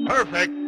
Perfect.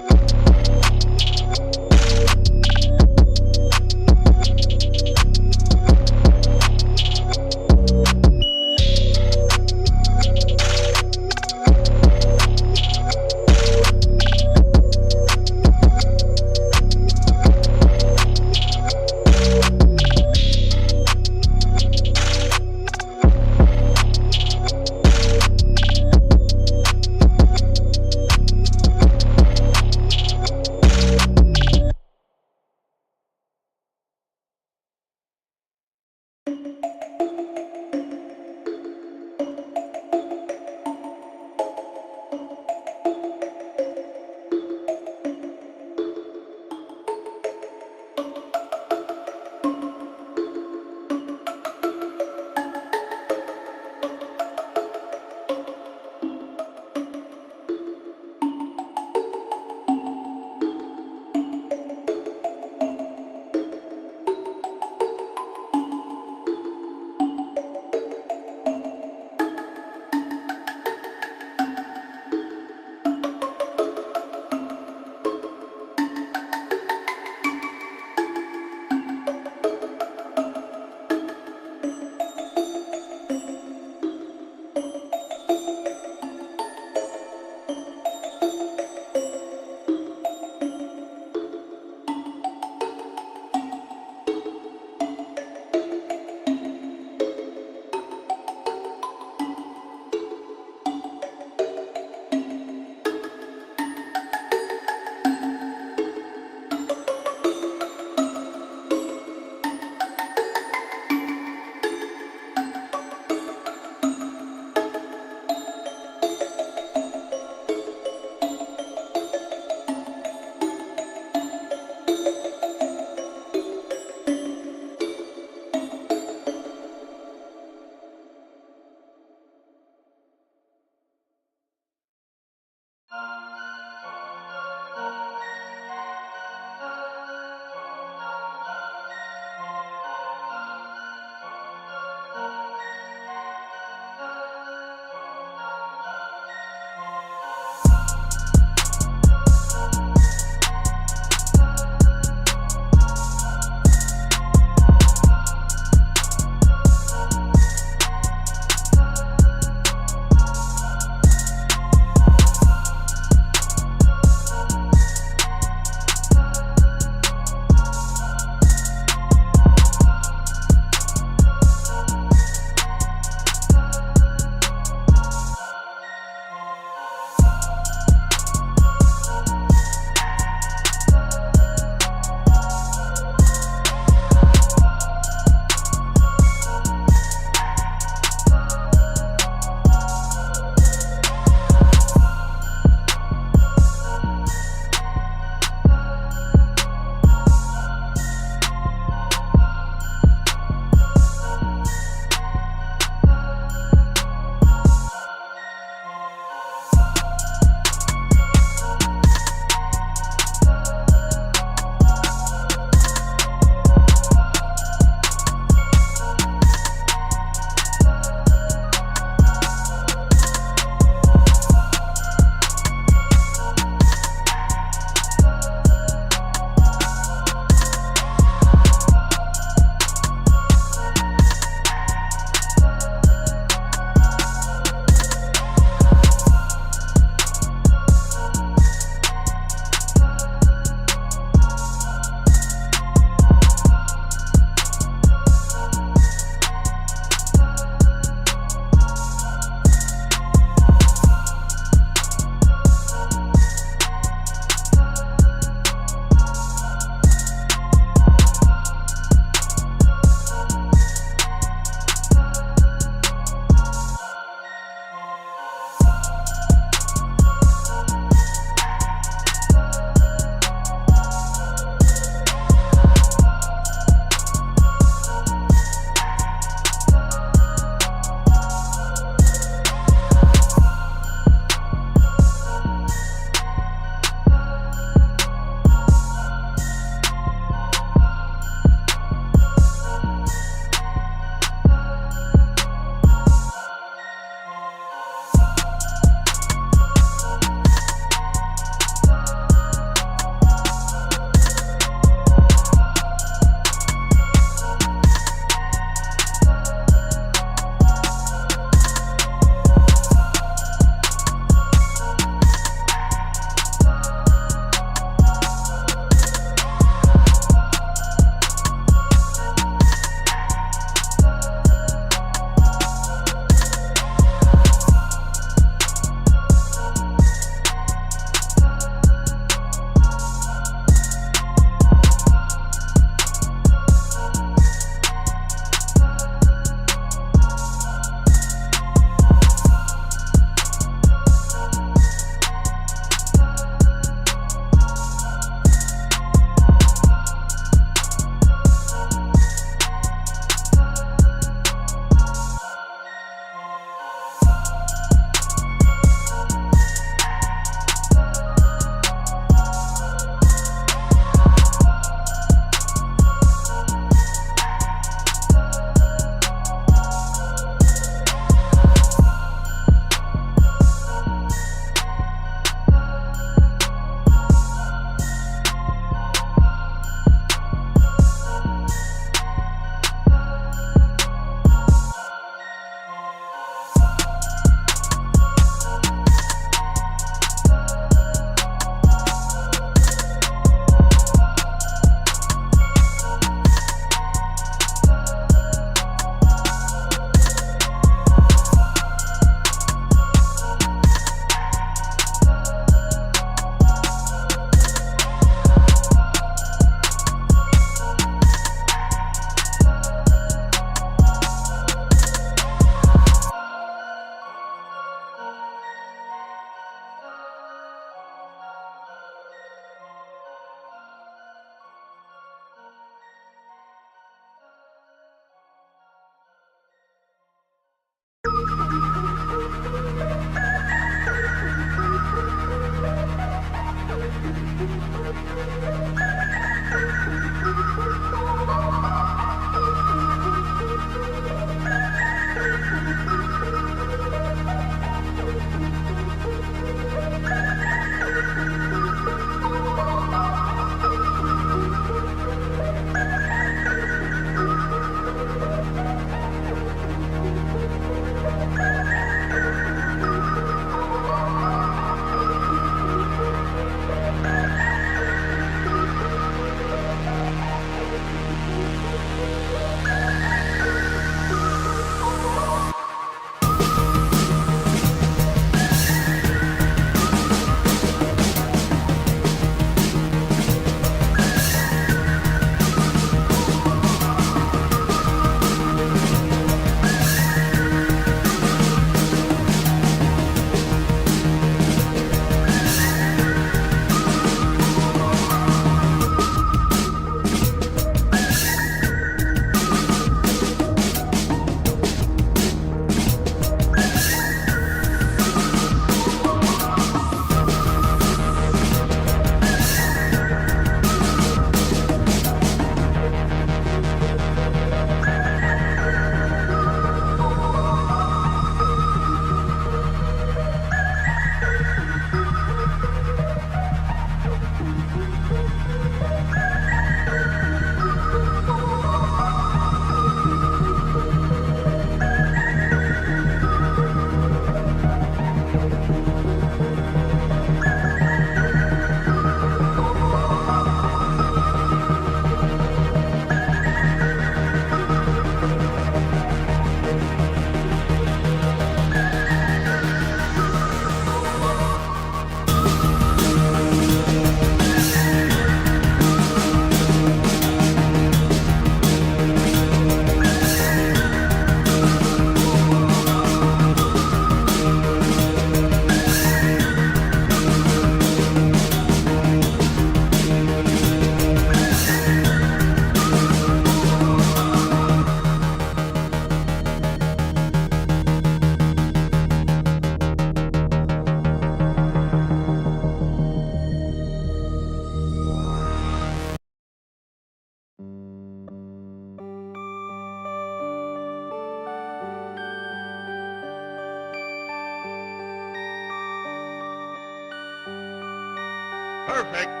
Perfect.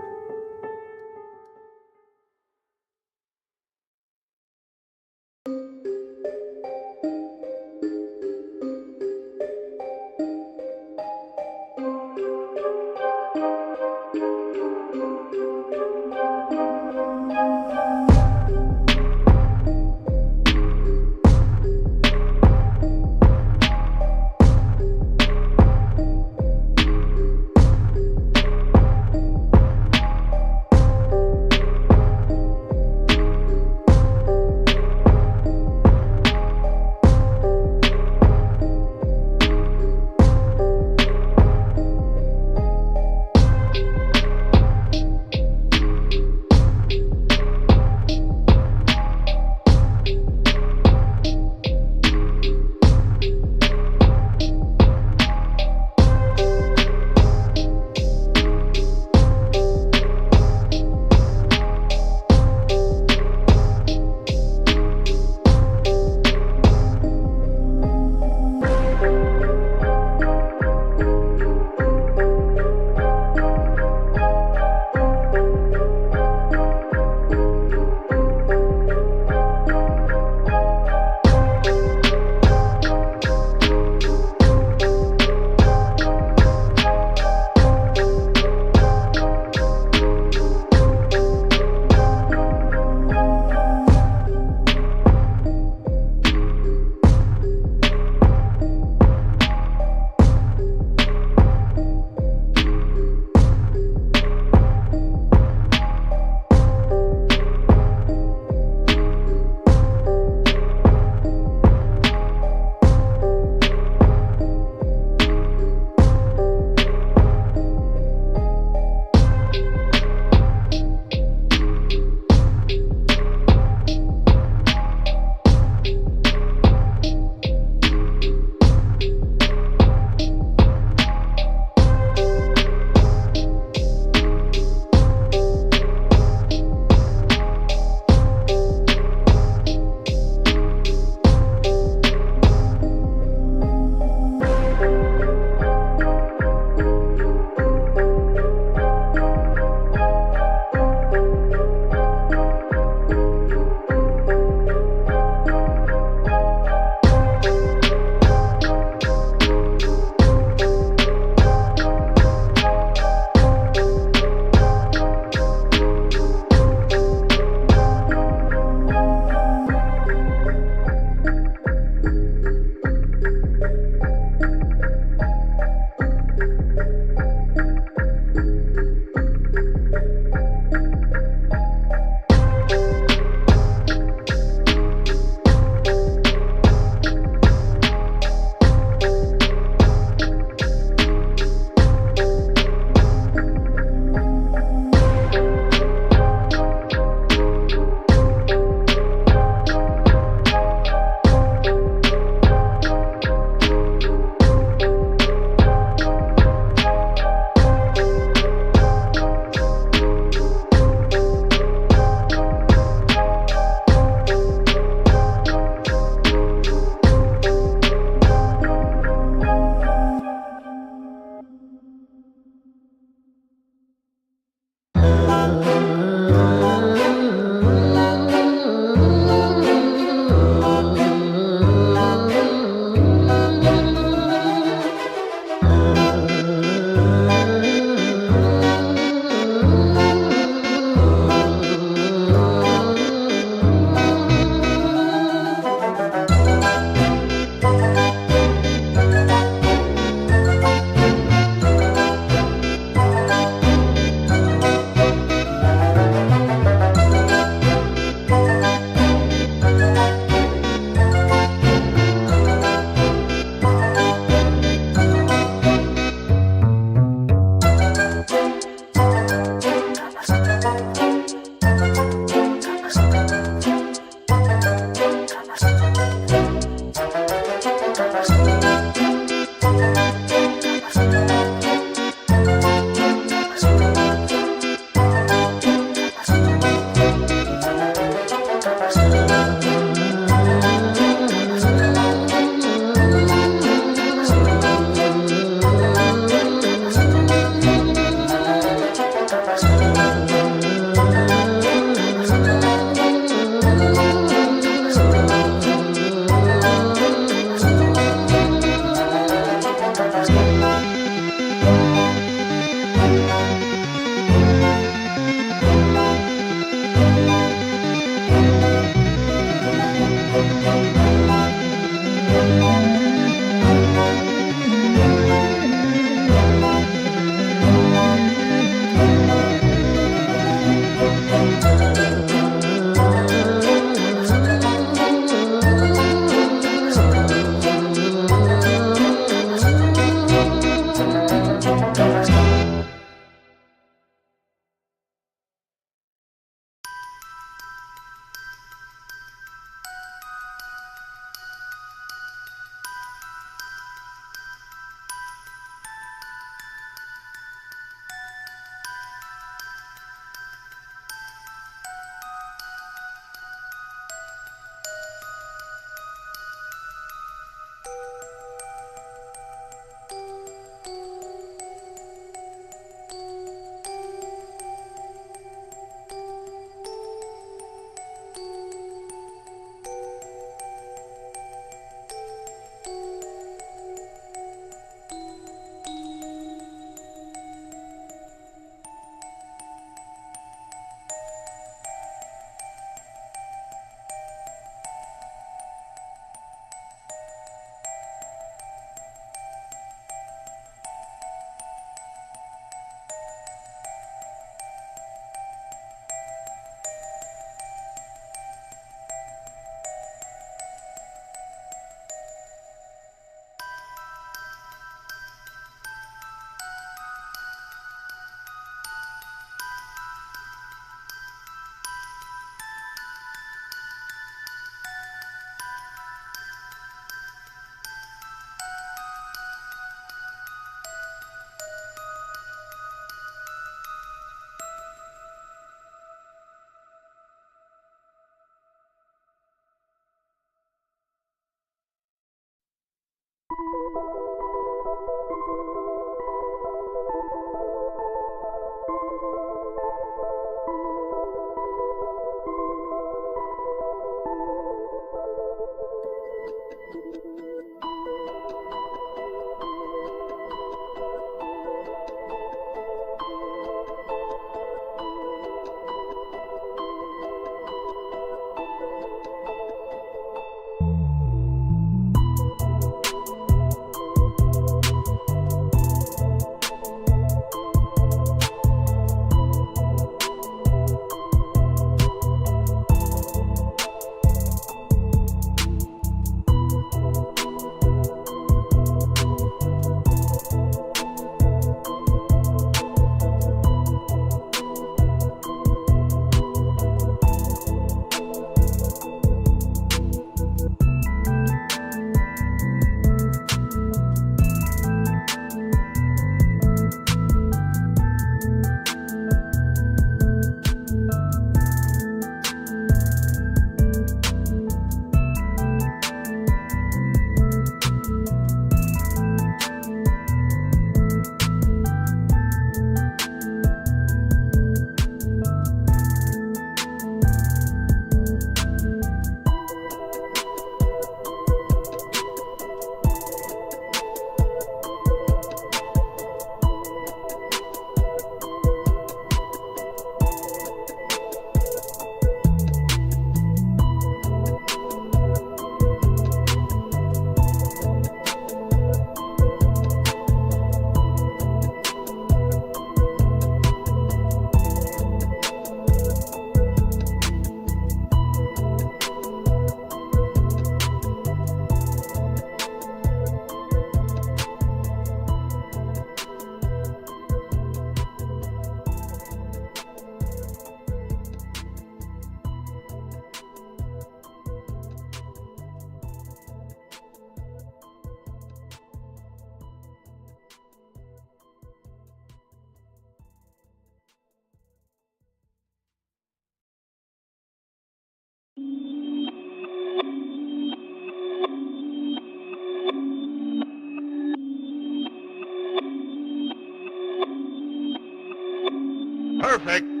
Perfect.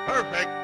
Perfect.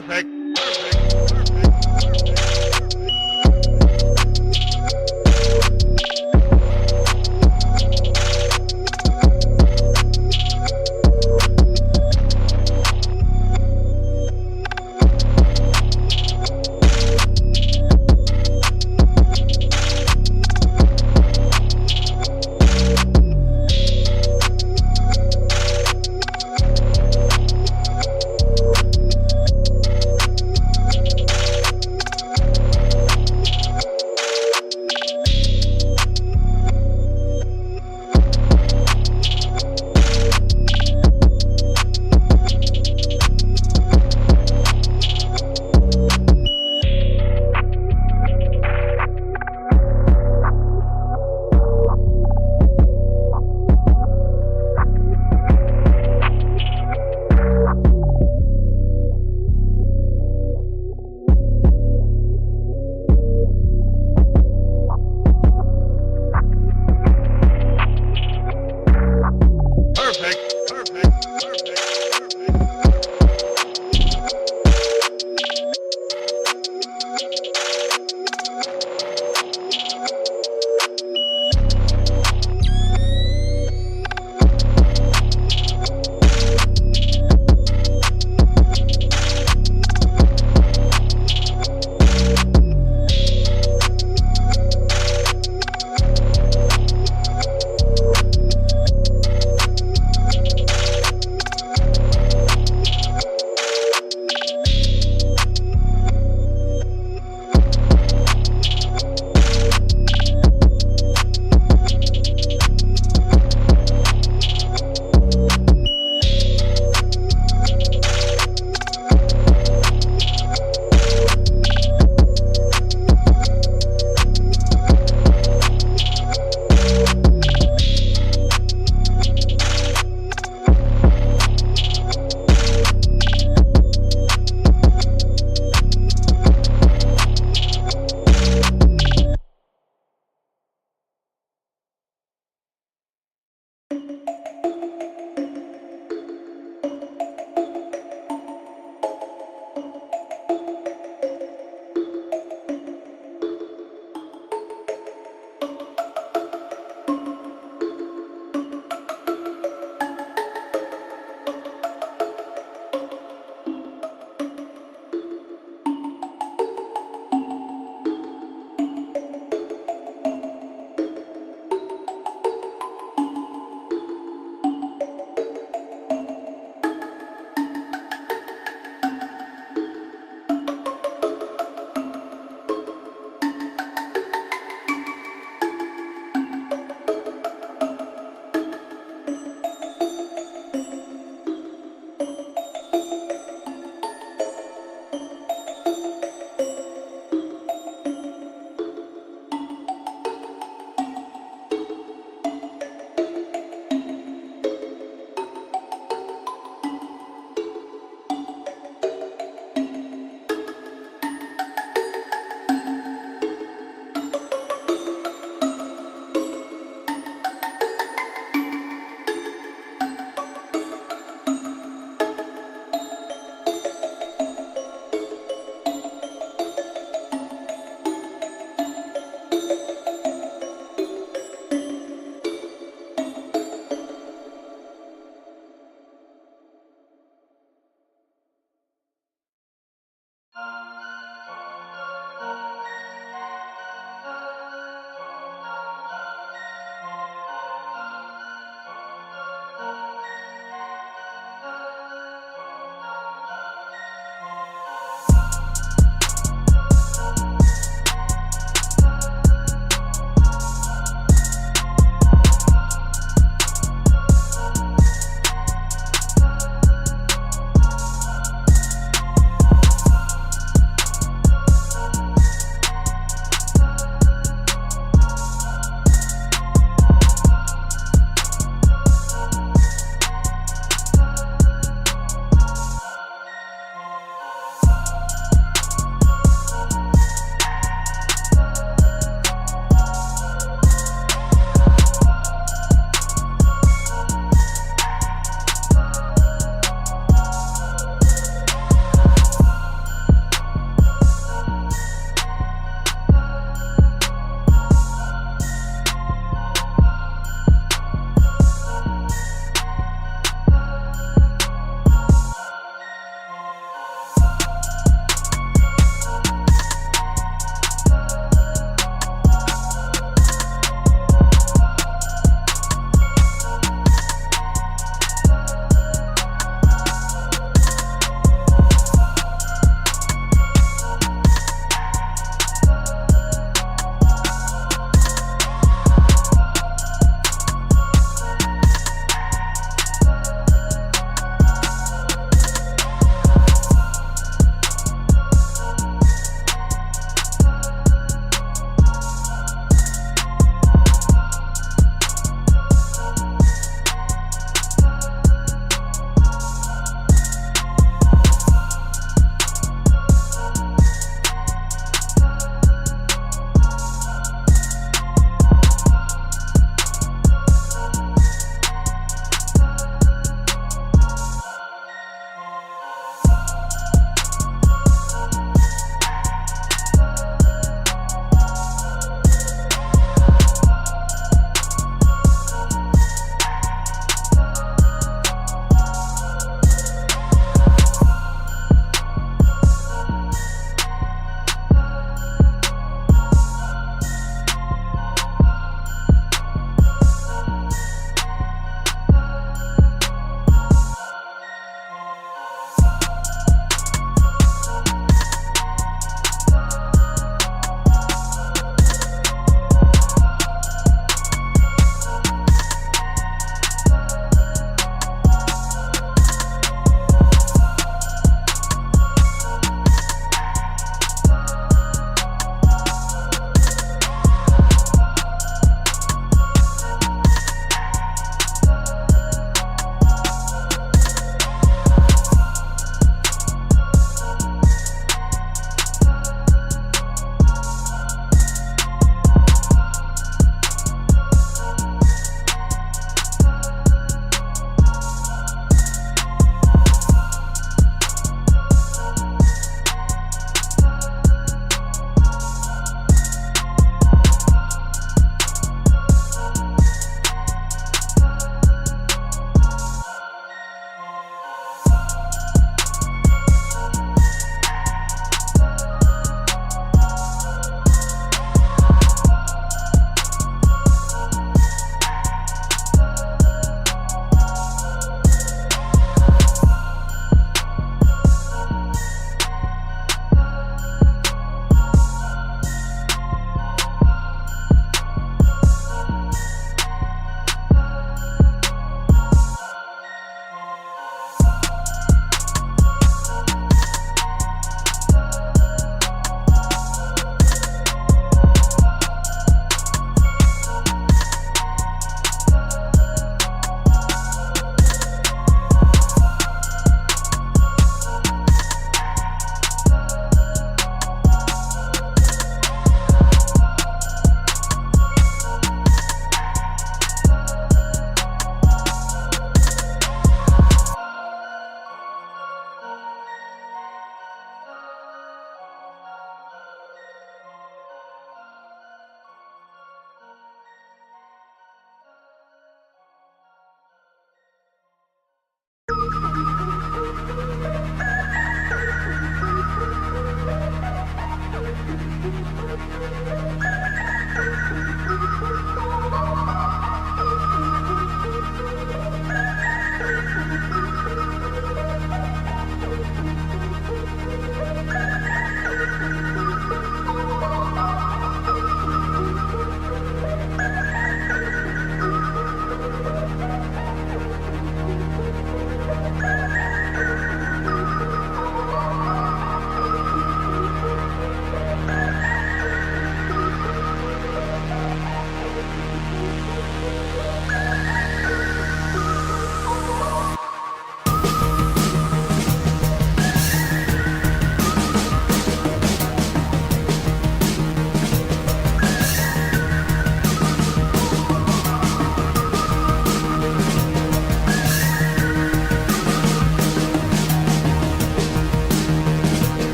Perfect.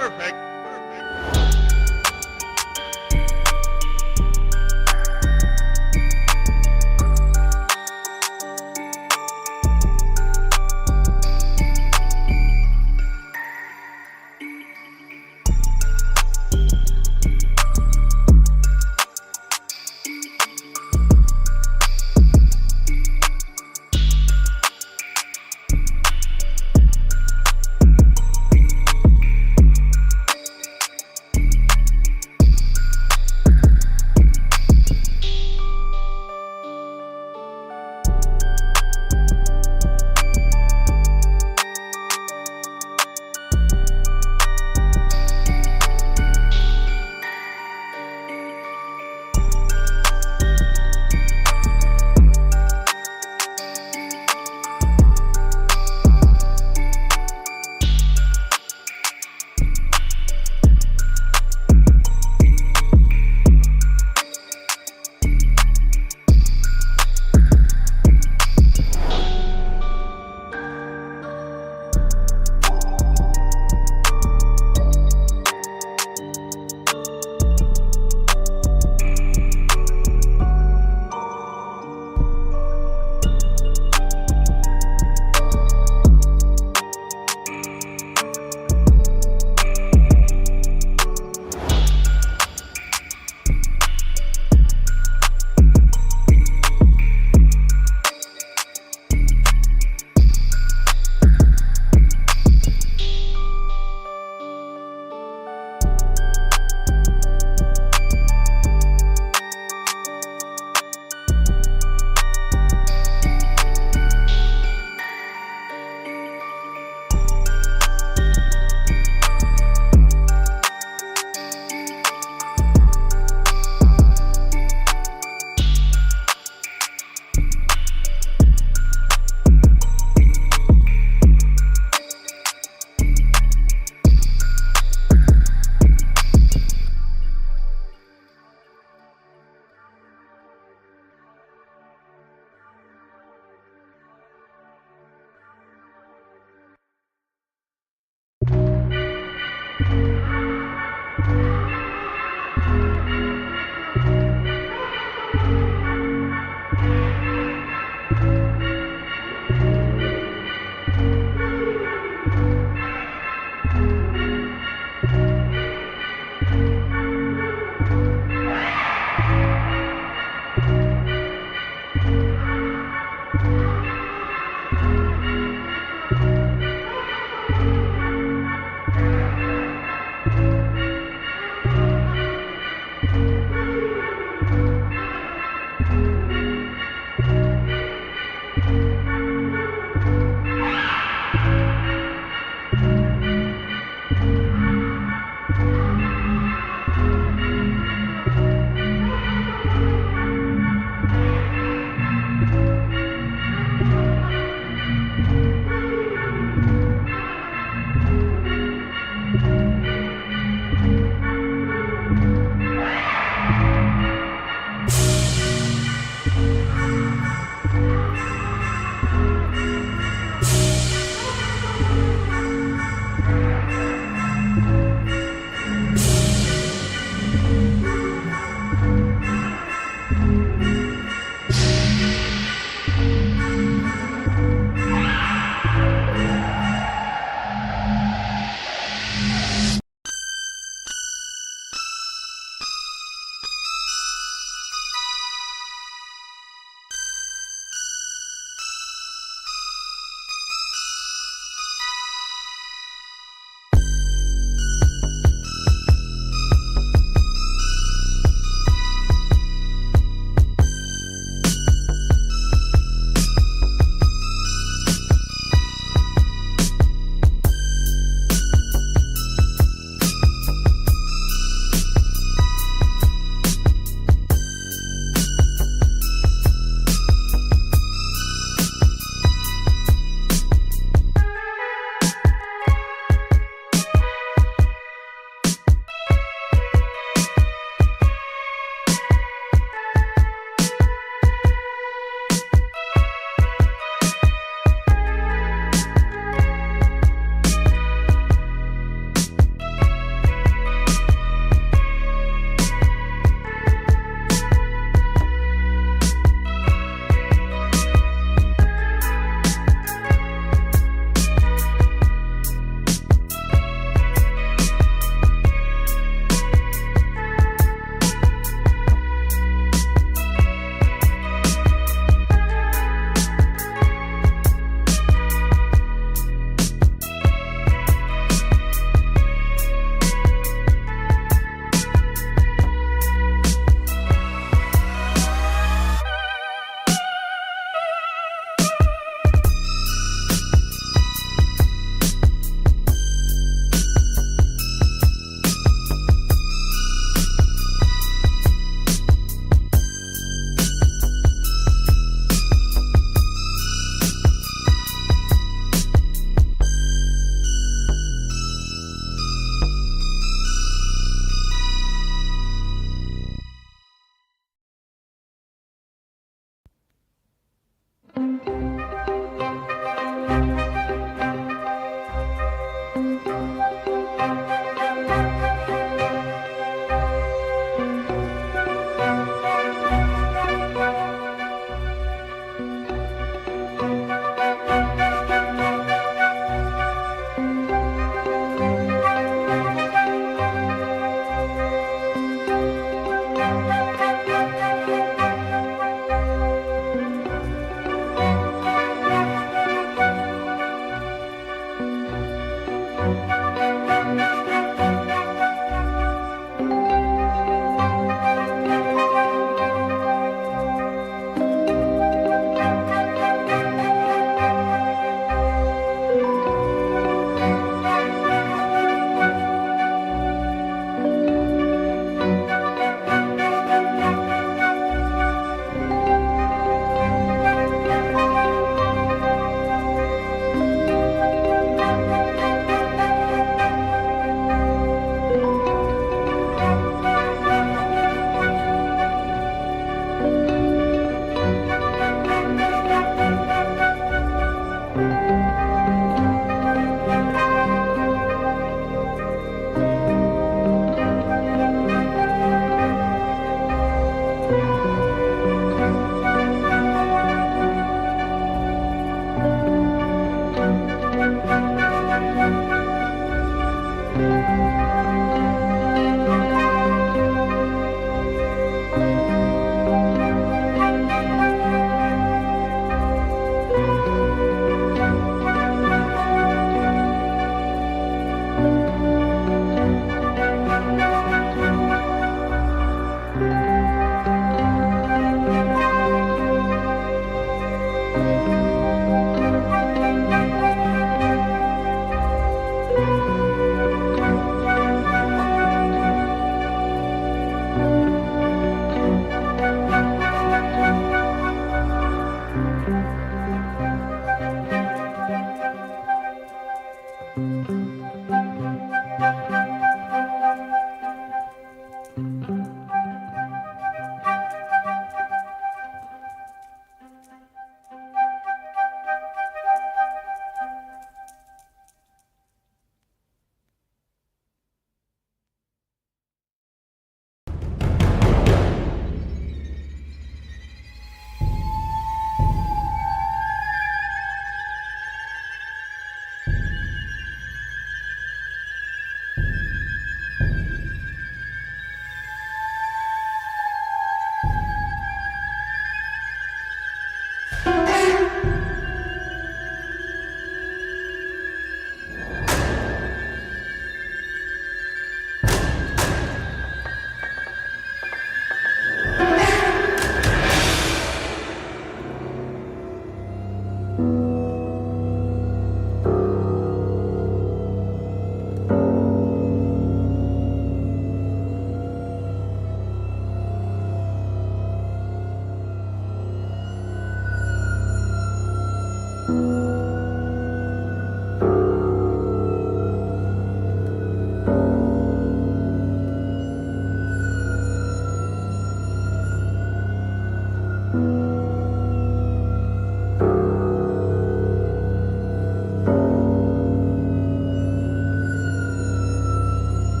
Perfect.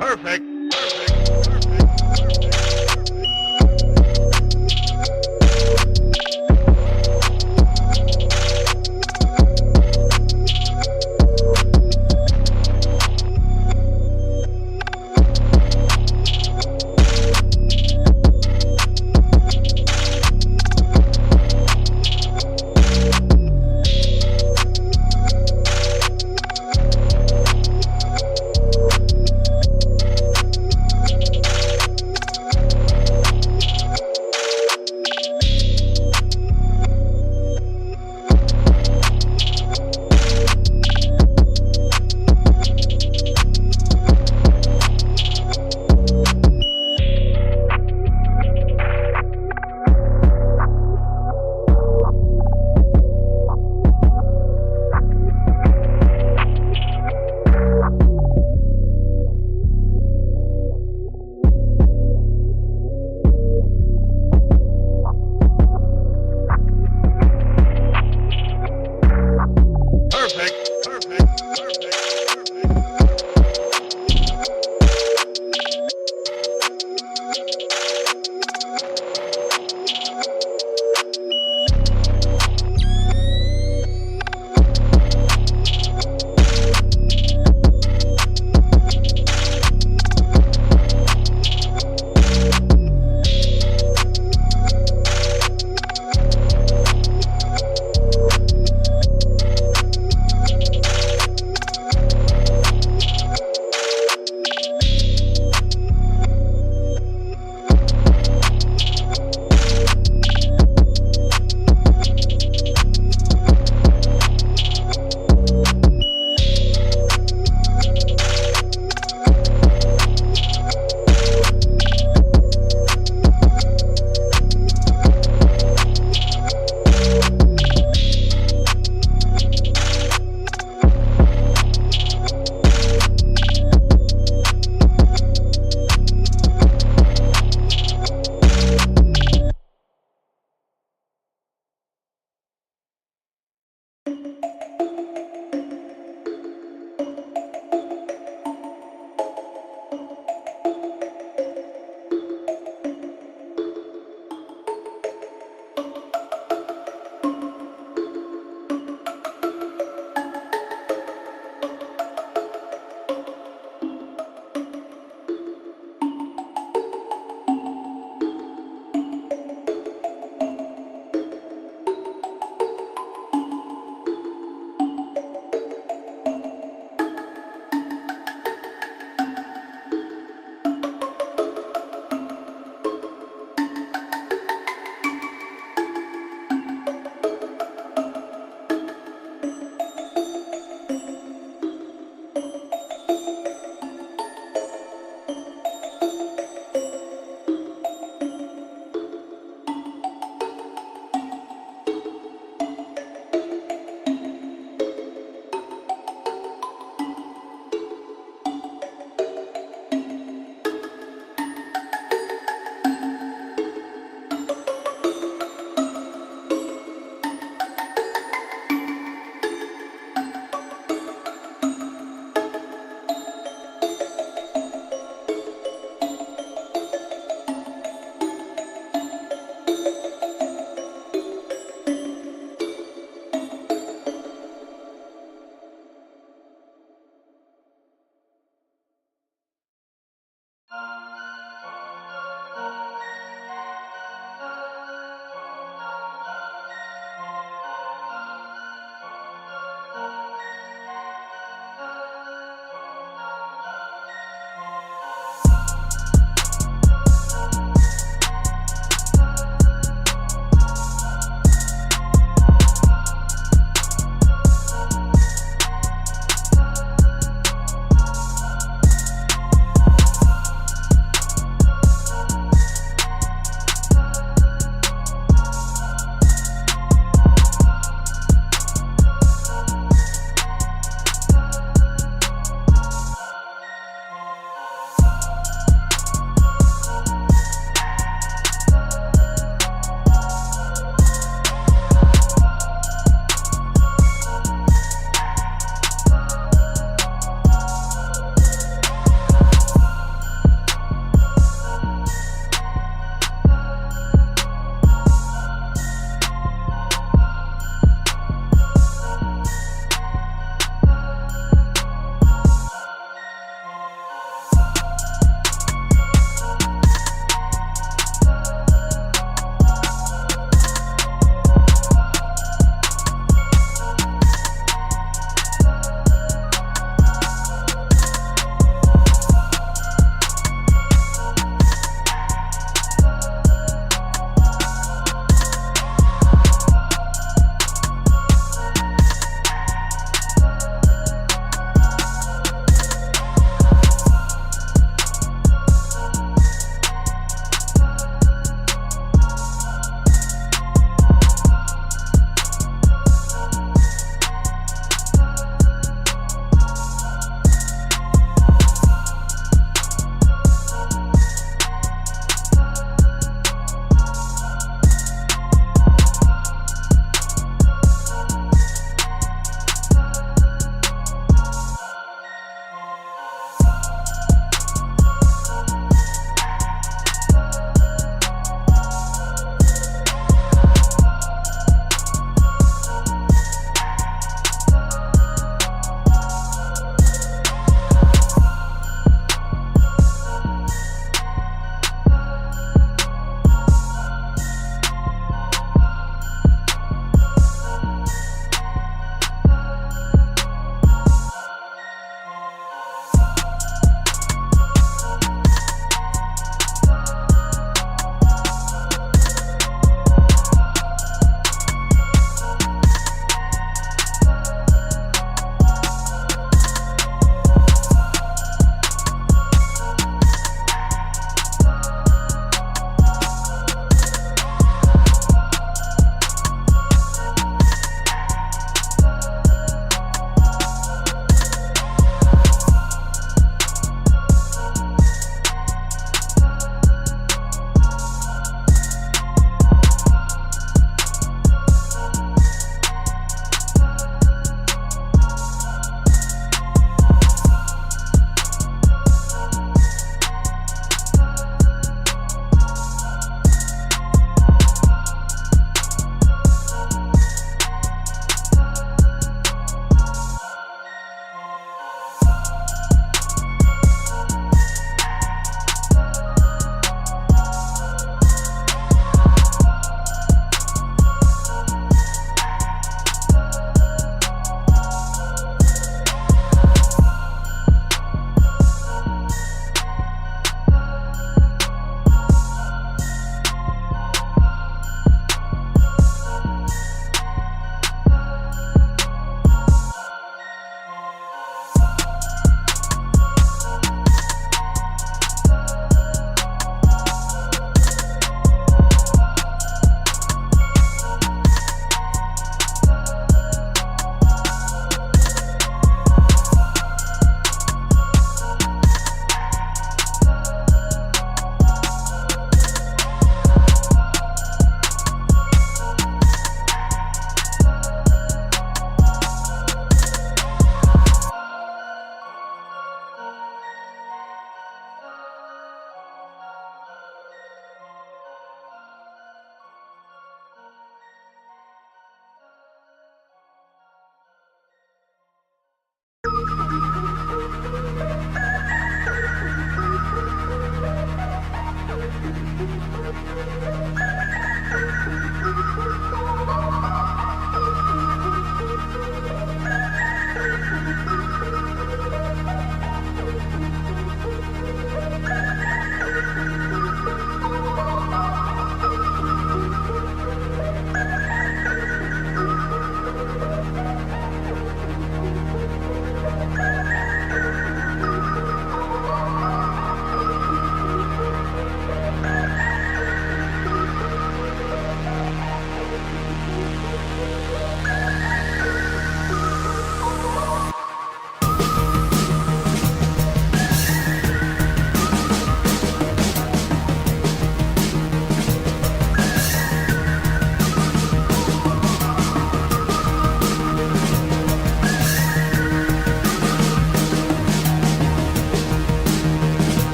Perfect.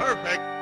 Perfect.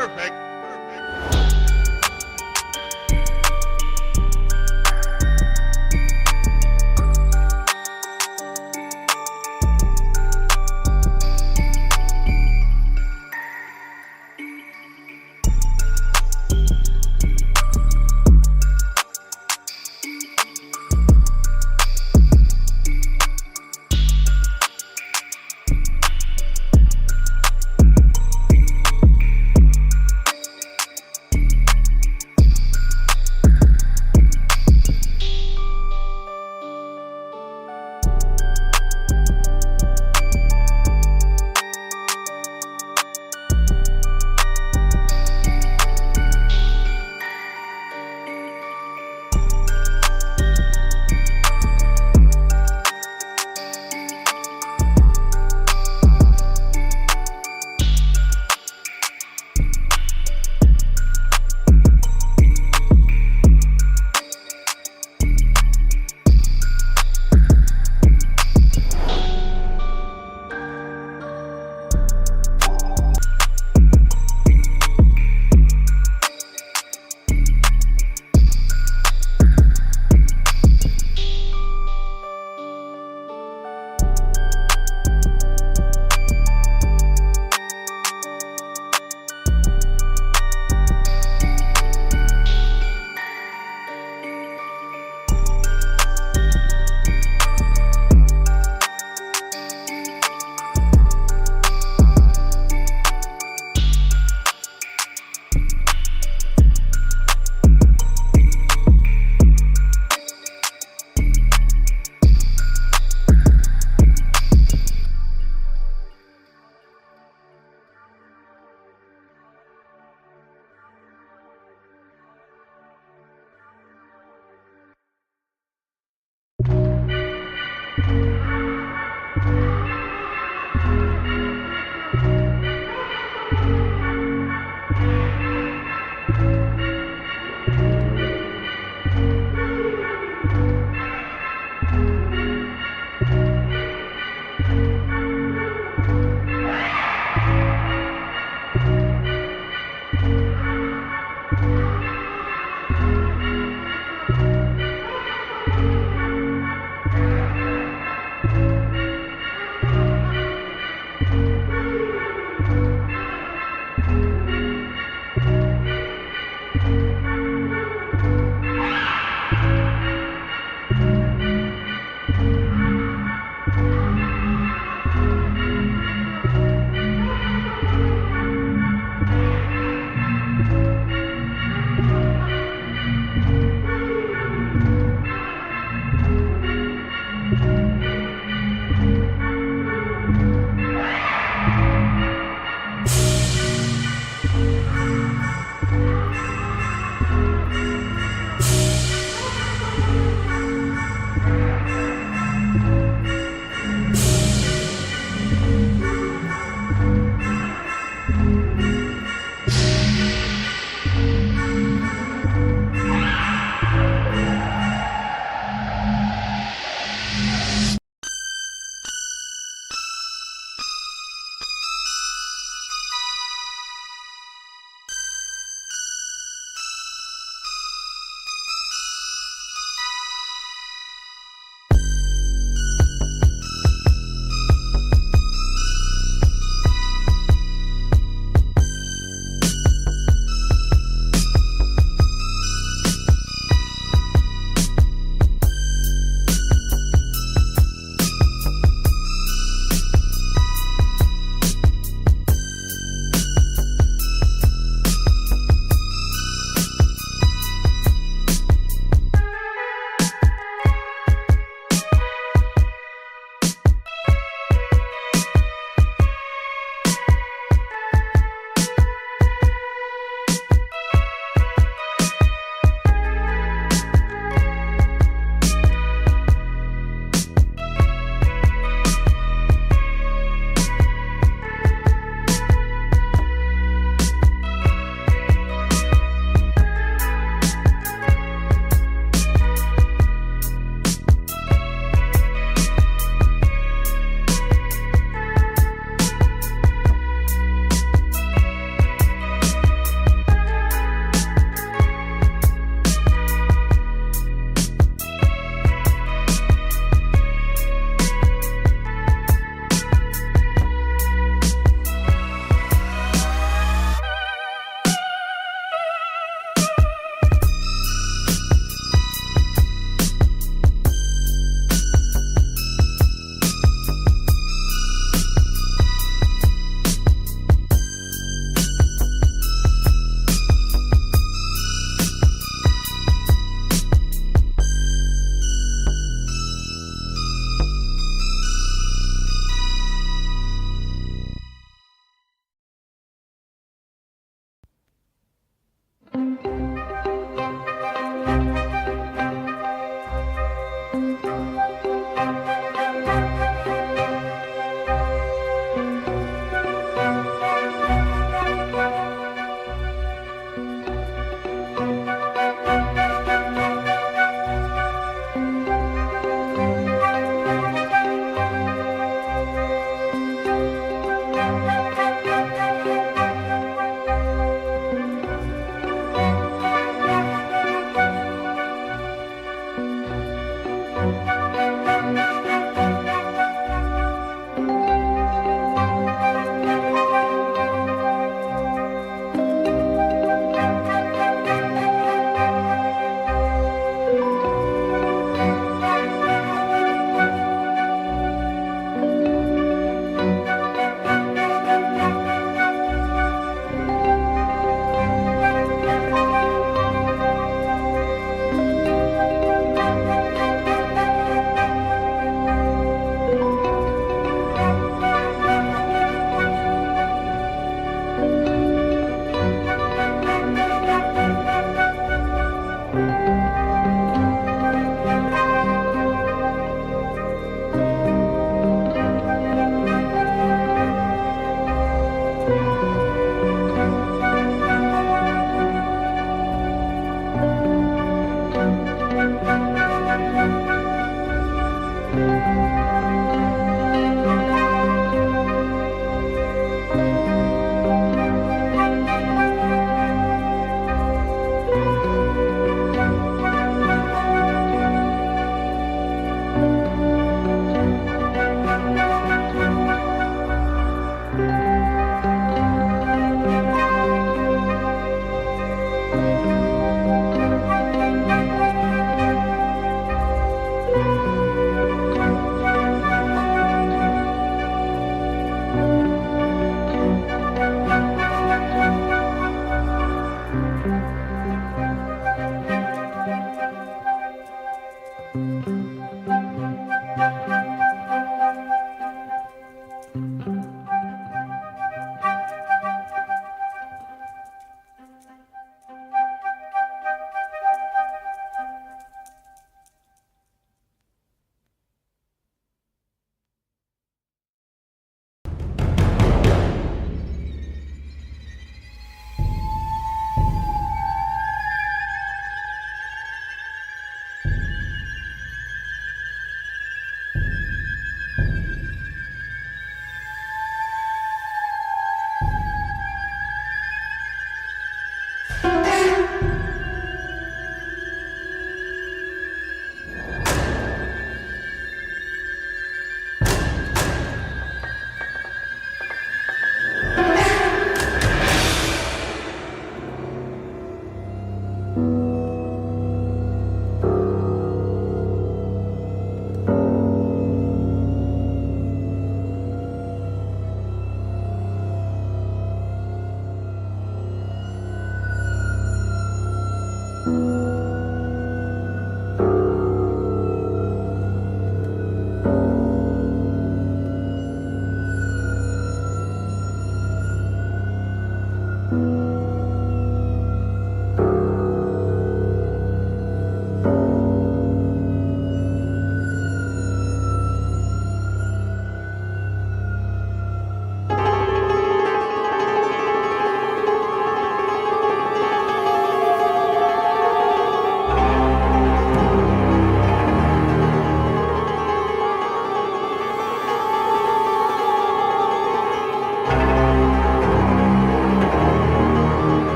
Perfect.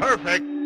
Perfect.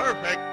Perfect.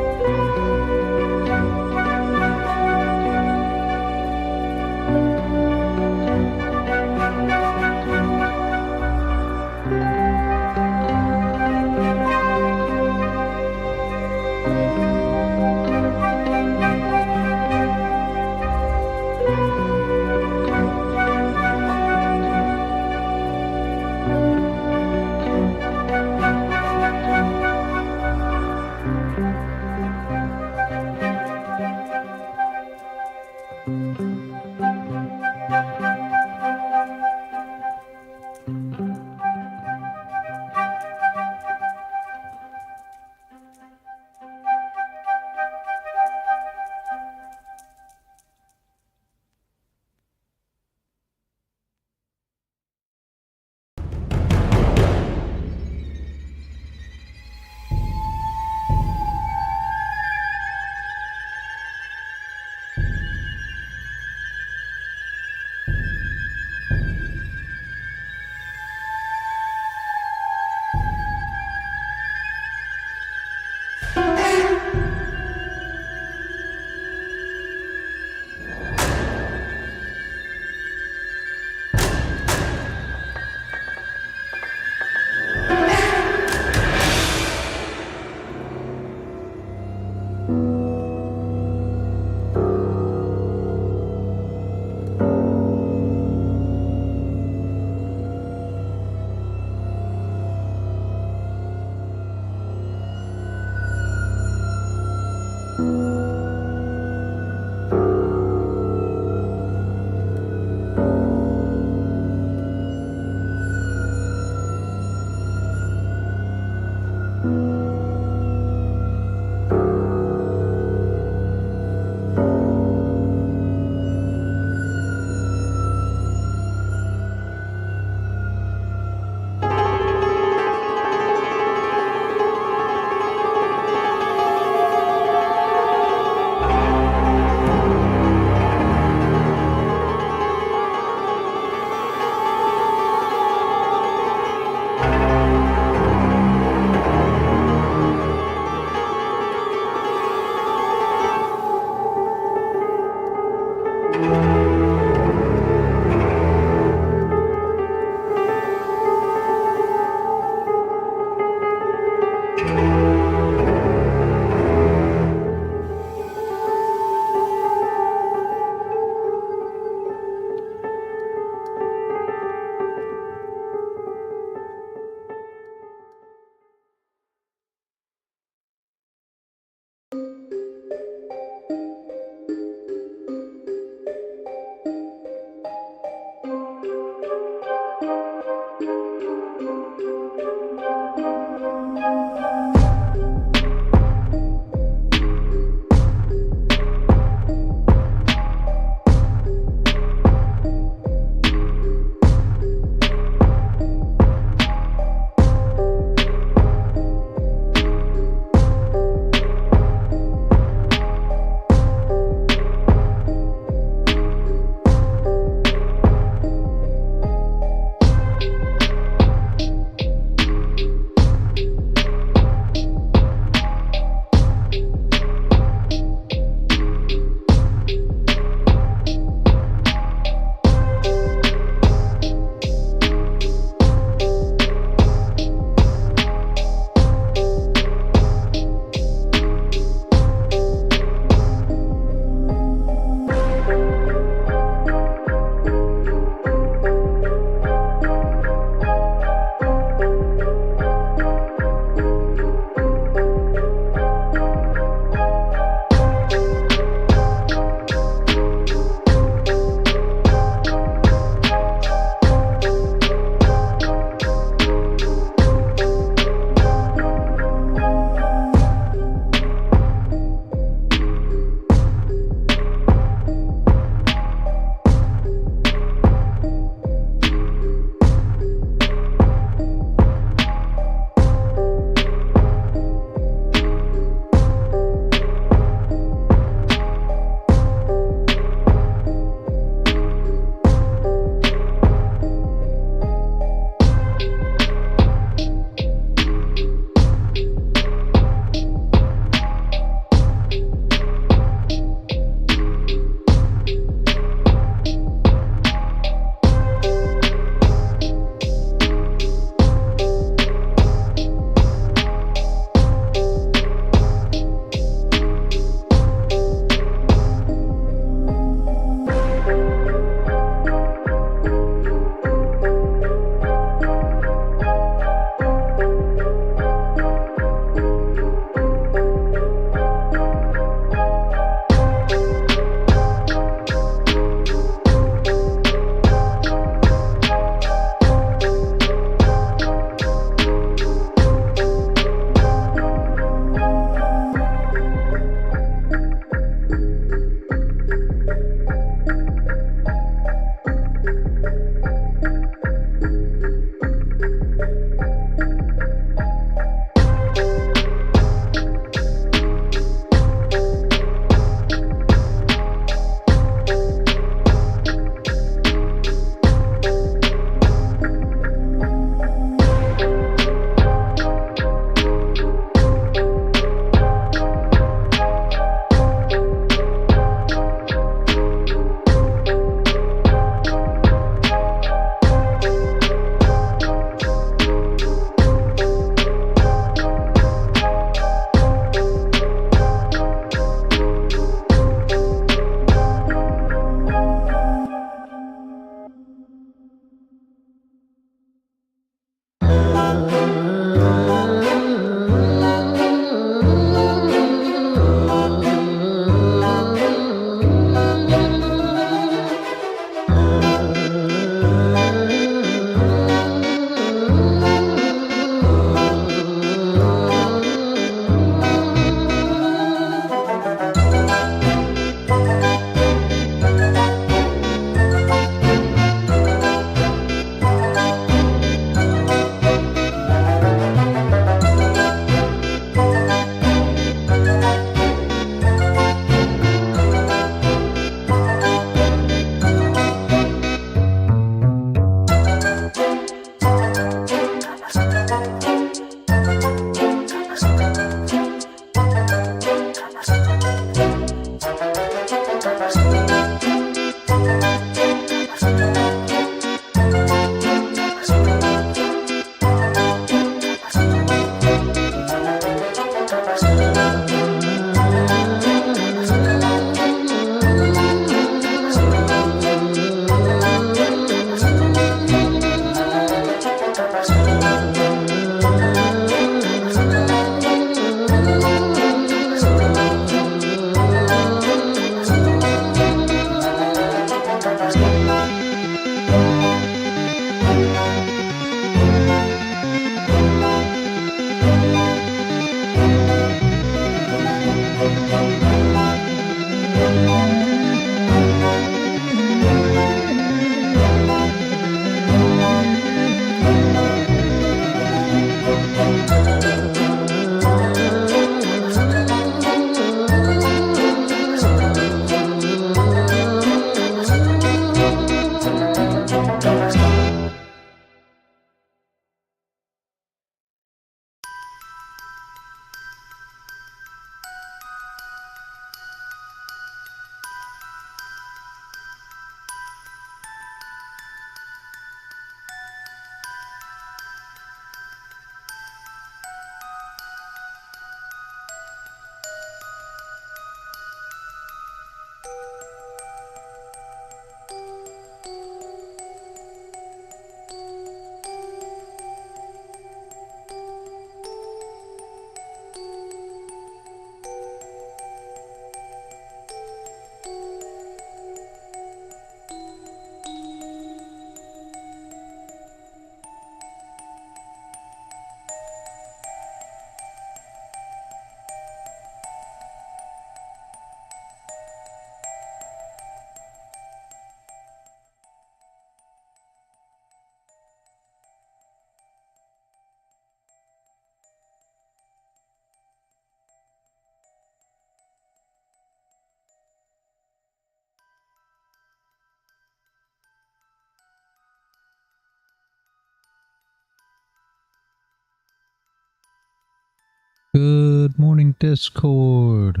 Good morning, Discord.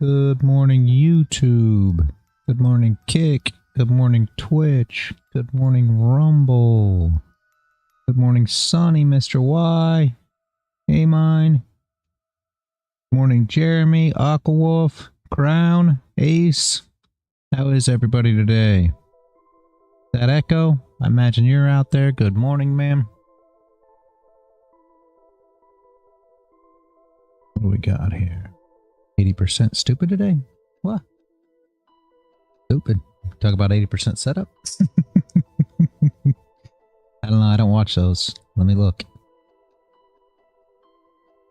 Good morning, YouTube. Good morning, Kick. Good morning, Twitch. Good morning, Rumble. Good morning, Sonny, Mr. Y. Hey, mine. Good morning, Jeremy, Aquawolf, Crown, Ace. How is everybody today? That Echo? I imagine you're out there. Good morning, ma'am. What do we got here? 80% stupid today? What? Stupid. Talk about 80% setup? I don't know. I don't watch those. Let me look.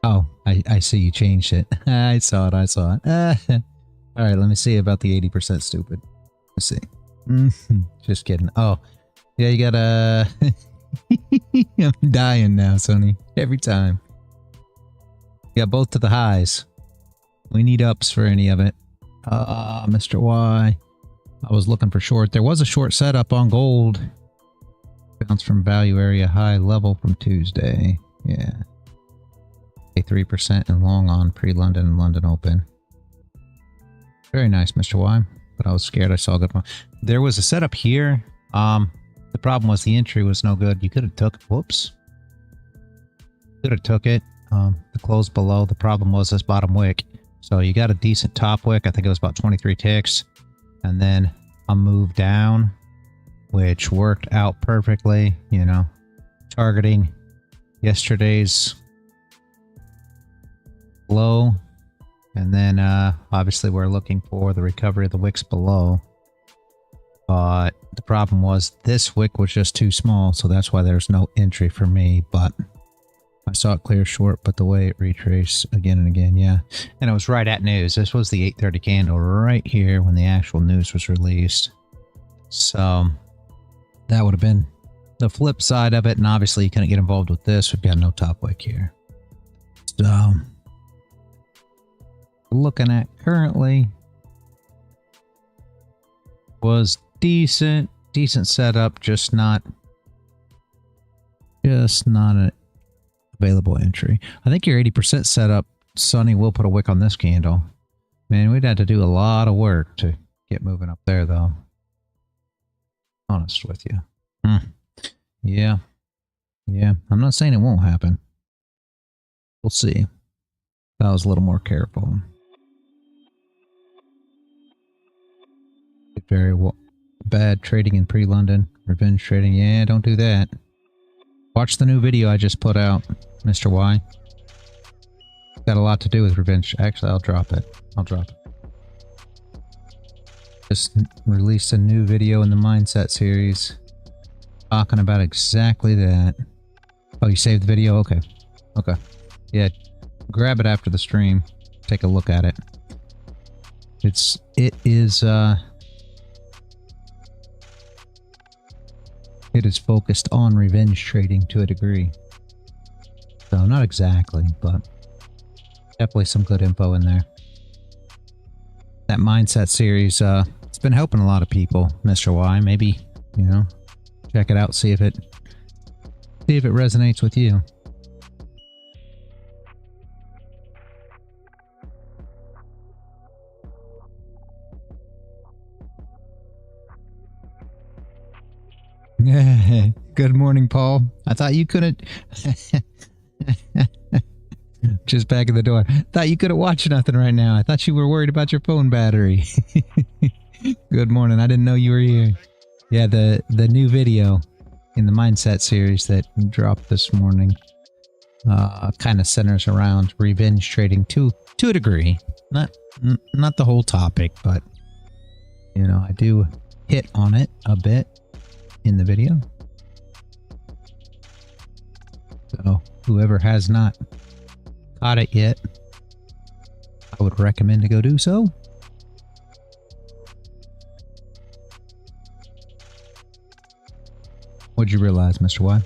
Oh, I see you changed it. I saw it. I saw it. All right, let me see about the 80% stupid. Let's see. Just kidding. Oh, yeah, you gotta... I'm dying now, Sonny. Every time. You got both to the highs. We need ups for any of it. Mr. Y. I was looking for short. There was a short setup on gold. Bounce from value area high level from Tuesday. Yeah. 3% and long on pre-London and London Open. Very nice, Mr. Y. But I was scared I saw a good one. There was a setup here. The problem was the entry was no good. You could have took... Whoops. Could have took it. The close below. The problem was this bottom wick. So you got a decent top wick. I think it was about 23 ticks. And then a move down, which worked out perfectly, you know, targeting yesterday's low. And then obviously we're looking for the recovery of the wicks below. But the problem was this wick was just too small, so that's why there's no entry for me. But I saw it clear short, but the way it retraced again and again, yeah. And it was right at news. This was the 8:30 candle right here when the actual news was released. So that would have been the flip side of it. And obviously you couldn't get involved with this. We've got no top wick here. So looking at currently was decent setup, just not an available entry. I think your 80% setup, Sonny, will put a wick on this candle. Man, we'd have to do a lot of work to get moving up there, though. Honest with you. Yeah. I'm not saying it won't happen. We'll see. I was a little more careful. Very bad trading in pre-London. Revenge trading. Yeah, don't do that. Watch the new video I just put out, Mr. Y. Got a lot to do with revenge. Actually, I'll drop it. Just released a new video in the Mindset series talking about exactly that. Oh, you saved the video? Okay. Yeah, grab it after the stream. Take a look at it. It is focused on revenge trading to a degree. So not exactly, but definitely some good info in there. That Mindset series, it's been helping a lot of people, Mr. Y. Maybe, you know, check it out, see if it resonates with you. Good morning, Paul. I thought you couldn't... Just back in the door. Thought you couldn't watch nothing right now. I thought you were worried about your phone battery. Good morning. I didn't know you were here. Yeah, the new video in the Mindset series that dropped this morning kind of centers around revenge trading to a degree. Not the whole topic, but, you know, I do hit on it a bit in the video. So whoever has not caught it yet, I would recommend to go do so. What'd you realize, Mr. Y?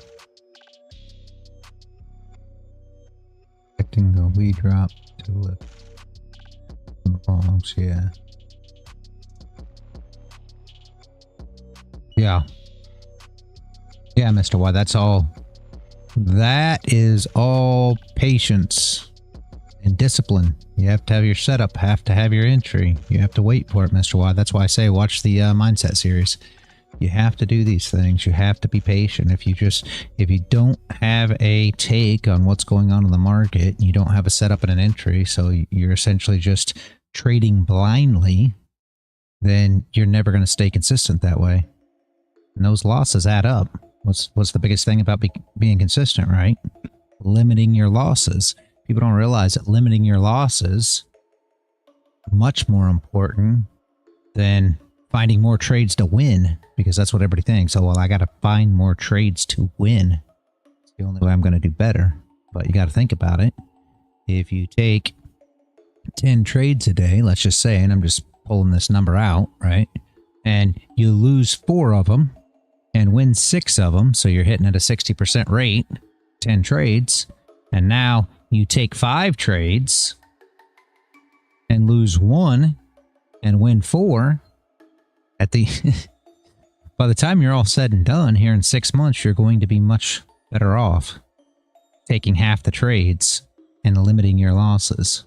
Expecting the weed drop to lift longs, yeah. Yeah, Mr. Y, that's all. That is all patience And discipline. You have to have your setup, have to have your entry. You have to wait for it, Mr. Y. That's why I say watch the mindset series. You have to do these things. You have to be patient. If you don't have a take on what's going on in the market, you don't have a setup and an entry, so you're essentially just trading blindly, then you're never going to stay consistent that way. And those losses add up. What's the biggest thing about being consistent, right? Limiting your losses. People don't realize that limiting your losses is much more important than finding more trades to win, because that's what everybody thinks. Oh, well, I got to find more trades to win. It's the only way I'm going to do better. But you got to think about it. If you take 10 trades a day, let's just say, and I'm just pulling this number out, right? And you lose 4 of them and win 6 of them, so you're hitting at a 60% rate, 10 trades, and now you take 5 trades and lose 1 and win 4. At the by the time you're all said and done here in 6 months, you're going to be much better off taking half the trades and limiting your losses,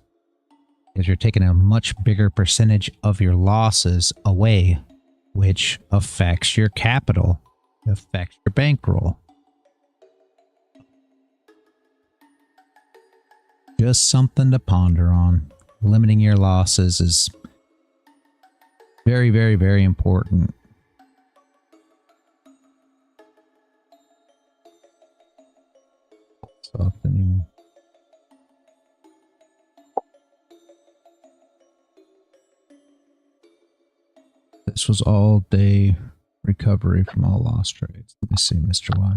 because you're taking a much bigger percentage of your losses away, which affects your capital, affects your bankroll. Just something to ponder on. Limiting your losses is very, very, very important. Softening. This was all day recovery from all lost trades. Let me see, Mr. Y.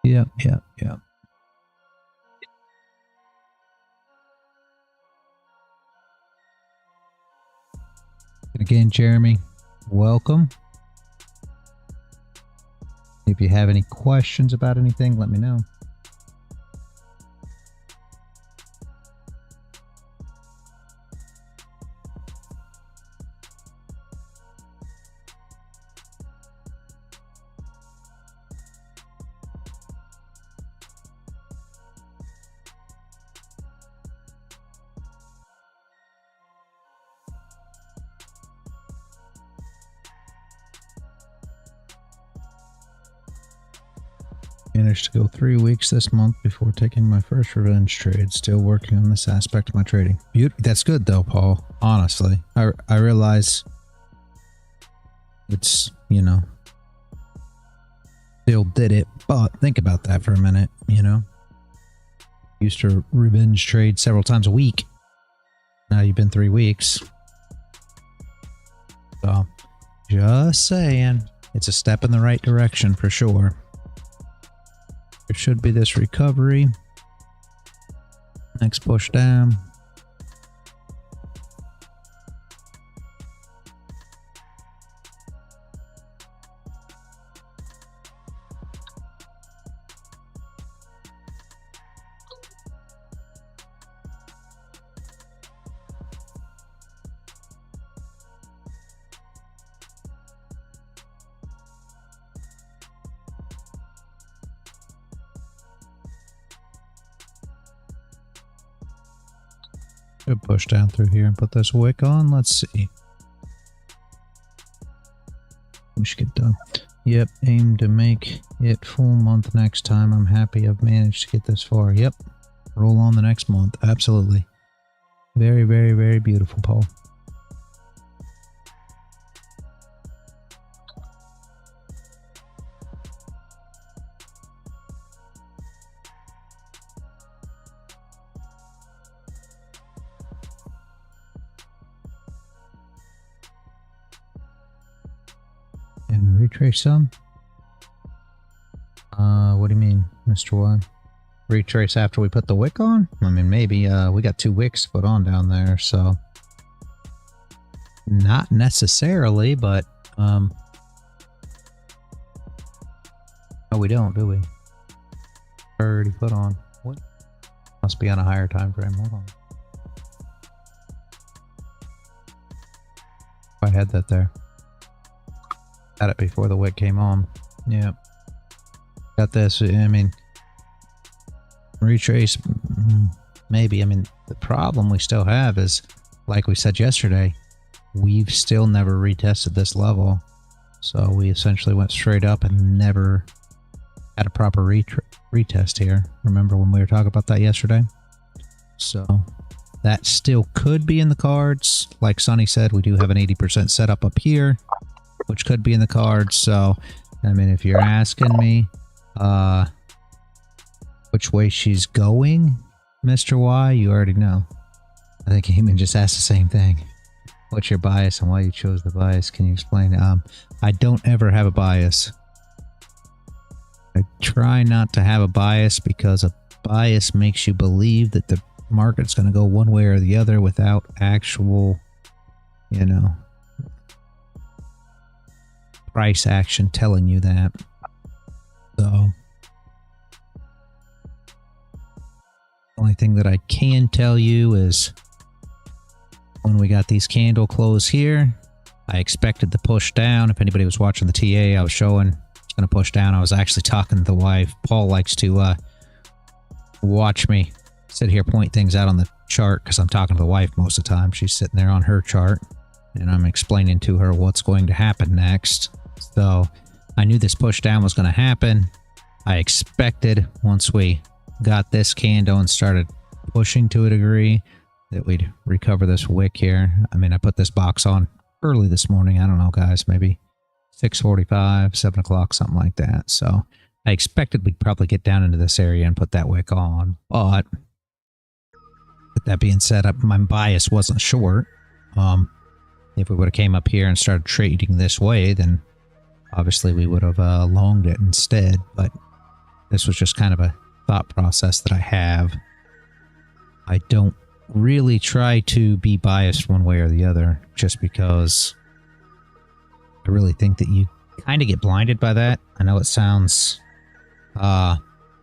Yep. Again, Jeremy, welcome. If you have any questions about anything, let me know. Managed to go 3 weeks this month before taking my first revenge trade. Still working on this aspect of my trading. That's good though, Paul. Honestly, I realize it's, you know, still did it, but think about that for a minute. You know, used to revenge trade several times a week. Now you've been 3 weeks. So just saying, it's a step in the right direction for sure. There should be this recovery. Next push down. Should push down through here and put this wick on. Let's see. We should get done. Yep, aim to make it full month next time. I'm happy I've managed to get this far. Yep, roll on the next month. Absolutely. Very, very, very beautiful, Paul. And retrace some? What do you mean, Mr. Y? Retrace after we put the wick on? I mean, maybe, we got 2 wicks to put on down there, so... Not necessarily, but, no, we don't, do we? Already put on. What? Must be on a higher time frame. Hold on. I had that there. Had it before the wick came on. Yeah. Got this. I mean, retrace, maybe. I mean, the problem we still have is, like we said yesterday, we've still never retested this level. So we essentially went straight up and never had a proper retest here. Remember when we were talking about that yesterday? So that still could be in the cards. Like Sonny said, we do have an 80% setup up here, which could be in the cards. So, I mean, if you're asking me which way she's going, Mr. Y, you already know. I think Eamon just asked the same thing. What's your bias and why you chose the bias? Can you explain? I don't ever have a bias. I try not to have a bias because a bias makes you believe that the market's going to go one way or the other without actual, you know, price action telling you that. So, the only thing that I can tell you is when we got these candle close here, I expected to push down. If anybody was watching the TA, I was showing it's going to push down. I was actually talking to the wife. Paul likes to watch me sit here, point things out on the chart because I'm talking to the wife most of the time. She's sitting there on her chart and I'm explaining to her what's going to happen next. So I knew this push down was going to happen. I expected once we got this candle and started pushing to a degree that we'd recover this wick here. I mean, I put this box on early this morning. I don't know, guys, maybe 6:45, 7 o'clock, something like that. So I expected we'd probably get down into this area and put that wick on. But with that being said, my bias wasn't short. If we would have came up here and started trading this way, then obviously we would have longed it instead. But this was just kind of a thought process that I have. I don't really try to be biased one way or the other just because I really think that you kind of get blinded by that. I know it sounds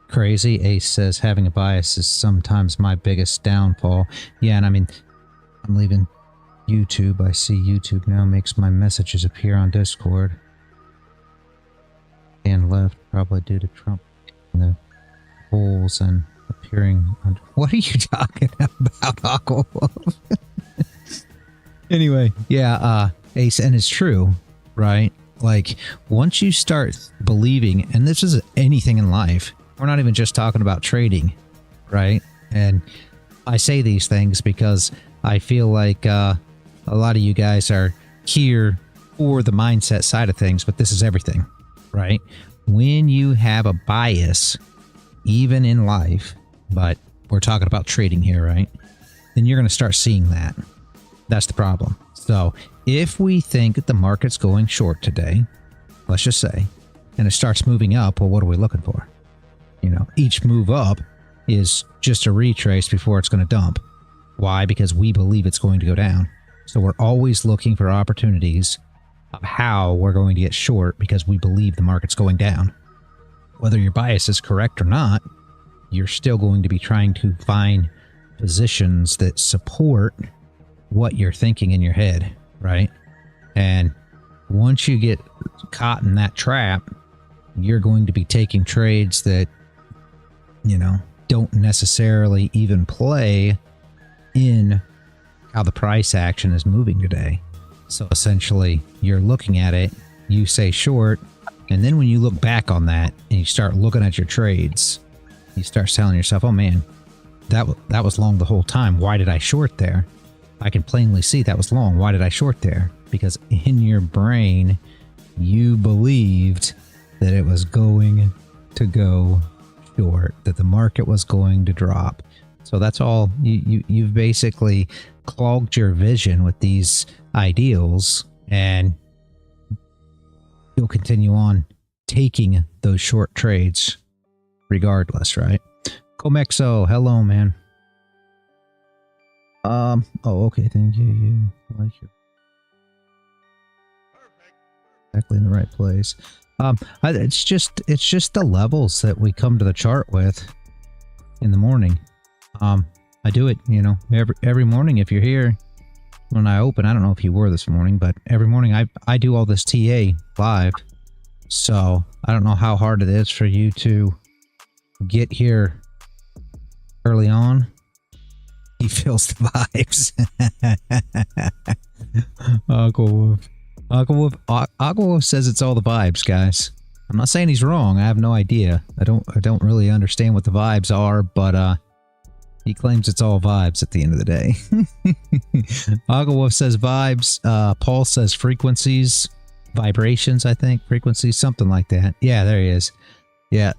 crazy. Ace says having a bias is sometimes my biggest downfall. Yeah, and I mean, I'm leaving YouTube. I see YouTube now makes my messages appear on Discord. And left, probably due to Trump in the polls and appearing under... What are you talking about, Aquawolf? Anyway, yeah, Ace, and it's true, right? Like, once you start believing, and this is anything in life, we're not even just talking about trading, right? And I say these things because I feel like a lot of you guys are here for the mindset side of things, but this is everything, right? When you have a bias, even in life, but we're talking about trading here, right? Then you're going to start seeing that. That's the problem. So if we think that the market's going short today, let's just say, and it starts moving up, well, what are we looking for? You know, each move up is just a retrace before it's going to dump. Why? Because we believe it's going to go down. So we're always looking for opportunities of how we're going to get short because we believe the market's going down. Whether your bias is correct or not, you're still going to be trying to find positions that support what you're thinking in your head, right? And once you get caught in that trap, you're going to be taking trades that, you know, don't necessarily even play in how the price action is moving today. So essentially, you're looking at it, you say short, and then when you look back on that and you start looking at your trades, you start telling yourself, oh man, that was long the whole time. Why did I short there? I can plainly see that was long. Why did I short there? Because in your brain, you believed that it was going to go short, that the market was going to drop. So that's all. You've basically clogged your vision with these ideals, and you'll continue on taking those short trades regardless, right? Comexo, hello, man. Oh, okay, thank you. You like your exactly in the right place. It's just the levels that we come to the chart with in the morning. I do it, you know, every morning. If you're here, when I open, I don't know if you were this morning, but every morning I do all this TA live. So I don't know how hard it is for you to get here early on. He feels the vibes. Aqua says it's all the vibes, guys. I'm not saying he's wrong. I have no idea. I don't really understand what the vibes are, but he claims it's all vibes at the end of the day. Aqua says vibes. Paul says frequencies, vibrations, I think. Frequencies, something like that. Yeah, there he is. Yeah.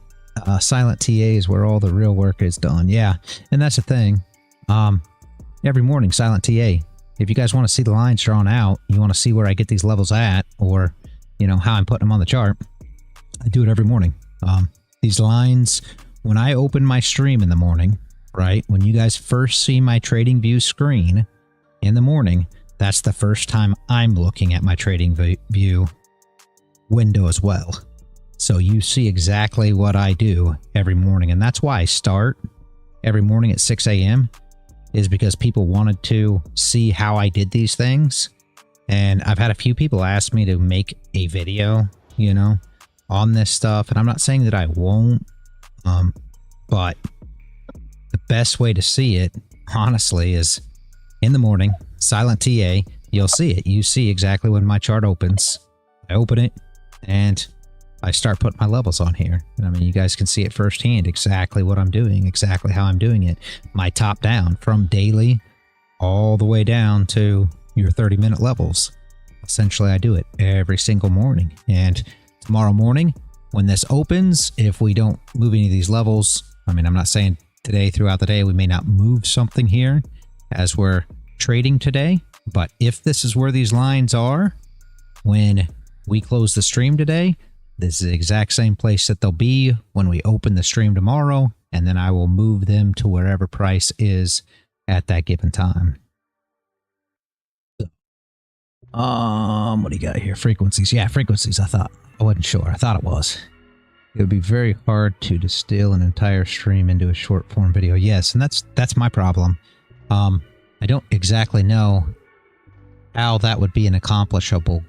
Silent TA is where all the real work is done. Yeah. And that's the thing. Every morning, silent TA. If you guys want to see the lines drawn out, you want to see where I get these levels at, or, you know, how I'm putting them on the chart, I do it every morning. These lines, when I open my stream in the morning, right, when you guys first see my trading view screen in the morning, that's the first time I'm looking at my trading view window as well. So you see exactly what I do every morning. And that's why I start every morning at 6 a.m. is because people wanted to see how I did these things. And I've had a few people ask me to make a video, you know, on this stuff. And I'm not saying that I won't, but the best way to see it, honestly, is in the morning, silent TA, you'll see it. You see exactly when my chart opens. I open it and I start putting my levels on here. And I mean, you guys can see it firsthand, exactly what I'm doing, exactly how I'm doing it. My top down from daily all the way down to your 30-minute levels. Essentially, I do it every single morning. And tomorrow morning, when this opens, if we don't move any of these levels, I mean, I'm not saying today throughout the day, we may not move something here as we're trading today. But if this is where these lines are, when we close the stream today, this is the exact same place that they'll be when we open the stream tomorrow, and then I will move them to wherever price is at that given time. What do you got here? Frequencies. Yeah, frequencies. I wasn't sure. I thought it was. It would be very hard to distill an entire stream into a short form video. Yes, and that's my problem. I don't exactly know how that would be an accomplishable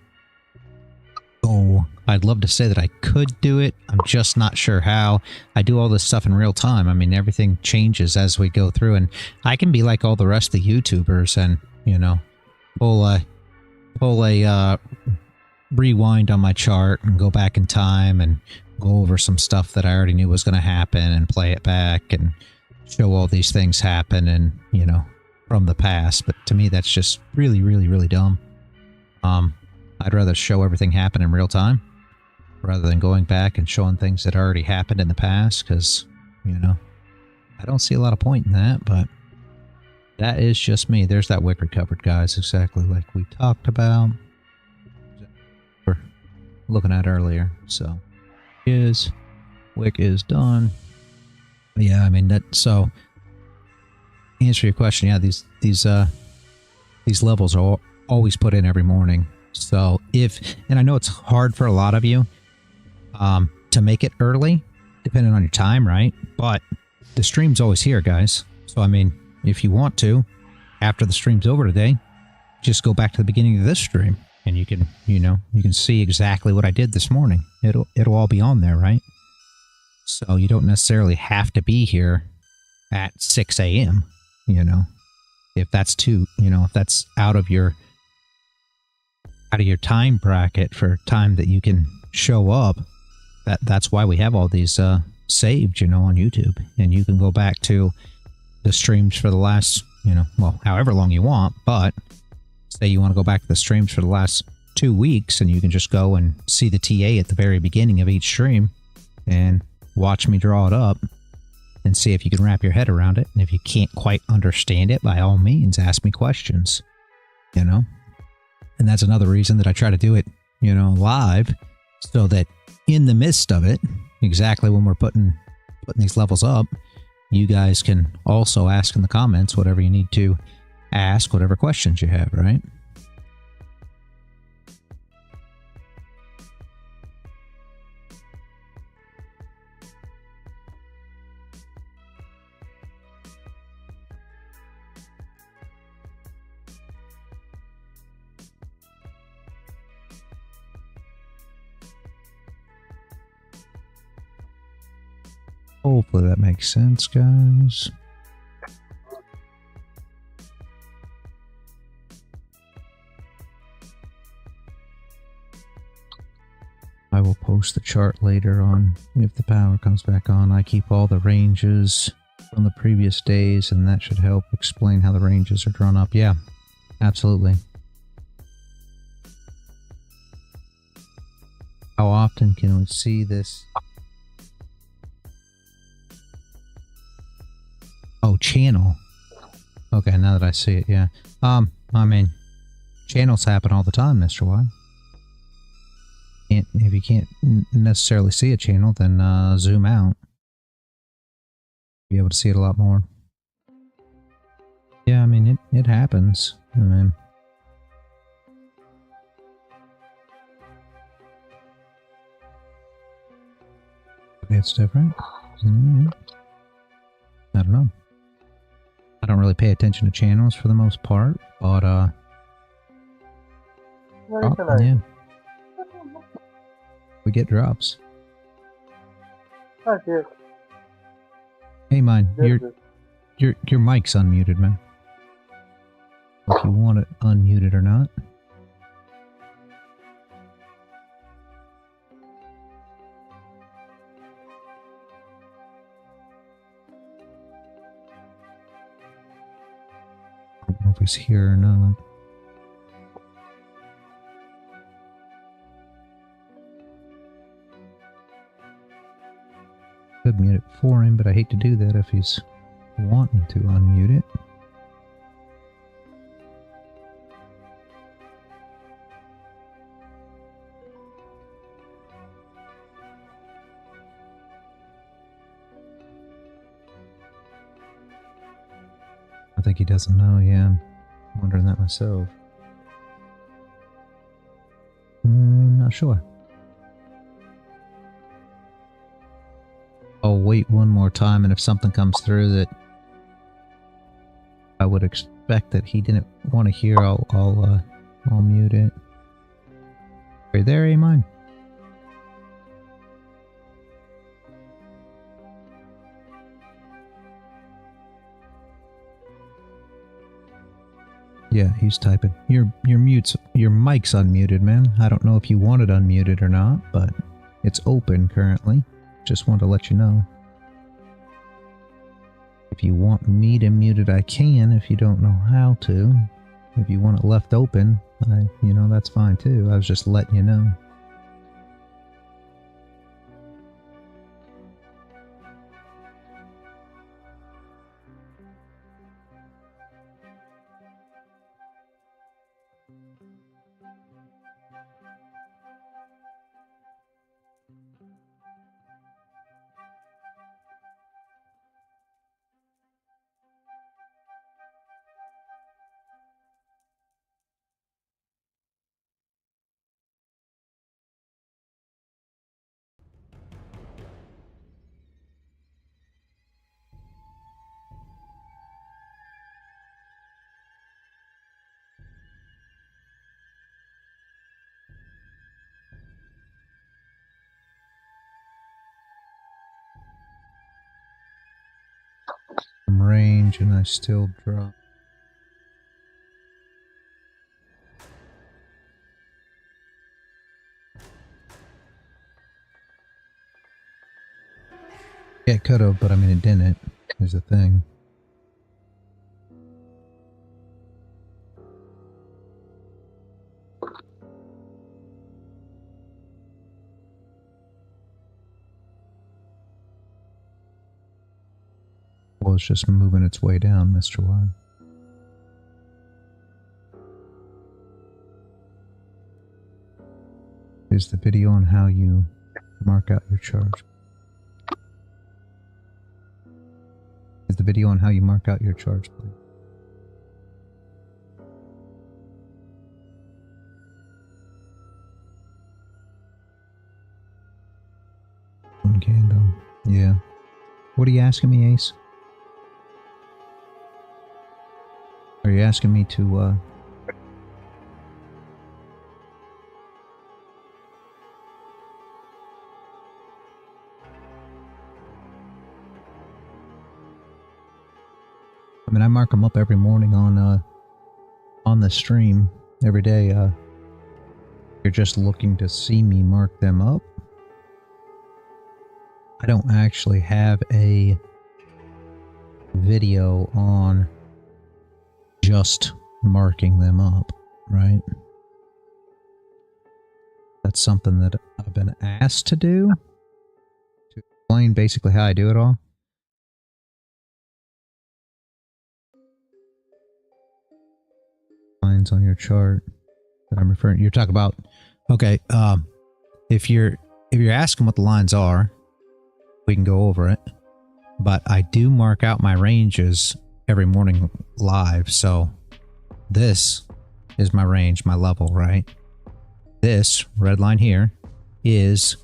goal. I'd love to say that I could do it. I'm just not sure how. I do all this stuff in real time. I mean, everything changes as we go through, and I can be like all the rest of the YouTubers and, you know, pull a rewind on my chart and go back in time and go over some stuff that I already knew was going to happen and play it back and show all these things happen and, you know, from the past. But to me, that's just really, really, really dumb. I'd rather show everything happen in real time rather than going back and showing things that already happened in the past, because, you know, I don't see a lot of point in that, but that is just me. There's that wick recovered, guys, exactly like we talked about. We're looking at earlier. So, wick is done. Yeah, I mean, that, so, answer your question, yeah, these levels are always put in every morning. So and I know it's hard for a lot of you to make it early, depending on your time, right? But the stream's always here, guys. So, I mean, if you want to, after the stream's over today, just go back to the beginning of this stream and you can, you know, you can see exactly what I did this morning. It'll all be on there, right? So you don't necessarily have to be here at 6 a.m., you know, if that's if that's out of your time bracket for time that you can show up. That's why we have all these saved, you know, on YouTube, and you can go back to the streams for the last, you know, well, however long you want, but say you want to go back to the streams for the last 2 weeks, and you can just go and see the TA at the very beginning of each stream and watch me draw it up and see if you can wrap your head around it. And if you can't quite understand it, by all means, ask me questions, you know. And that's another reason that I try to do it, you know, live, so that in the midst of it, exactly when we're putting these levels up, you guys can also ask in the comments whatever you need to ask, whatever questions you have, right? Hopefully that makes sense, guys. I will post the chart later on if the power comes back on. I keep all the ranges from the previous days, and that should help explain how the ranges are drawn up. Yeah, absolutely. How often can we see this? Oh, channel. Okay, now that I see it, yeah. I mean, channels happen all the time, Mr. Y. If you can't necessarily see a channel, then zoom out. Be able to see it a lot more. Yeah, I mean, it happens. I mean, it's different. I don't know. I don't really pay attention to channels for the most part, but oh, yeah, we get drops. Hey, mine, your mic's unmuted, man. If you want it unmuted or not. I don't know if he's here or not. Could mute it for him, but I hate to do that if he's wanting to unmute it. I think he doesn't know, yeah. I'm wondering that myself. Not sure. I'll wait one more time, and if something comes through that I would expect that he didn't want to hear, I'll mute it. Are you there, Amine? Yeah, he's typing. Your mic's unmuted, man. I don't know if you want it unmuted or not, but it's open currently. Just wanted to let you know. If you want me to mute it, I can. If you don't know how to, if you want it left open, you know, that's fine too. I was just letting you know. Range, and I still drop. Yeah, it could have, but I mean it didn't. Is the thing. Well, it's just moving its way down, Mr. Y. Is the video on how you mark out your charge? Is the video on how you mark out your charge, please? One candle. Yeah. What are you asking me, Ace? Are you asking me to, I mean, I mark them up every morning on the stream every day. You're just looking to see me mark them up. I don't actually have a video on just marking them up, right? That's something that I've been asked to do, to explain basically how I do it all. Lines on your chart that I'm referring, you're talking about, okay, if you're asking what the lines are, we can go over it, but I do mark out my ranges every morning live. So this is my range, my level, right? This red line here is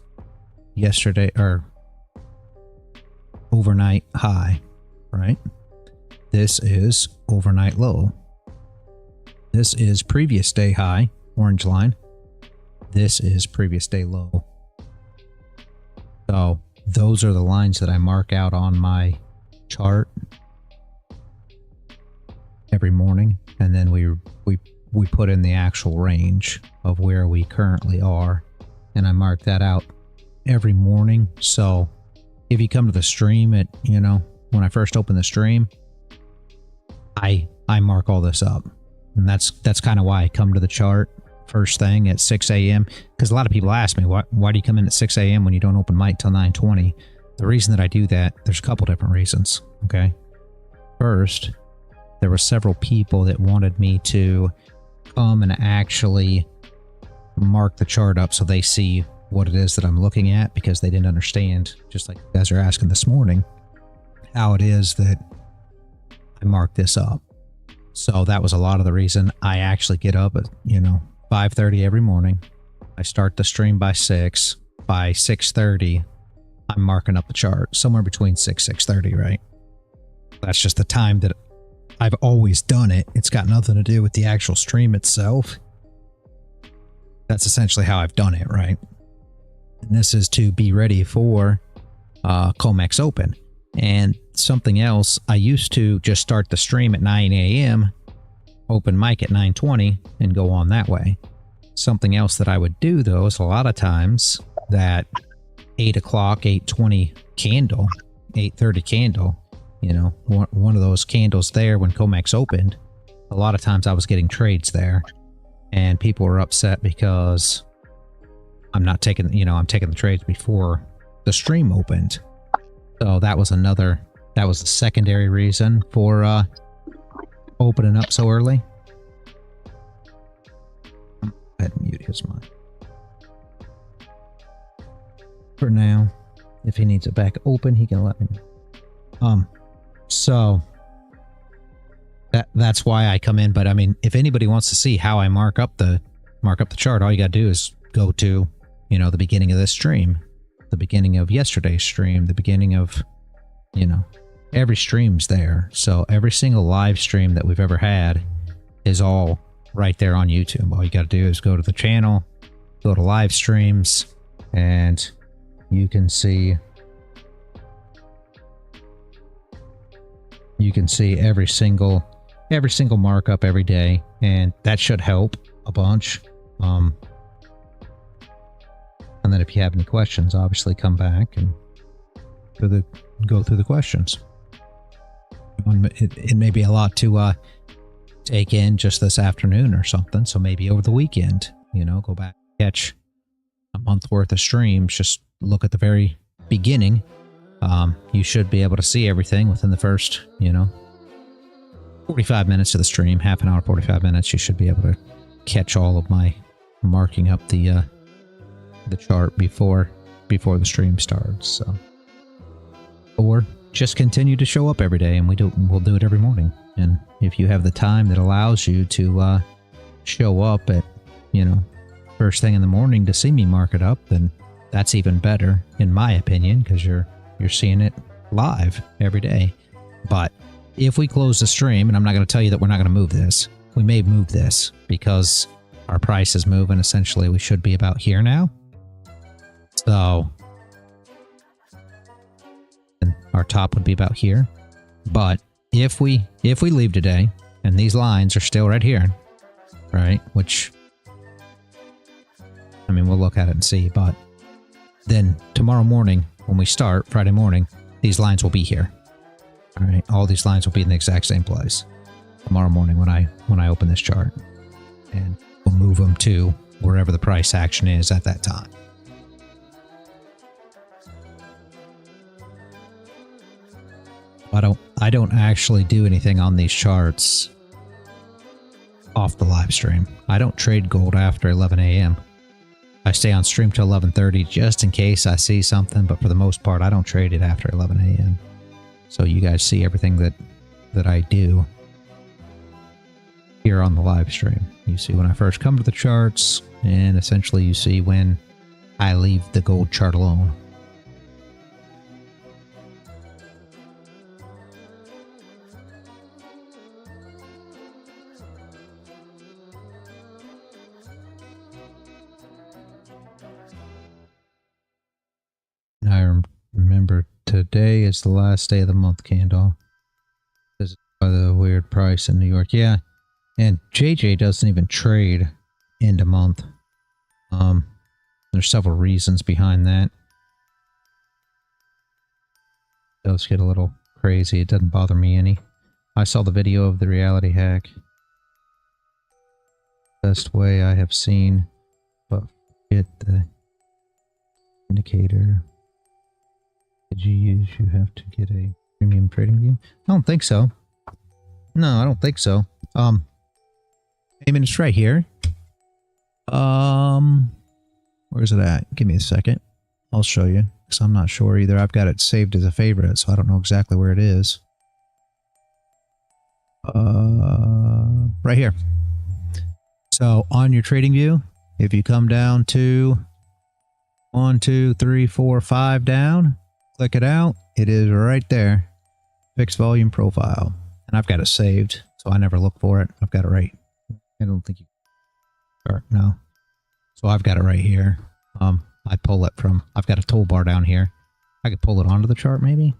yesterday or overnight high, right? This is overnight low. This is previous day high, orange line. This is previous day low. So those are the lines that I mark out on my chart every morning, and then we put in the actual range of where we currently are, and I mark that out every morning. So if you come to the stream at, you know, when I first open the stream, I mark all this up, and that's kind of why I come to the chart first thing at 6 a.m. because a lot of people ask me, why do you come in at 6 a.m. when you don't open mic till 9:20? The reason that I do that, there's a couple different reasons. Okay, first, there were several people that wanted me to come and actually mark the chart up so they see what it is that I'm looking at, because they didn't understand, just like you guys are asking this morning, how it is that I mark this up. So that was a lot of the reason I actually get up at, you know, 5:30 every morning. I start the stream by 6. By 6:30, I'm marking up the chart, somewhere between 6:30, right? That's just the time that I've always done it. It's got nothing to do with the actual stream itself. That's essentially how I've done it, right? And this is to be ready for COMEX Open. And something else, I used to just start the stream at 9 a.m., open mic at 9:20, and go on that way. Something else that I would do, though, is a lot of times that 8 o'clock, 8:20 candle, 8:30 candle, you know, one of those candles there when COMEX opened, a lot of times I was getting trades there, and people were upset because I'm not taking, you know, I'm taking the trades before the stream opened. So that was the secondary reason for opening up so early. Go ahead and mute his mic for now. If he needs it back open, he can let me know. So that's why I come in. But I mean, if anybody wants to see how I mark up the chart, all you gotta do is go to, you know, the beginning of this stream, the beginning of yesterday's stream, the beginning of, you know, every stream's there. So every single live stream that we've ever had is all right there on YouTube. All you got to do is go to the channel, go to live streams, and you can see every single markup every day, and that should help a bunch. And then if you have any questions, obviously come back and go through the questions. It may be a lot to take in just this afternoon or something, so maybe over the weekend, you know, go back, catch a month worth of streams, just look at the very beginning. You should be able to see everything within the first, you know, 45 minutes of the stream, half an hour, 45 minutes. You should be able to catch all of my marking up the chart before the stream starts. So, or just continue to show up every day, and we'll do it every morning. And if you have the time that allows you to show up at, you know, first thing in the morning to see me mark it up, then that's even better, in my opinion, because you're seeing it live every day. But if we close the stream, and I'm not going to tell you that we're not going to move this, we may move this because our price is moving. Essentially, we should be about here now. So, and our top would be about here. But if we leave today and these lines are still right here, right? Which, I mean, we'll look at it and see, but then tomorrow morning when we start, Friday morning, these lines will be here. All right, all these lines will be in the exact same place tomorrow morning when I open this chart, and we'll move them to wherever the price action is at that time. I don't actually do anything on these charts off the live stream. I don't trade gold after 11 a.m. I stay on stream till 11:30 just in case I see something, but for the most part, I don't trade it after 11 a.m. So you guys see everything that I do here on the live stream. You see when I first come to the charts, and essentially you see when I leave the gold chart alone. I remember today is the last day of the month candle. This is by the weird price in New York. Yeah, and JJ doesn't even trade end of month. There's several reasons behind that. It does get a little crazy. It doesn't bother me any. I saw the video of the reality hack. Best way I have seen, but forget the indicator. Did you use? You have to get a premium trading view? I don't think so. No, I don't think so. I mean, it's right here. Where's it at? Give me a second. I'll show you, because I'm not sure either. I've got it saved as a favorite, so I don't know exactly where it is. Right here. So on your trading view, if you come down to 1, 2, 3, 4, 5 down, click it out. It is right there. Fixed volume profile. And I've got it saved, so I never look for it. I've got it right. I don't think you start. No. So I've got it right here. I pull it from, I've got a toolbar down here. I could pull it onto the chart maybe.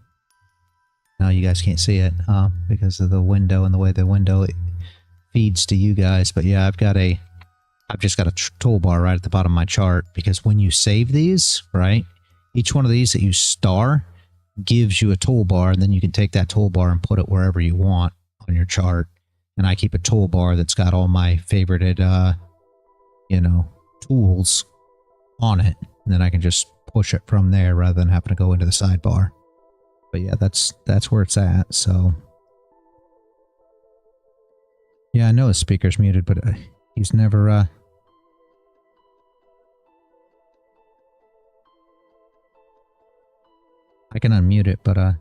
No, you guys can't see it because of the window and the way the window feeds to you guys. But yeah, I've just got a toolbar right at the bottom of my chart, because when you save these, right, each one of these that you star gives you a toolbar, and then you can take that toolbar and put it wherever you want on your chart. And I keep a toolbar that's got all my favorited, you know, tools on it. And then I can just push it from there rather than having to go into the sidebar. But yeah, that's where it's at. So yeah, I know his speaker's muted, but he's never I can unmute it, but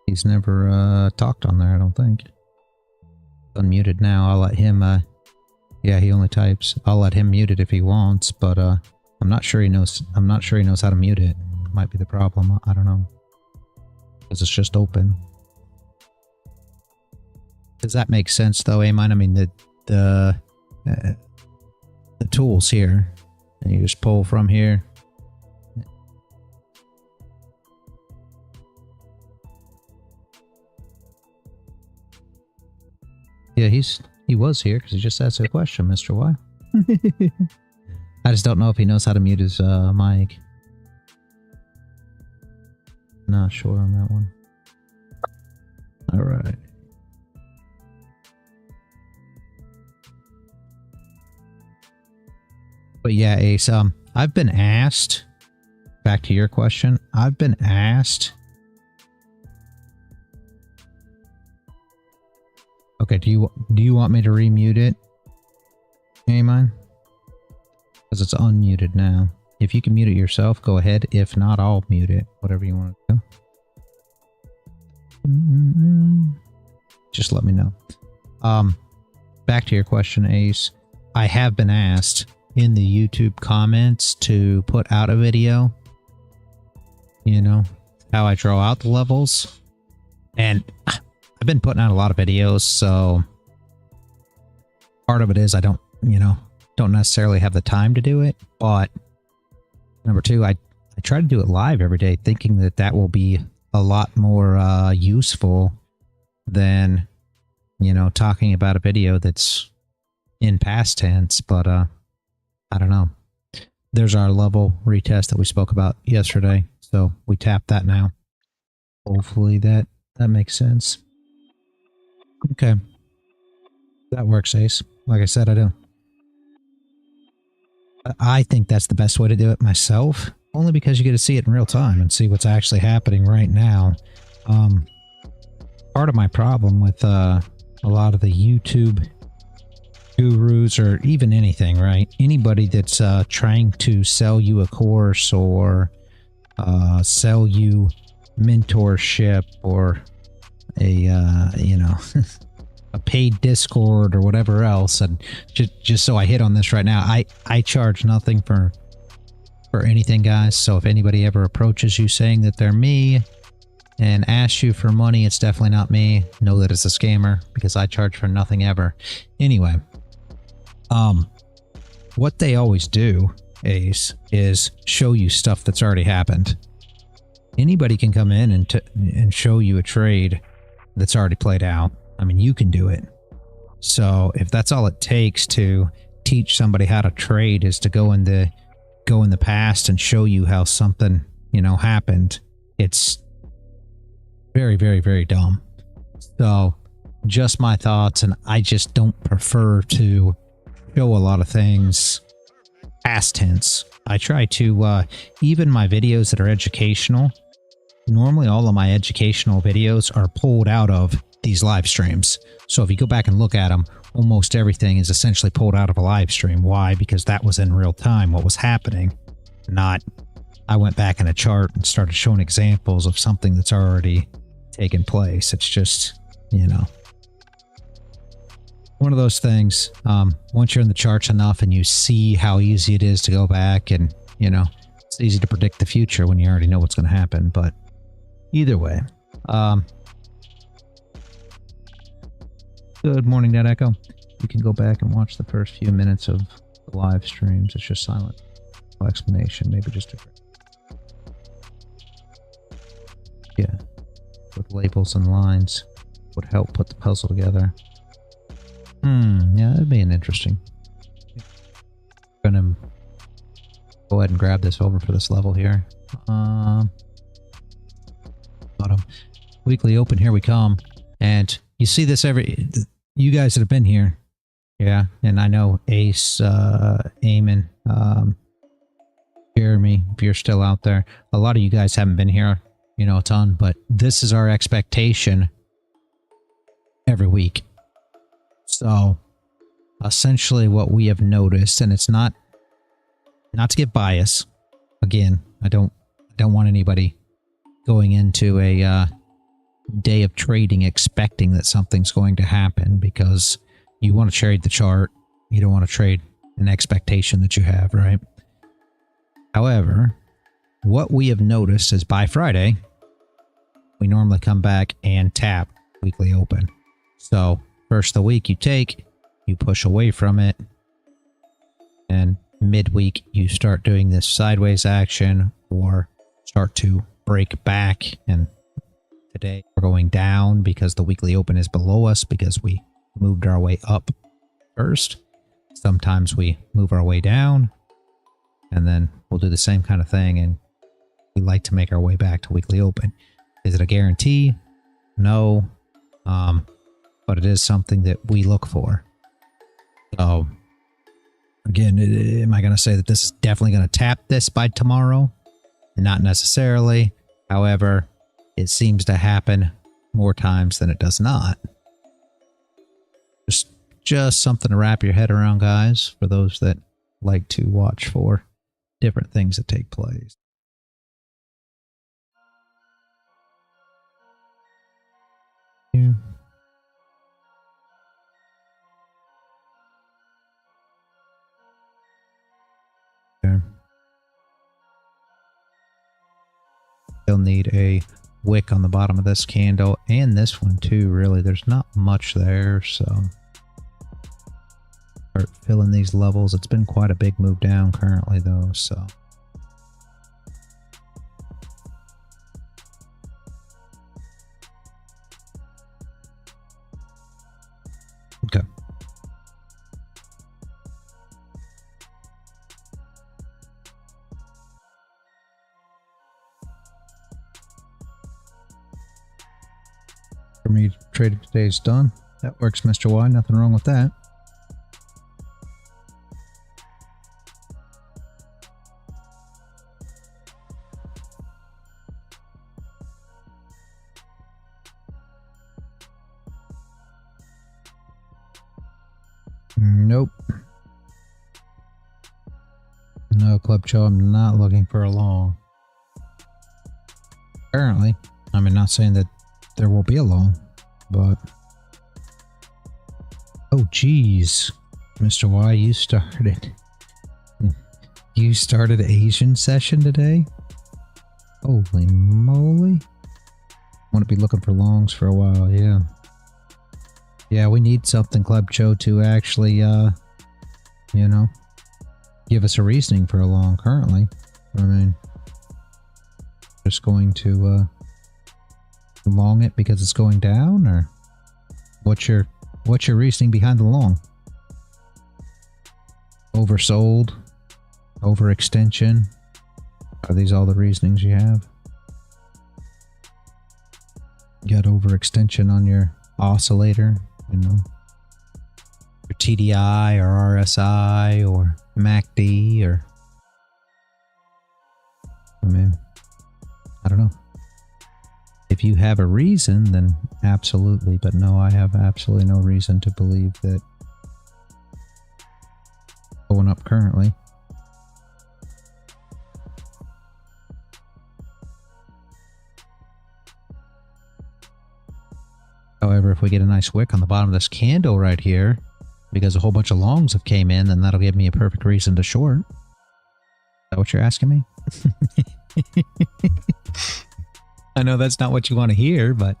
he's never talked on there, I don't think. Unmuted now. I'll let him yeah, he only types. I'll let him mute it if he wants, but I'm not sure he knows how to mute it. Might be the problem. I don't know. Because it's just open. Does that make sense though, Amine? I mean, the tools here, and you just pull from here. Yeah, he was here because he just asked a question, Mr. Y. I just don't know if he knows how to mute his mic. Not sure on that one. All right. But yeah, Ace, I've been asked, back to your question, I've been asked. Okay, do you want me to remute it? Amine? Because it's unmuted now. If you can mute it yourself, go ahead. If not, I'll mute it. Whatever you want to do. Just let me know. Back to your question, Ace. I have been asked in the YouTube comments to put out a video. You know, how I draw out the levels. And I've been putting out a lot of videos, so part of it is I don't necessarily have the time to do it, but number two, I try to do it live every day, thinking that will be a lot more useful than, you know, talking about a video that's in past tense. But I don't know. There's our level retest that we spoke about yesterday. So we tapped that now. Hopefully that makes sense. Okay. That works, Ace. Like I said, I think that's the best way to do it myself, only because you get to see it in real time and see what's actually happening right now. Part of my problem with a lot of the YouTube gurus, or even anything, right? Anybody that's trying to sell you a course or sell you mentorship or a you know a paid Discord or whatever else, and just so I hit on this right now, I charge nothing for anything, guys. So if anybody ever approaches you saying that they're me and asks you for money, it's definitely not me. Know that it's a scammer, because I charge for nothing ever. Anyway, what they always do, Ace, is show you stuff that's already happened. Anybody can come in and show you a trade that's already played out. I mean, you can do it. So if that's all it takes to teach somebody how to trade, is to go in the past and show you how something, you know, happened, it's very, very, very dumb. So just my thoughts, and I just don't prefer to show a lot of things past tense. I try to, even my videos that are educational, normally all of my educational videos are pulled out of these live streams. So if you go back and look at them, almost everything is essentially pulled out of a live stream. Why? Because that was in real time what was happening. Not, I went back in a chart and started showing examples of something that's already taken place. It's just, you know, one of those things. Once you're in the charts enough and you see how easy it is to go back, and, you know, it's easy to predict the future when you already know what's going to happen. But either way, good morning, Net Echo. You can go back and watch the first few minutes of the live streams. It's just silent. No explanation. Maybe just a... Yeah. With labels and lines would help put the puzzle together. Yeah, that'd be an interesting. I'm gonna go ahead and grab this over for this level here. Bottom. Weekly open, here we come. And you see this you guys that have been here. Yeah, and I know Ace, Eamon, Jeremy, if you're still out there. A lot of you guys haven't been here, you know, a ton, but this is our expectation every week. So essentially what we have noticed, and it's not to get bias. Again, I don't want anybody going into a day of trading expecting that something's going to happen, because you want to trade the chart. You don't want to trade an expectation that you have, right? However, what we have noticed is by Friday, we normally come back and tap weekly open. So first of the week you take, you push away from it, and midweek you start doing this sideways action or start to break back. And today we're going down because the weekly open is below us, because we moved our way up first. Sometimes we move our way down, and then we'll do the same kind of thing, and we like to make our way back to weekly open. Is it a guarantee? No. But it is something that we look for. So again, am I going to say that this is definitely going to tap this by tomorrow? Not necessarily. However, it seems to happen more times than it does not. Just something to wrap your head around, guys, for those that like to watch for different things that take place. Yeah. Okay. They'll need a wick on the bottom of this candle, and this one too. Really, there's not much there, so start filling these levels. It's been quite a big move down currently though, so for me, trading today is done. That works, Mr. Y. Nothing wrong with that. Nope. No, Club Joe, I'm not looking for a long. Apparently. I mean, not saying that there will be a long, but... Oh, geez. Mr. Y, you started... You started Asian session today? Holy moly. Want to be looking for longs for a while, yeah. Yeah, we need something, Club Joe, to actually, you know, give us a reasoning for a long currently. I mean, just going to, long it because it's going down, or what's your reasoning behind the long? Oversold? Overextension? Are these all the reasonings you have? You got overextension on your oscillator, you know, your TDI or RSI or MACD, or I mean, I don't know. If you have a reason, then absolutely, but no, I have absolutely no reason to believe that going up currently. However, if we get a nice wick on the bottom of this candle right here, because a whole bunch of longs have came in, then that'll give me a perfect reason to short. Is that what you're asking me? I know that's not what you want to hear, but...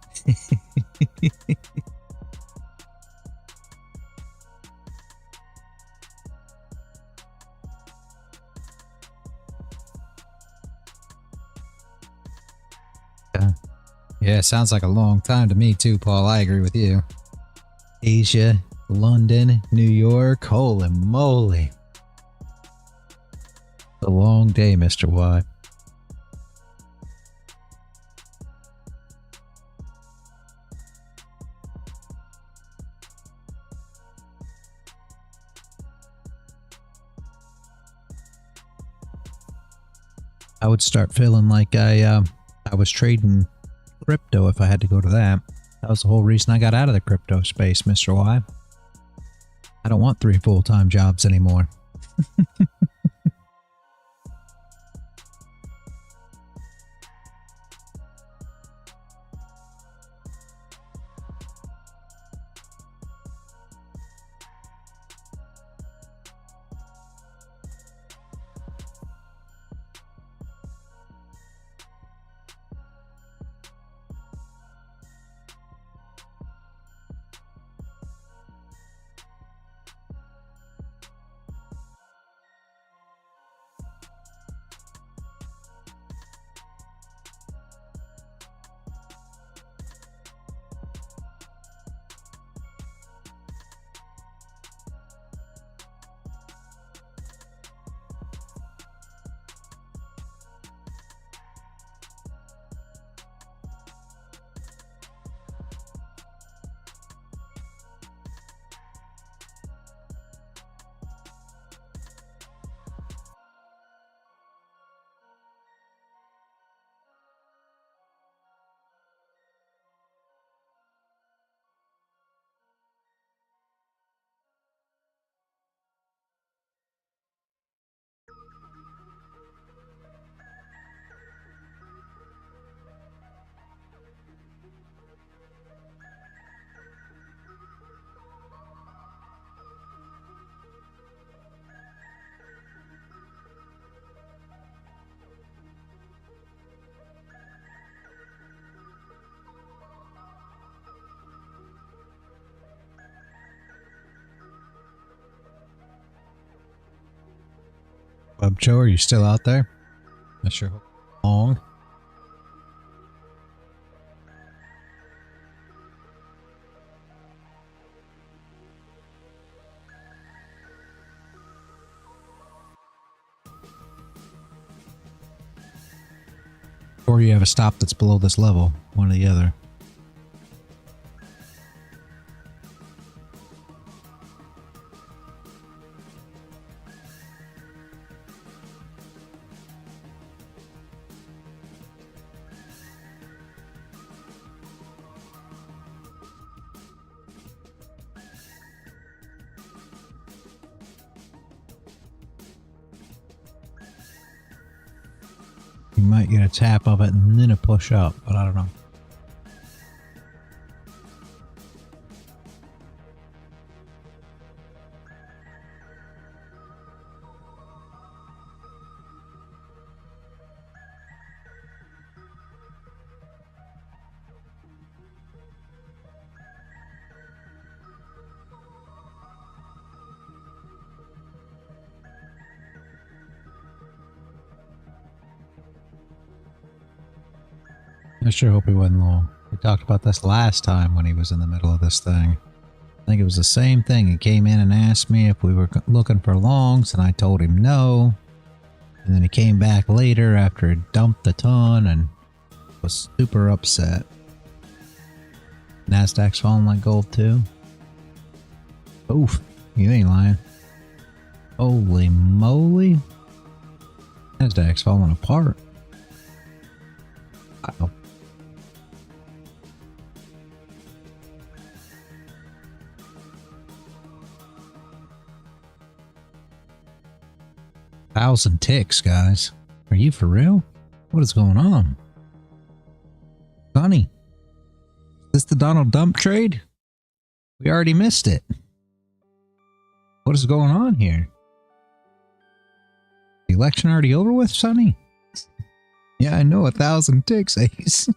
Yeah, sounds like a long time to me too, Paul. I agree with you. Asia, London, New York, holy moly. A long day, Mr. Y. I would start feeling like I was trading crypto if I had to go to that. That was the whole reason I got out of the crypto space, Mr. Y. I don't want 3 full-time jobs anymore. Joe, are you still out there? I sure hope long. Or you have a stop that's below this level, one or the other. get a tap of it and then a push up, but I don't know. I sure hope he wasn't long. We talked about this last time when he was in the middle of this thing. I think it was the same thing. He came in and asked me if we were looking for longs, and I told him no. And then he came back later after he dumped a ton and was super upset. Nasdaq's falling like gold too. Oof, you ain't lying. Holy moly. Nasdaq's falling apart. Wow. Thousand ticks, guys. Are you for real? What is going on? Sonny, is this the Donald Dump trade? We already missed it. What is going on here? The election already over with, Sonny? Yeah, I know, 1,000 ticks, Ace.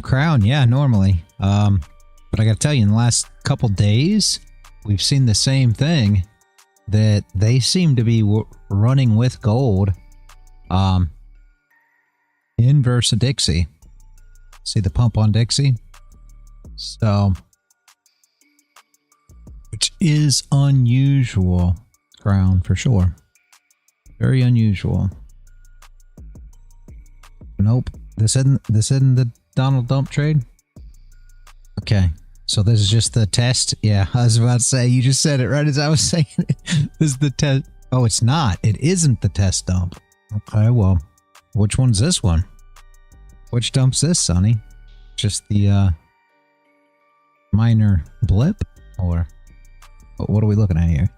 Crown, yeah, normally. But I gotta tell you, in the last couple days, we've seen the same thing. That they seem to be running with gold inverse of Dixie. See the pump on Dixie? So, which is unusual, Crown, for sure. Very unusual. Nope. This isn't the Donald Dump trade? Okay. So this is just the test? Yeah, I was about to say, you just said it right as I was saying it. This is the test. Oh, it's not. It isn't the test dump. Okay, well, which one's this one? Which dump's this, Sonny? Just the minor blip? Or what are we looking at here?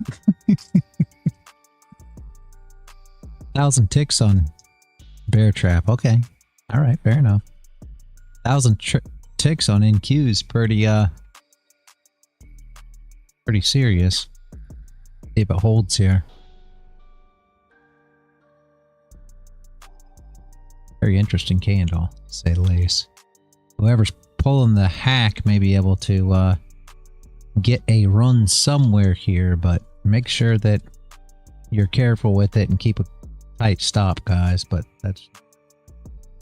1,000 ticks on bear trap. Okay. All right, fair enough. 1,000 ticks on NQ is pretty serious. See if it holds here. Very interesting candle, to say the least. Whoever's pulling the hack may be able to get a run somewhere here, but make sure that you're careful with it and keep a tight stop, guys. But that's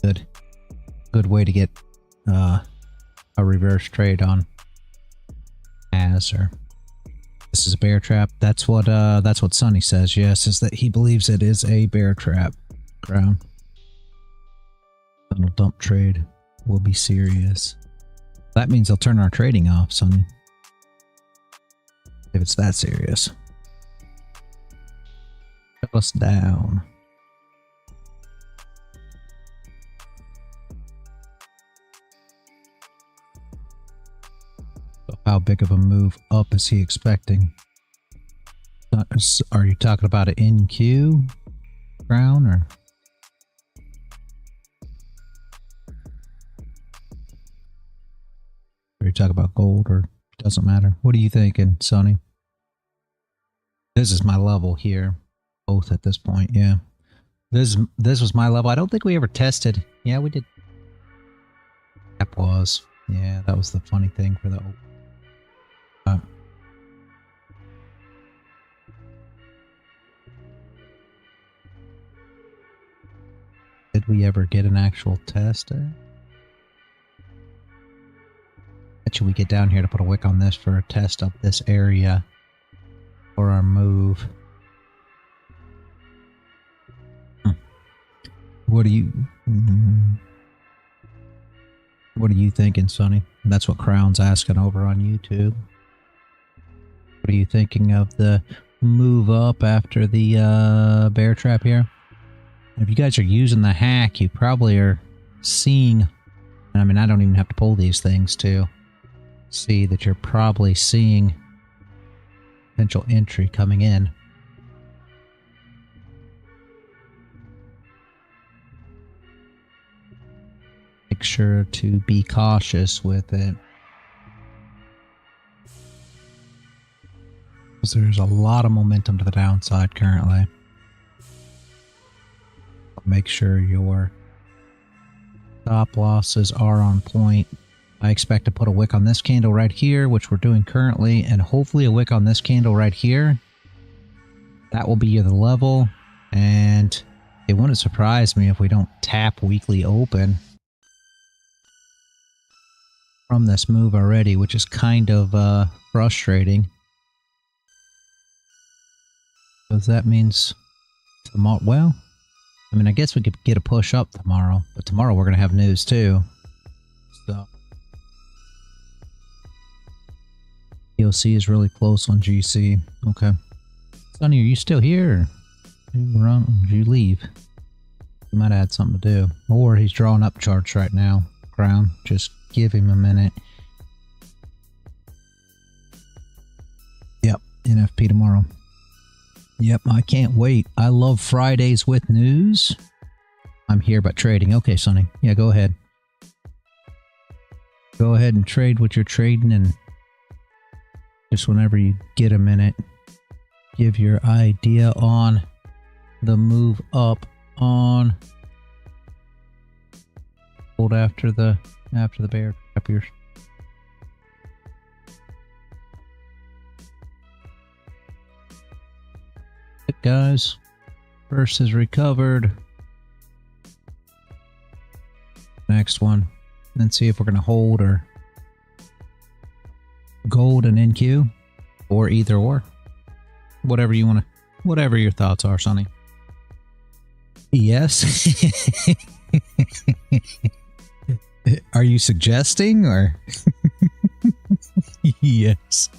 good way to get a reverse trade on as or. This is a bear trap. That's what Sonny says. Yes, is that he believes it is a bear trap. Crown. Donald Dump trade will be serious. That means they'll turn our trading off, Sonny. If it's that serious. Shut us down. How big of a move up is he expecting? Are you talking about an NQ Crown or? Are you talking about gold or doesn't matter? What are you thinking, Sonny? This is my level here. Both at this point, yeah. This was my level. I don't think we ever tested. Yeah, we did. That was. Yeah, that was the funny thing for the did we ever get an actual test? Should we get down here to put a wick on this for a test of this area for our move? What are you thinking, Sonny? That's what Crown's asking over on YouTube. What are you thinking of the move up after the bear trap here? If you guys are using the hack, you probably are seeing, I mean, I don't even have to pull these things to see that you're probably seeing potential entry coming in. make sure to be cautious with it. Because there's a lot of momentum to the downside currently. Make sure your stop losses are on point. I expect to put a wick on this candle right here, which we're doing currently, and hopefully a wick on this candle right here. That will be the level, and it wouldn't surprise me if we don't tap weekly open from this move already, which is kind of frustrating. Because that means tomorrow, well, I mean, I guess we could get a push up tomorrow, but tomorrow we're going to have news too. So EOC is really close on GC. Okay. Sonny, are you still here? Did you leave? He might have had something to do. Or he's drawing up charts right now. Crown, just give him a minute. Yep, NFP tomorrow. Yep, I can't wait. I love Fridays with news. I'm here but trading. Okay, Sonny. Yeah, go ahead. Go ahead and trade what you're trading, and just whenever you get a minute, give your idea on the move up on hold after the bear appears. Guys, first has recovered. Next one, then see if we're gonna hold or gold and NQ, or either or. Whatever you want to, whatever your thoughts are, Sonny. Yes. Are you suggesting, or? Yes.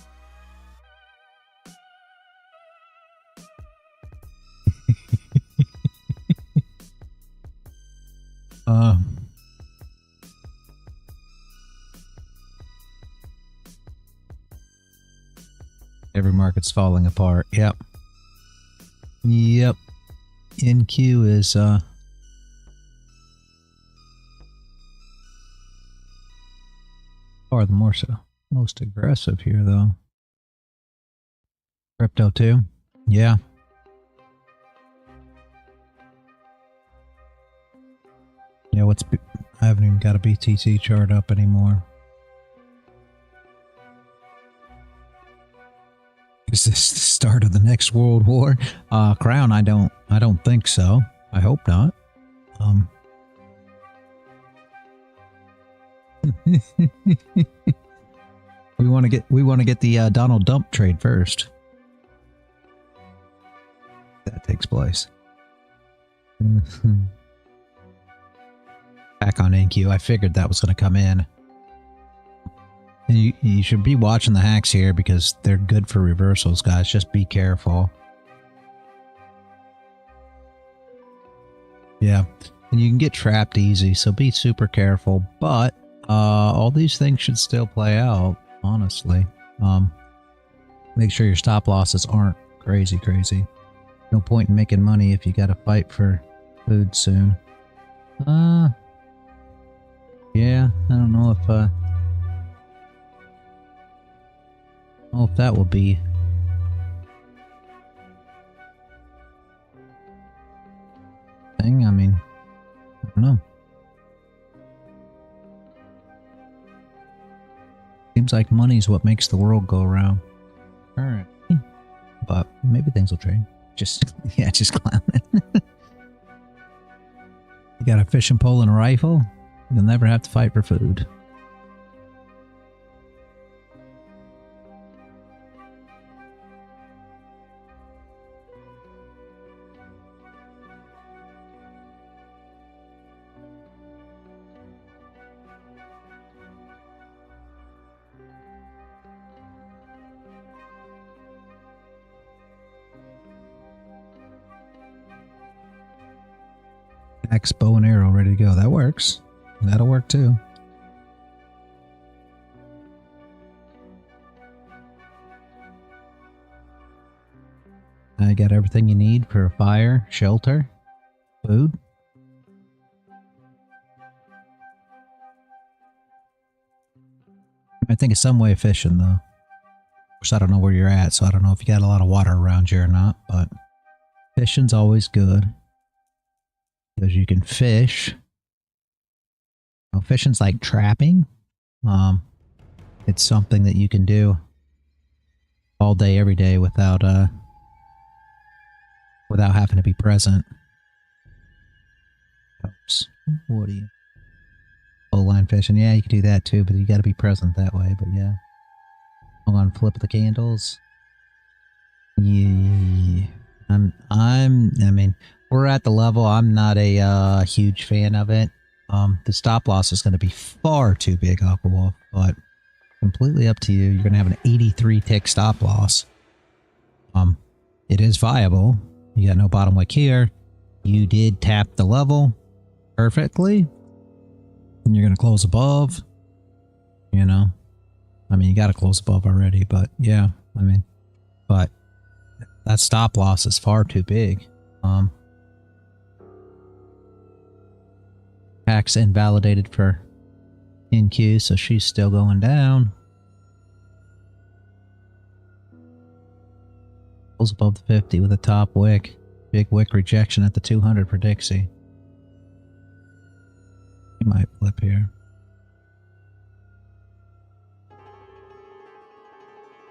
Every market's falling apart. Yep. Yep. NQ is far the most aggressive here though. Crypto too. Yeah. Yeah, I haven't even got a BTC chart up anymore. Is this the start of the next World War? Crown, I don't think so. I hope not. we want to get the Donald Dump trade first. That takes place. Back on NQ, I figured that was going to come in. And you should be watching the hacks here because they're good for reversals, guys. Just be careful. Yeah, and you can get trapped easy, so be super careful. But all these things should still play out, honestly. Make sure your stop losses aren't crazy. No point in making money if you got to fight for food soon. Yeah, I don't know if that will be thing. I mean, I don't know. Seems like money's what makes the world go around. Currently, but maybe things will change. Just clowning. You got a fishing pole and a rifle, you'll never have to fight for food. Axe, bow and arrow ready to go. That works. That'll work too. I got everything you need for fire, shelter, food. I think it's some way of fishing though. Of course, I don't know where you're at, so I don't know if you got a lot of water around you or not, but fishing's always good because you can fish. Well, fishing's like trapping. It's something that you can do all day, every day without having to be present. Oops. What do you? Full line fishing. Yeah, you can do that too, but you got to be present that way. But yeah. Hold on, flip the candles. Yeah. I mean, we're at the level. I'm not a huge fan of it. The stop loss is going to be far too big, Aquawolf, but completely up to you. You're going to have an 83 tick stop loss. It is viable. You got no bottom wick here. You did tap the level perfectly. And you're going to close above. You know, I mean, you got to close above already, but yeah, I mean, but that stop loss is far too big. Tax invalidated for NQ, so she's still going down. Pulls above the 50 with a top wick. Big wick rejection at the 200 for Dixie. He might flip here.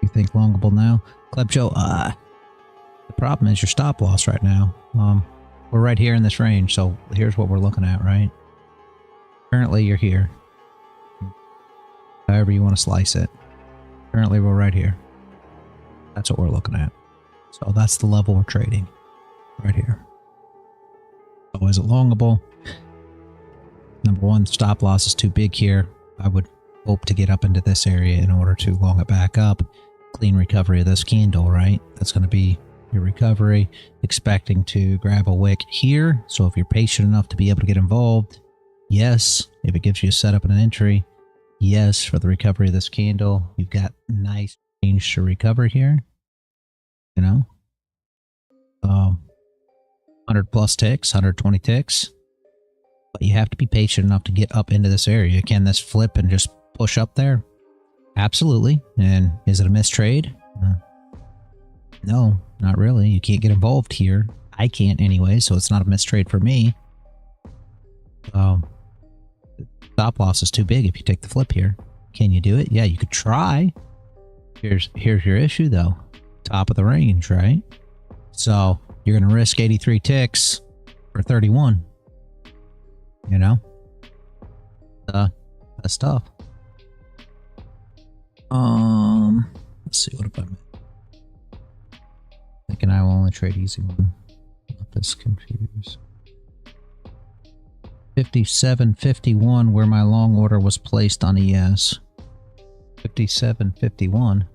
You think longable now? Club Joe, the problem is your stop loss right now. We're right here in this range, so here's what we're looking at, right? Currently, you're here. However you want to slice it. Currently, we're right here. That's what we're looking at. So that's the level we're trading. Right here. So is it longable? Number one, stop loss is too big here. I would hope to get up into this area in order to long it back up. Clean recovery of this candle, right? That's going to be your recovery. Expecting to grab a wick here. So if you're patient enough to be able to get involved, yes. If it gives you a setup and an entry, yes. For the recovery of this candle, you've got nice range to recover here. You know? 100 plus ticks, 120 ticks. But you have to be patient enough to get up into this area. Can this flip and just push up there? Absolutely. And is it a mistrade? No, not really. You can't get involved here. I can't anyway, so it's not a mistrade for me. Stop loss is too big if you take the flip here. Can you do it? Yeah, you could try. Here's your issue though. Top of the range, right? So you're going to risk 83 ticks for 31. You know? That's tough. Let's see, what if I made? Thinking I will only trade easy one. Not this confused. 57.51 where my long order was placed on ES. 57.51.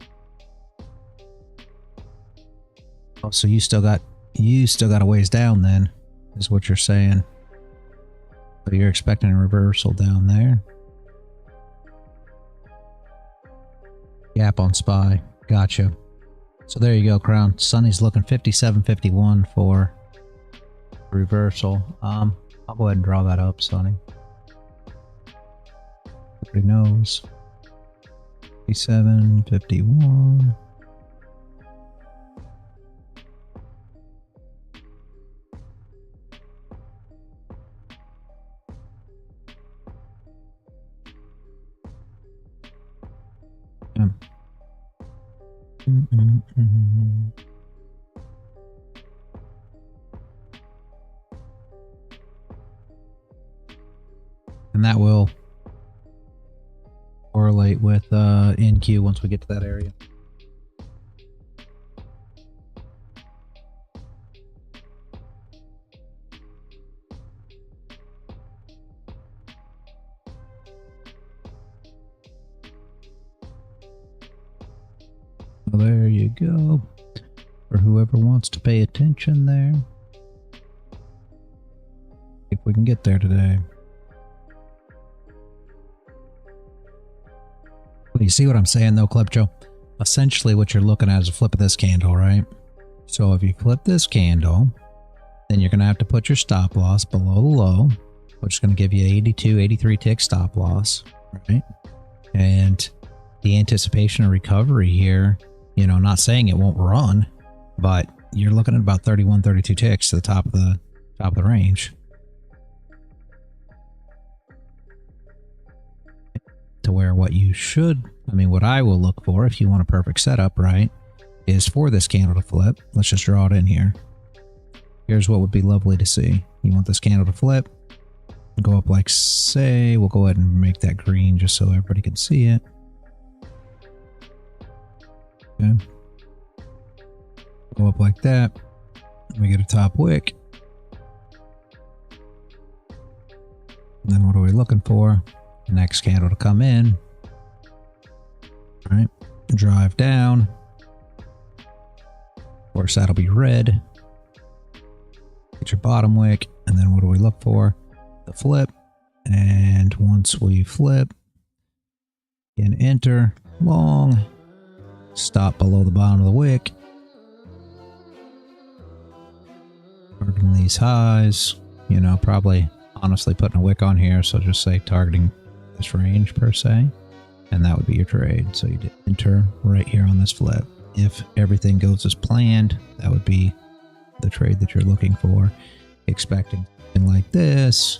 Oh, so you still got a ways down then, is what you're saying. So you're expecting a reversal down there. Gap on SPY. Gotcha. So there you go, Crown. Sunny's looking 57.51 for reversal. I'll go ahead and draw that up, Sunny. Everybody knows. 57.51. And that will correlate with NQ once we get to that area. Well, there you go. For whoever wants to pay attention there. If we can get there today. Well, you see what I'm saying though, Klepcho? Essentially what you're looking at is a flip of this candle, right? So if you flip this candle, then you're going to have to put your stop loss below the low, which is going to give you 82, 83 tick stop loss, right? And the anticipation of recovery here, you know, not saying it won't run, but you're looking at about 31, 32 ticks to the top of the range. To where what you should, I mean, what I will look for if you want a perfect setup, right, is for this candle to flip. Let's just draw it in here. Here's what would be lovely to see. You want this candle to flip, go up like, say, we'll go ahead and make that green just so everybody can see it. Okay. Go up like that. We get a top wick. And then what are we looking for? Next candle to come in. All right. Drive down. Of course, that'll be red. Get your bottom wick. And then what do we look for? The flip. And once we flip, again, enter long. Stop below the bottom of the wick. Targeting these highs. You know, probably honestly putting a wick on here. So just say targeting this range per se. And that would be your trade. So you enter right here on this flip. If everything goes as planned, that would be the trade that you're looking for. Expecting something like this.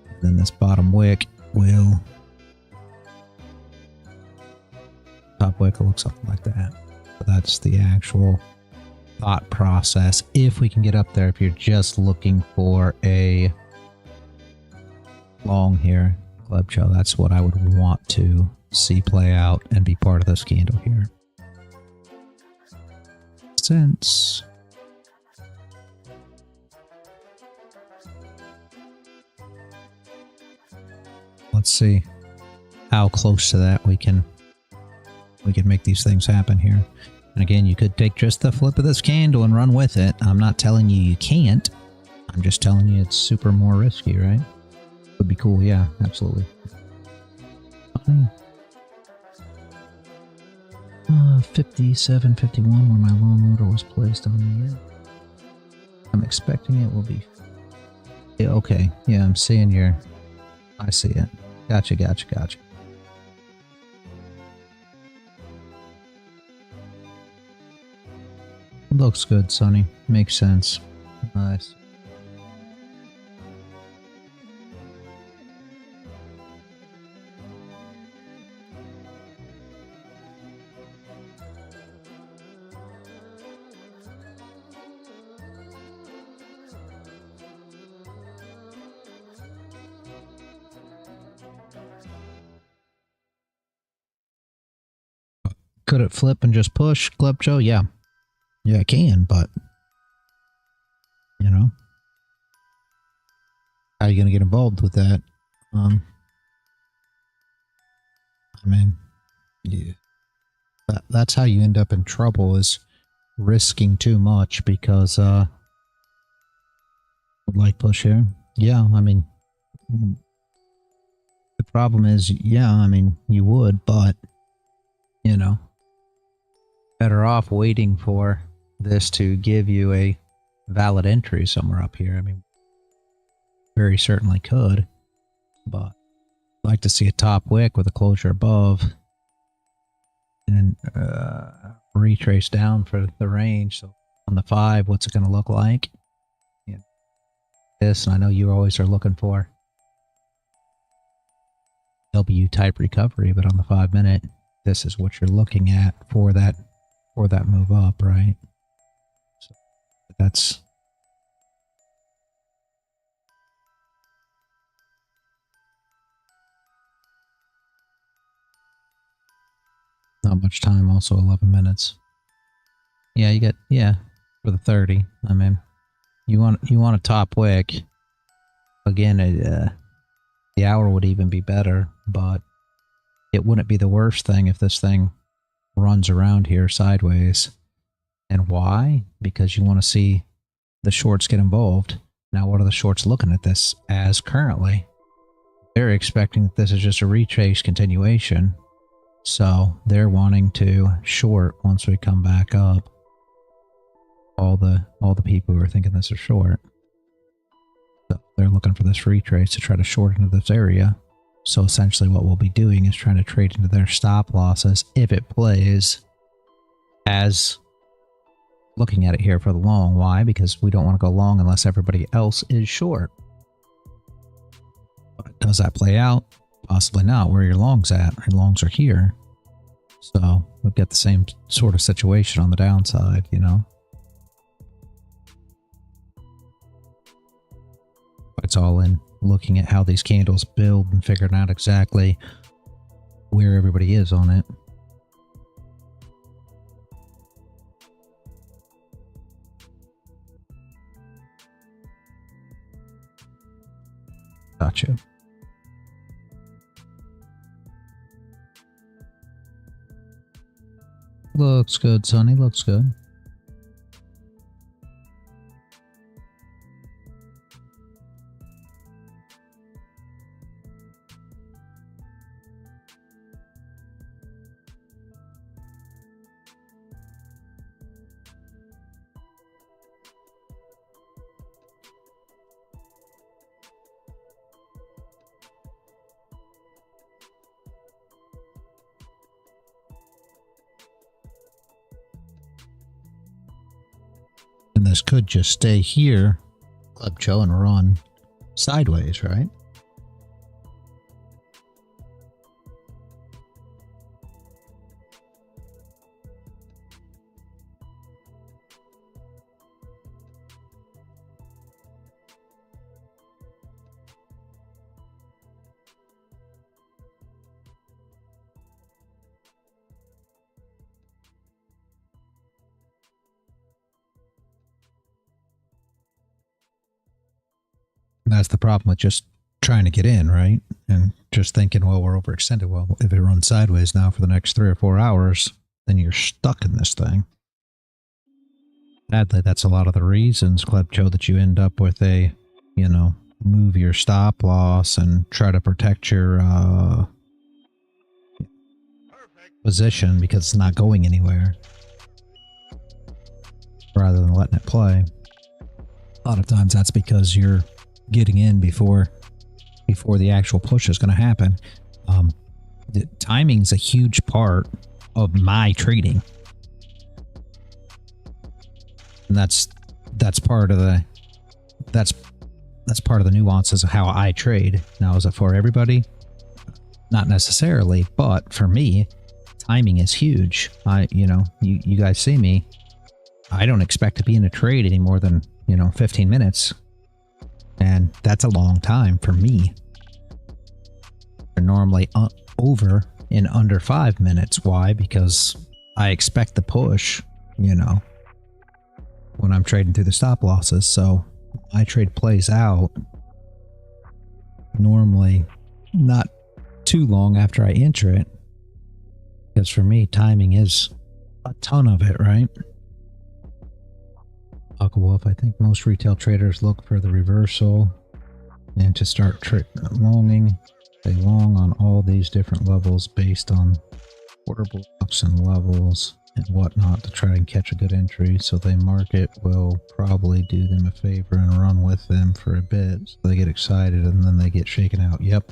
And then this bottom wick will, top wick will look something like that. So that's the actual thought process. If we can get up there, if you're just looking for a long here, Club Joe, that's what I would want to see play out and be part of this candle here. Sense. Let's see how close to that we can make these things happen here. And again, you could take just the flip of this candle and run with it. I'm not telling you you can't. I'm just telling you it's super more risky, right? Would be cool, yeah, absolutely. 57, 51 where my long order was placed on the I'm expecting it will be... Yeah, okay, yeah, I'm seeing your... I see it. Gotcha, gotcha, gotcha. Looks good, Sonny. Makes sense. Nice. Could it flip and just push, Club Joe? Yeah. Yeah, it can, but, you know, how are you going to get involved with that? I mean, yeah, that's how you end up in trouble, is risking too much because, would like push here? Yeah, I mean, the problem is, yeah, I mean, you would, but, you know, better off waiting for this to give you a valid entry somewhere up here. I mean, very certainly could, but I'd like to see a top wick with a closure above and retrace down for the range. So on the 5, what's it going to look like? Yeah. This, and I know you always are looking for W type recovery, but on the 5-minute, this is what you're looking at for that move up, right? So that's not much time. Also 11 minutes. Yeah, you get, yeah, for the 30. I mean, you want a top wick. Again, the hour would even be better, but it wouldn't be the worst thing if this thing runs around here sideways. And why? Because you want to see the shorts get involved. Now, what are the shorts looking at this as currently? They're expecting that this is just a retrace continuation. So they're wanting to short once we come back up. All the people who are thinking this is short. So they're looking for this retrace to try to short into this area. So essentially what we'll be doing is trying to trade into their stop losses if it plays as looking at it here for the long. Why? Because we don't want to go long unless everybody else is short. But does that play out? Possibly not. Where are your longs at? Your longs are here. So we've got the same sort of situation on the downside, you know. It's all in looking at how these candles build and figuring out exactly where everybody is on it. Gotcha. Looks good, Sonny. Looks good. And this could just stay here, Club Joe, and run sideways, right? That's the problem with just trying to get in, right? And just thinking, well, we're overextended. Well, if it runs sideways now for the next 3 or 4 hours, then you're stuck in this thing. Sadly, that's a lot of the reasons, Club Joe, that you end up with a, you know, move your stop loss and try to protect your position because it's not going anywhere, rather than letting it play. A lot of times that's because you're getting in before the actual push is going to happen. The timing's a huge part of my trading, and that's part of the nuances of how I trade. Now, is it for everybody? Not necessarily, but for me, timing is huge. You guys see me. I don't expect to be in a trade any more than 15 minutes. And that's a long time for me. They're normally over in under 5 minutes. Why? Because I expect the push, when I'm trading through the stop losses. So my trade plays out normally not too long after I enter it. Because for me, timing is a ton of it, right? Wolf, I think most retail traders look for the reversal and to start longing. They long on all these different levels based on order blocks and levels and whatnot to try and catch a good entry. So the market will probably do them a favor and run with them for a bit. So they get excited and then they get shaken out. Yep.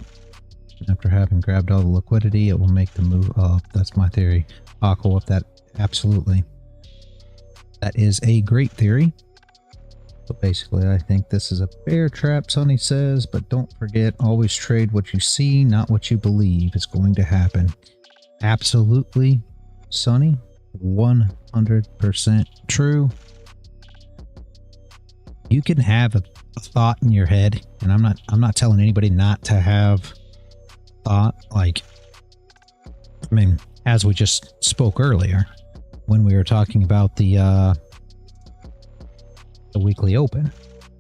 After having grabbed all the liquidity, it will make the move up. That's my theory. Wolf, that absolutely. That is a great theory. So basically, I think this is a bear trap, Sonny says, but don't forget, always trade what you see, not what you believe is going to happen. Absolutely, Sonny, 100% true. You can have a thought in your head, and I'm not telling anybody not to have thought. Like, I mean, as we just spoke earlier, when we were talking about the weekly open,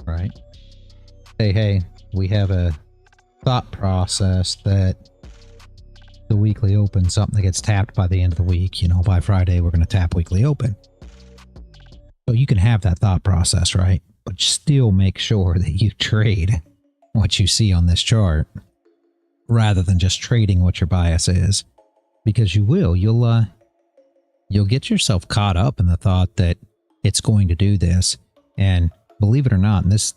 right? Hey, we have a thought process that the weekly open, something that gets tapped by the end of the week, by Friday, we're going to tap weekly open. So you can have that thought process, right? But still make sure that you trade what you see on this chart rather than just trading what your bias is, because you'll get yourself caught up in the thought that it's going to do this. And believe it or not, this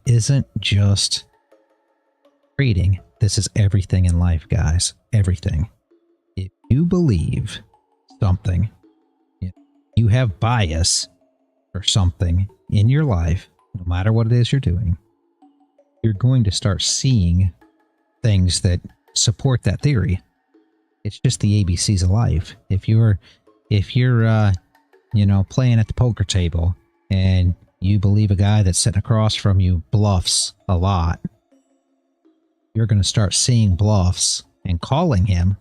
isn't just Trading, this is everything in life, guys. Everything. If you believe something, if you have bias for something in your life, no matter what it is you're doing, you're going to start seeing things that support that theory. It's just the ABCs of life. If you're you know, playing at the poker table and you believe a guy that's sitting across from you bluffs a lot, you're going to start seeing bluffs and calling him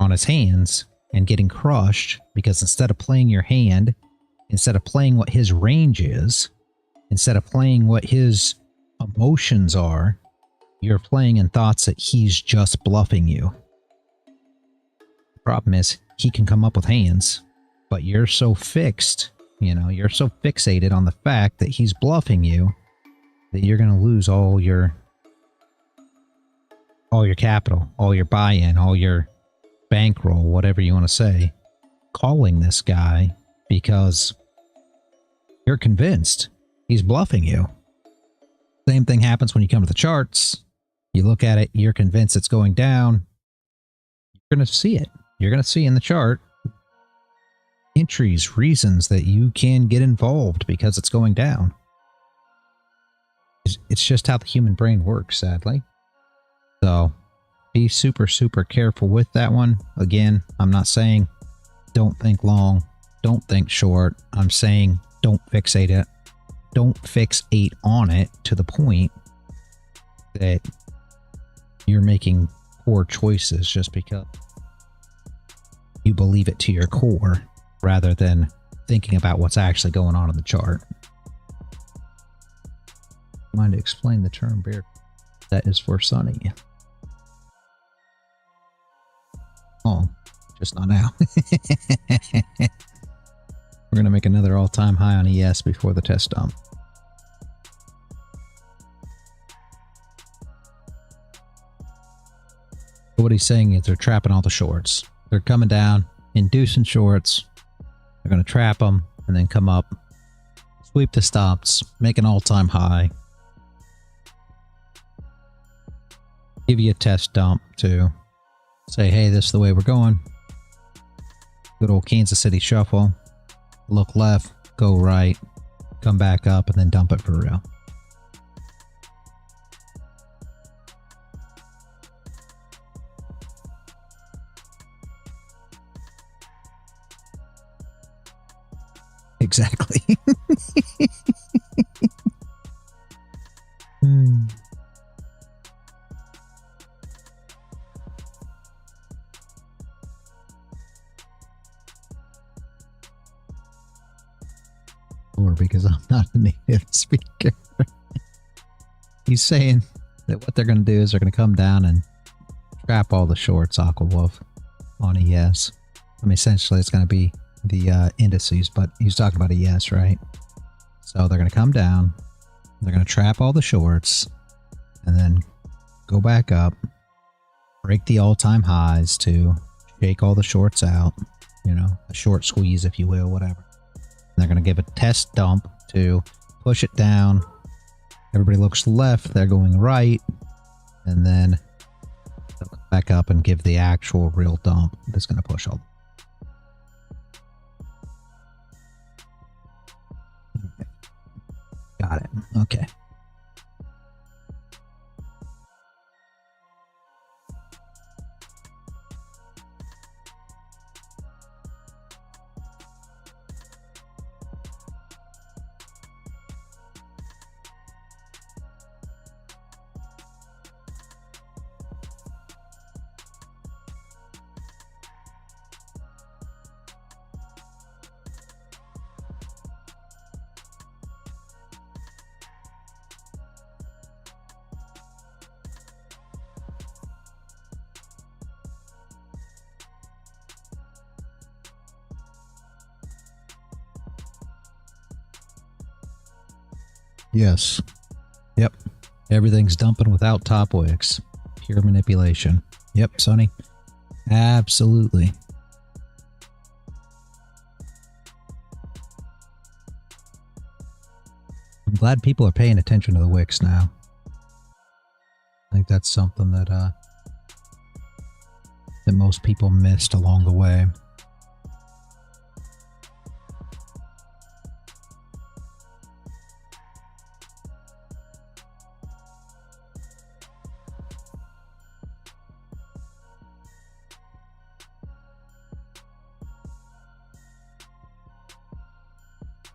on his hands and getting crushed, because instead of playing your hand, instead of playing what his range is, instead of playing what his emotions are, you're playing in thoughts that he's just bluffing you. The problem is he can come up with hands, but you're so fixed, you know, you're so fixated on the fact that he's bluffing you that you're going to lose all your capital, all your buy-in, all your bankroll, whatever you want to say, calling this guy because you're convinced he's bluffing you. Same thing happens when you come to the charts. You look at it, you're convinced it's going down. You're going to see it. You're going to see in the chart entries, reasons that you can get involved because it's going down. It's just how the human brain works, sadly. So be super, super careful with that one. Again, I'm not saying don't think long, don't think short. I'm saying don't fixate it. Don't fixate on it to the point that you're making poor choices just because you believe it to your core, rather than thinking about what's actually going on in the chart. Mind to explain the term bear? That is for Sunny. Oh, just not now. We're going to make another all-time high on ES before the test dump. What he's saying is they're trapping all the shorts. They're coming down, inducing shorts. They're going to trap them and then come up, sweep the stops, make an all-time high. Give you a test dump to say, hey, this is the way we're going. Good old Kansas City shuffle. Look left, go right, come back up, and then dump it for real. Exactly. Or because I'm not a native speaker. He's saying that what they're going to do is they're going to come down and trap all the shorts, Aquawolf, on ES. I mean, essentially it's going to be the indices, but he's talking about ES, right? So they're going to come down, they're going to trap all the shorts, and then go back up, break the all-time highs to shake all the shorts out, you know, a short squeeze, if you will, whatever. And they're going to give a test dump to push it down. Everybody looks left, they're going right, and then they'll come back up and give the actual real dump that's going to push all. Got it. Okay. Yes. Yep. Everything's dumping without top wicks. Pure manipulation. Yep, Sonny. Absolutely. I'm glad people are paying attention to the wicks now. I think that's something that that most people missed along the way.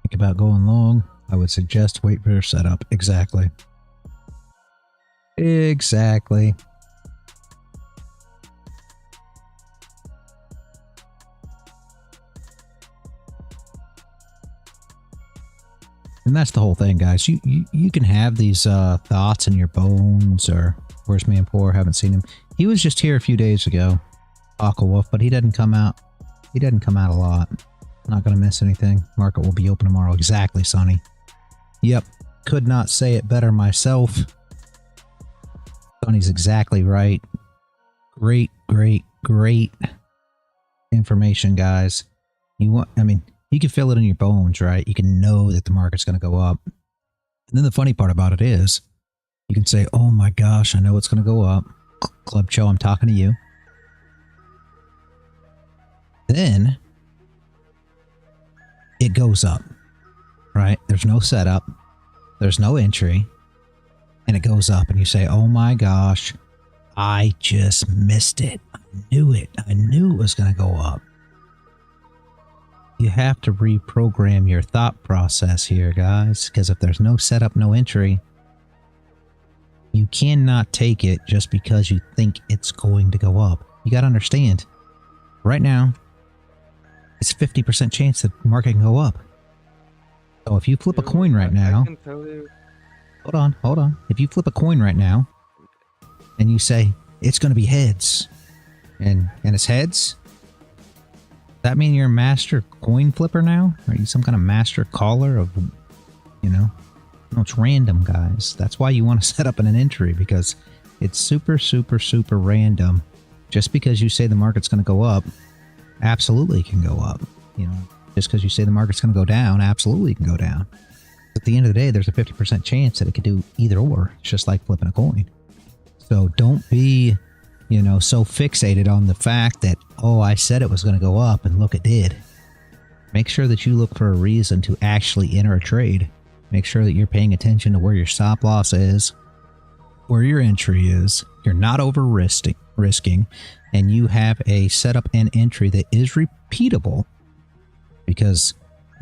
Think about going long. I would suggest wait for your setup. Exactly. Exactly. And that's the whole thing, guys. You can have these thoughts in your bones, or where's Man Poor? Haven't seen him. He was just here a few days ago, Aqua Wolf, but he doesn't come out. He doesn't come out a lot. Not gonna miss anything. Market will be open tomorrow. Exactly, Sonny. Yep. Could not say it better myself. Sonny's exactly right. Great, great, great information, guys. I mean, you can feel it in your bones, right? You can know that the market's going to go up. And then the funny part about it is, you can say, oh my gosh, I know it's going to go up. Club Cho, I'm talking to you. Then, it goes up, right? There's no setup. There's no entry. And it goes up and you say, oh my gosh, I just missed it. I knew it. I knew it was going to go up. You have to reprogram your thought process here, guys, because if there's no setup, no entry, you cannot take it just because you think it's going to go up. You got to understand, right now, it's 50% chance that the market can go up. So if you flip a coin right now, I can tell you. Hold on. If you flip a coin right now and you say it's going to be heads and it's heads, does that mean you're a master coin flipper now? Are you some kind of master caller of, you know? No, it's random, guys. That's why you want to set up an entry, because it's super, super, super random. Just because you say the market's going to go up, absolutely can go up. You know, just because you say the market's going to go down, absolutely can go down. At the end of the day, there's a 50% chance that it could do either or. It's just like flipping a coin. So don't be, you know, so fixated on the fact that, oh, I said it was going to go up and look, it did. Make sure that you look for a reason to actually enter a trade. Make sure that you're paying attention to where your stop loss is, where your entry is. You're not over risking, and you have a setup and entry that is repeatable, because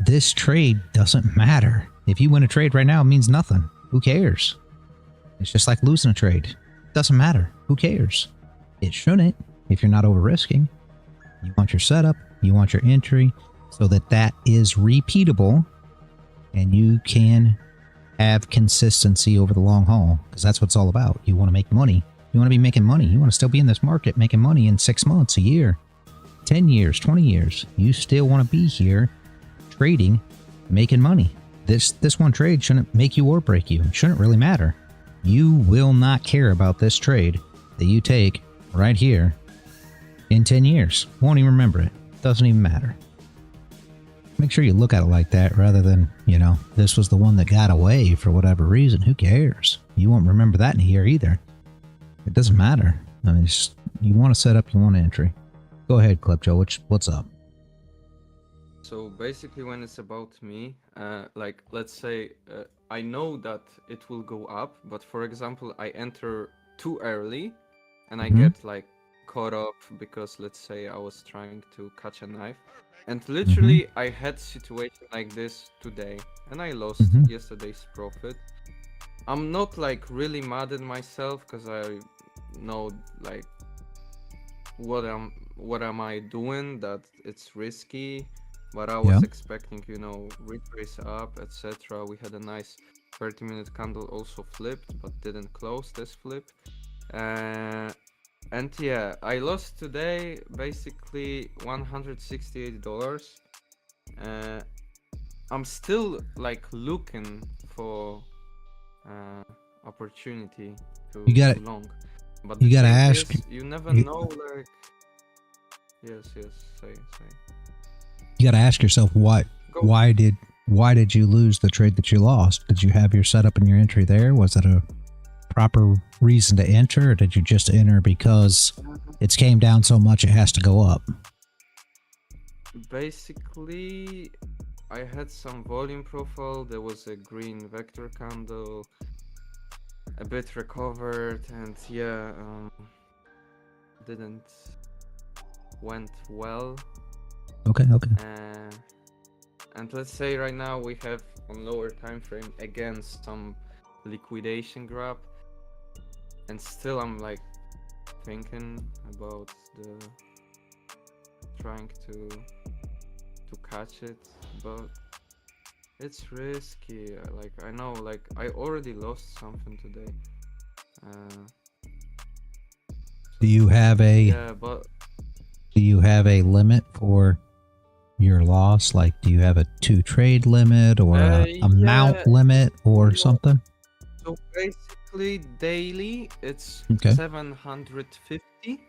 this trade doesn't matter. If you win a trade right now, it means nothing. Who cares? It's just like losing a trade. It doesn't matter. Who cares? It shouldn't if you're not over risking. You want your setup, you want your entry, so that that is repeatable and you can have consistency over the long haul, because that's what it's all about. You want to make money. You want to be making money. You want to still be in this market making money in 6 months, a year, 10 years, 20 years. You still want to be here trading, making money. This one trade shouldn't make you or break you. It shouldn't really matter. You will not care about this trade that you take right here in 10 years. Won't even remember it. Doesn't even matter. Make sure you look at it like that, rather than, you know, this was the one that got away for whatever reason. Who cares? You won't remember that in a year either. It doesn't matter. I mean, it's, you want to set up, you want to entry. Go ahead, Clip Joe. What's up? So basically, when it's about me, like, let's say I know that it will go up, but for example, I enter too early and I get like caught up because, let's say, I was trying to catch a knife, and literally I had situation like this today and I lost yesterday's profit. I'm not like really mad at myself, because I know like what am I doing, that it's risky. But I was expecting, you know, retrace up, etc. We had a nice 30-minute candle also flipped, but didn't close this flip. And yeah, I lost today basically $168. I'm still like looking for opportunity to long. But you gotta ask. You never know, like. Yes, say. You got to ask yourself, why did you lose the trade that you lost? Did you have your setup and your entry there? Was it a proper reason to enter, or did you just enter because it's came down so much it has to go up? Basically, I had some volume profile. There was a green vector candle, a bit recovered, and yeah, didn't went well. Okay. And let's say right now we have on lower time frame again some liquidation grab, and still I'm like thinking about the trying to catch it, but it's risky. Like I know, like I already lost something today. Do you have a Yeah, but do you have a limit for your loss? Like, do you have a 2 trade limit or a amount limit or something? So basically daily it's Okay. 750.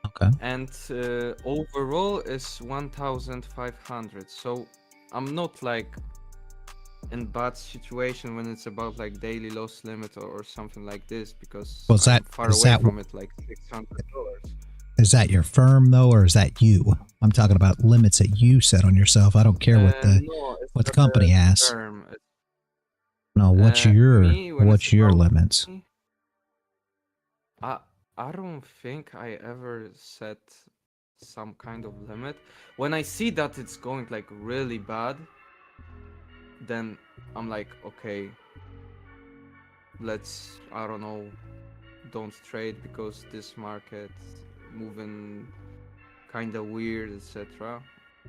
Okay. And overall is 1500. So I'm not like in bad situation when it's about like daily loss limit or something like this, because Well, is I'm that far is away that from it, like $600. is that your firm though, or is that you? I'm talking about limits that you set on yourself. I don't care what the No, it's what the not company a asks. term. No, what's your Me, when it's about limits? me, I don't think I ever set some kind of limit. When I see that it's going like really bad, then I'm like, okay, let's, I don't know, don't trade because this market moving kind of weird, etc.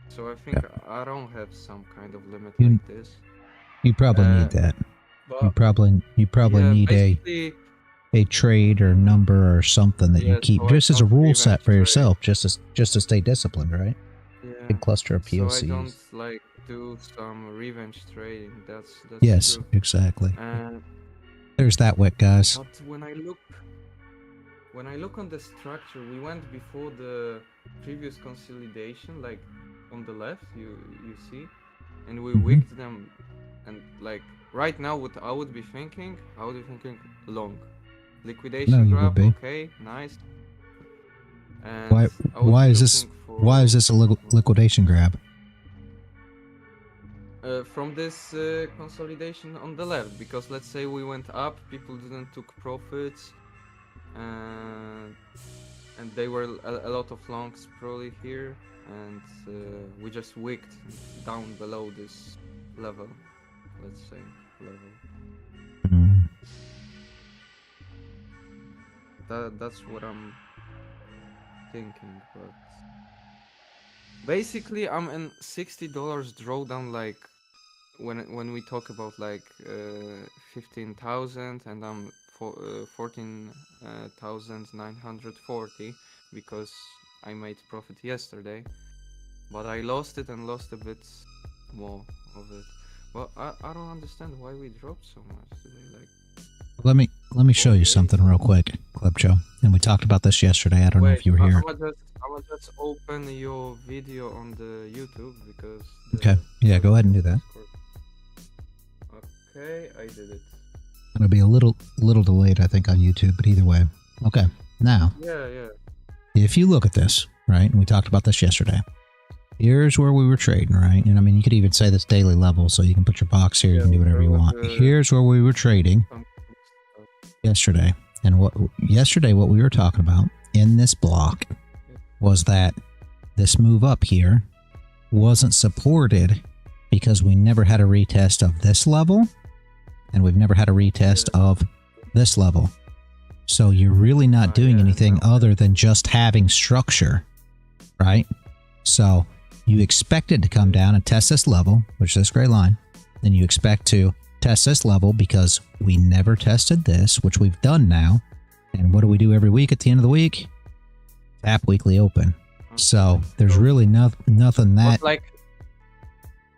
So I think I don't have some kind of limit like this. You probably need that. You probably yeah, need a trade or number or something that you keep, so just as a rule set for trade. yourself, just to stay disciplined, right? Yeah. Big cluster of POCs. So I don't like do some revenge trading. That's yes, true. Exactly. There's that wick, guys. But when I look on the structure, we went before the previous consolidation, like on the left, you see, and we wicked them, and like right now, what I would be thinking, long. Liquidation grab, okay, nice. And why is this a liquidation grab? From this consolidation on the left, because let's say we went up, people didn't took profits, and they were a lot of longs probably here, and we just wicked down below this level, let's say level. That's what I'm thinking, but basically I'm in $60 drawdown, like when we talk about like 15,000, and I'm 14,940 because I made profit yesterday, but I lost it and lost a bit more of it. Well, I don't understand why we dropped so much today. Like, let me show you something real quick, Klepcho. And we talked about this yesterday. I don't know if you were here. I will just open your video on the YouTube because. Okay. Yeah, go ahead and do that. Okay, I did it. It'll be a little delayed, I think, on YouTube, but either way. Okay. Now. Yeah. If you look at this, right, and we talked about this yesterday. Here's where we were trading, right? And I mean, you could even say this daily level, so you can put your box here. You can do whatever you want. Here's where we were trading yesterday. And what we were talking about in this block was that this move up here wasn't supported because we never had a retest of this level, and we've never had a retest of this level. So you're really not doing anything other than just having structure, right? So you expect it to come down and test this level, which is this gray line. Then you expect to test this level because we never tested this, which we've done now. And what do we do every week at the end of the week? Tap weekly open. So there's really nothing that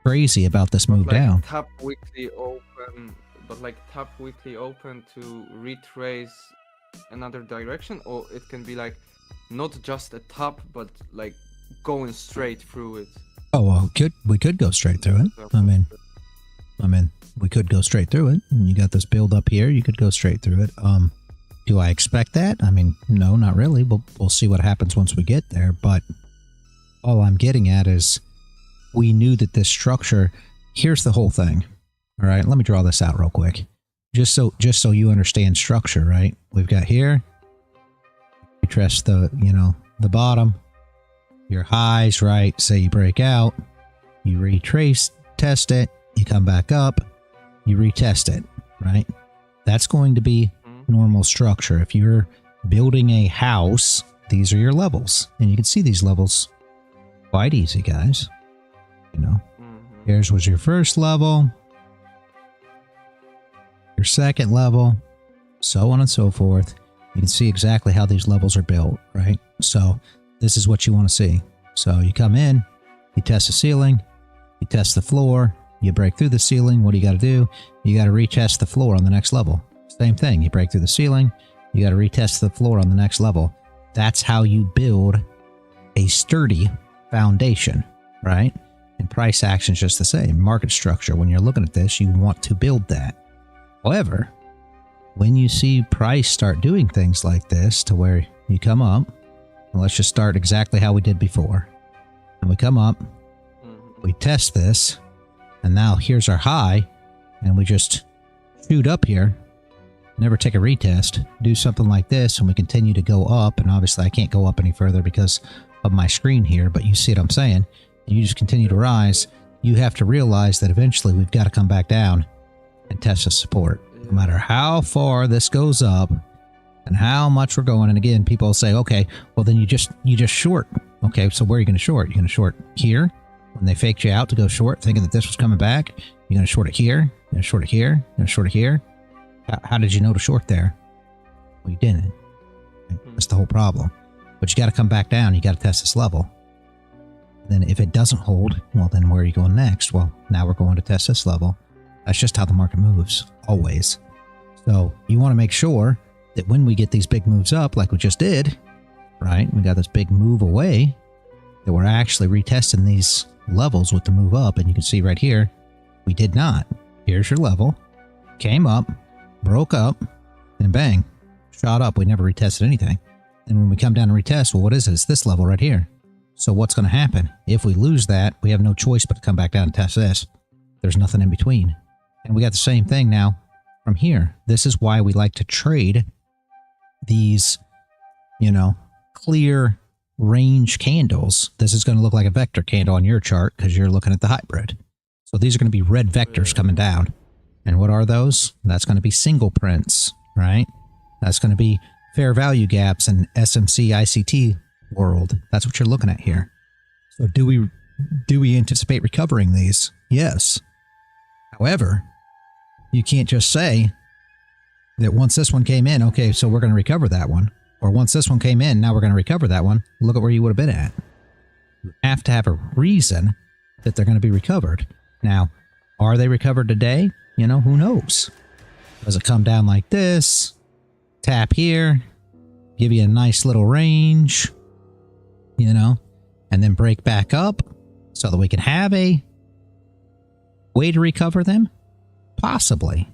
crazy about this move down. Tap weekly open, but like tap weekly open to retrace another direction, or it can be like not just a tap, but like going straight through it. Oh well, we could go straight through it. I mean, I mean, we could go straight through it. You got this build up here. You could go straight through it. Do I expect that? I mean, no, not really. We'll see what happens once we get there. But all I'm getting at is we knew that this structure, here's the whole thing. All right, let me draw this out real quick. Just so you understand structure, right? We've got here, you trace the, the bottom, your highs, right? Say you break out, you retrace, test it, you come back up, you retest it, right? That's going to be normal structure. If you're building a house, these are your levels, and you can see these levels quite easy, guys. Here's was your first level, your second level, so on and so forth. You can see exactly how these levels are built, right? So this is what you want to see. So you come in, you test the ceiling, you test the floor, you break through the ceiling. What do you got to do? You got to retest the floor on the next level. Same thing. You break through the ceiling, you got to retest the floor on the next level. That's how you build a sturdy foundation, right? And price action is just the same. Market structure, when you're looking at this, you want to build that. However, when you see price start doing things like this to where you come up, and let's just start exactly how we did before. And we come up, we test this, and now here's our high, and we just shoot up here, never take a retest, do something like this, and we continue to go up. And obviously I can't go up any further because of my screen here, but you see what I'm saying? And you just continue to rise. You have to realize that eventually we've got to come back down and test the support. No matter how far this goes up and how much we're going. And again, people say, okay, well then you just short. Okay, so where are you going to short? You're going to short here when they faked you out to go short, thinking that this was coming back. You're going to short it here. You're going to short it here. You're going to short it here. How did you know to short there? Well, you didn't. That's the whole problem. But you got to come back down. You got to test this level. Then if it doesn't hold, well, then where are you going next? Well, now we're going to test this level. That's just how the market moves, always. So you want to make sure that when we get these big moves up, like we just did, right? We got this big move away, that we're actually retesting these levels with the move up. And you can see right here, we did not. Here's your level, came up, broke up, and bang, shot up. We never retested anything. And when we come down and retest, well, what is it? It's this level right here. So what's going to happen? If we lose that, we have no choice but to come back down and test this. There's nothing in between. And we got the same thing now from here. This is why we like to trade these, clear range candles. This is going to look like a vector candle on your chart because you're looking at the hybrid. So these are going to be red vectors coming down. And what are those? That's going to be single prints, right? That's going to be fair value gaps in SMC ICT world. That's what you're looking at here. So do we anticipate recovering these? Yes. However, you can't just say that once this one came in, okay, so we're going to recover that one. Or once this one came in, now we're going to recover that one. Look at where you would have been at. You have to have a reason that they're going to be recovered. Now, are they recovered today? Who knows? Does it come down like this? Tap here, give you a nice little range, and then break back up so that we can have a way to recover them? Possibly.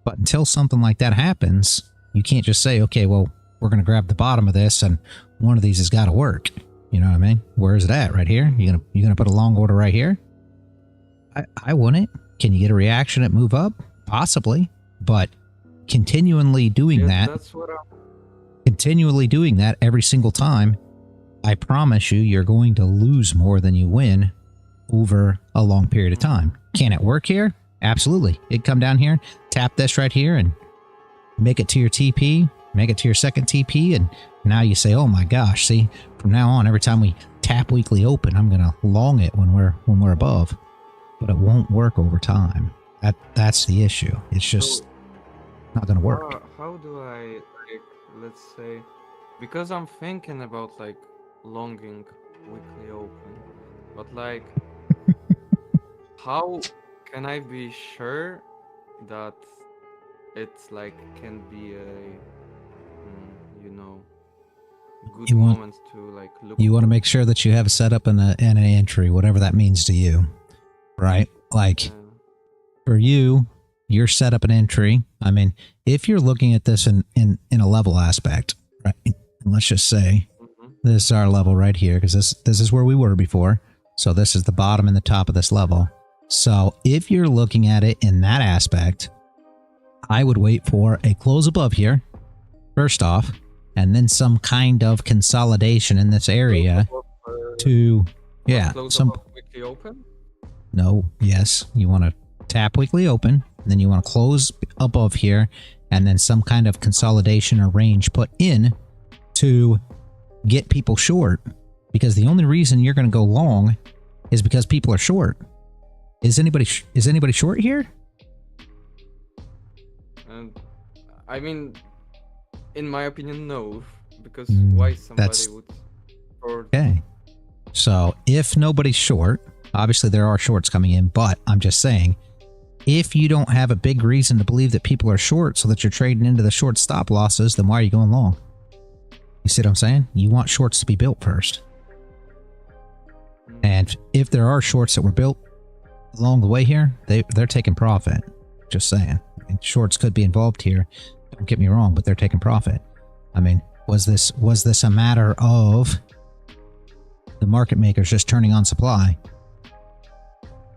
But until something like that happens, you can't just say, okay, well, we're going to grab the bottom of this and one of these has got to work. You know what I mean? Where is it at? Right here? You gonna put a long order right here? I wouldn't. Can you get a reaction at move up? Possibly. But continually doing continually doing that every single time, I promise you're going to lose more than you win over a long period of time. Can it work here? Absolutely. It'd come down here, tap this right here, and make it to your TP, make it to your second TP, and now you say, oh my gosh, see, from now on, every time we tap weekly open, I'm going to long it when we're above. But it won't work over time. That's the issue. It's just not going to work. How do I, let's say, because I'm thinking about, longing weekly open, but, how can I be sure that it's, can be a, good moment to, look. You want to make sure that you have a setup and an entry, whatever that means to you, right? for you, you're set up an entry. I mean, if you're looking at this in a level aspect, right? Let's just say this is our level right here, because this is where we were before. So this is the bottom and the top of this level. So if you're looking at it in that aspect, I would wait for a close above here, first off, and then some kind of consolidation in this area to, yeah, some weekly open. No, yes, you want to tap weekly open, and then you want to close above here, and then some kind of consolidation or range put in to get people short, because the only reason you're going to go long is because people are short. Is anybody short here? I mean, in my opinion, no, because why somebody would short? Okay. So if nobody's short, obviously there are shorts coming in, but I'm just saying, if you don't have a big reason to believe that people are short so that you're trading into the short stop losses, then why are you going long? You see what I'm saying? You want shorts to be built first. And if there are shorts that were built along the way here, they're taking profit. Just saying. I mean, shorts could be involved here. Don't get me wrong, but they're taking profit. I mean, was this a matter of the market makers just turning on supply?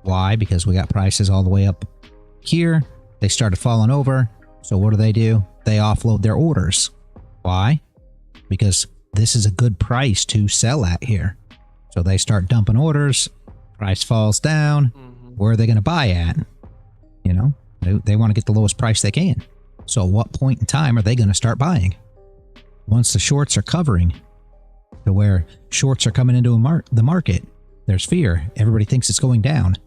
Why? Because we got prices all the way up here. They started falling over. So what do? They offload their orders. Why? Because this is a good price to sell at here. So they start dumping orders. Price falls down. Where are they going to buy at? You know, they want to get the lowest price they can. So at what point in time are they going to start buying? Once the shorts are covering, to where shorts are coming into the market, there's fear. Everybody thinks it's going down.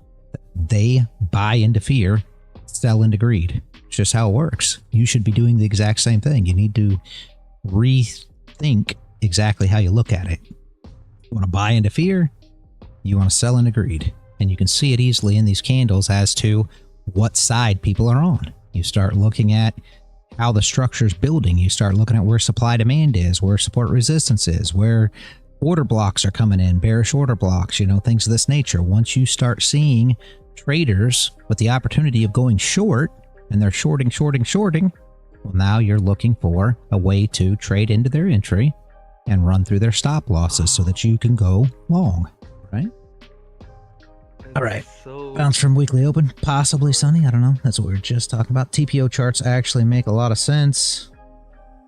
They buy into fear, sell into greed. It's just how it works. You should be doing the exact same thing. You need to rethink exactly how you look at it. You want to buy into fear, you want to sell into greed. And you can see it easily in these candles as to what side people are on. You start looking at how the structure is building. You start looking at where supply demand is, where support resistance is, where order blocks are coming in, bearish order blocks, you know, things of this nature. Once you start seeing traders with the opportunity of going short, and they're shorting, well, now you're looking for a way to trade into their entry and run through their stop losses so that you can go long, right? All right, bounce from weekly open, possibly sunny. I don't know. That's what we were just talking about. TPO charts actually make a lot of sense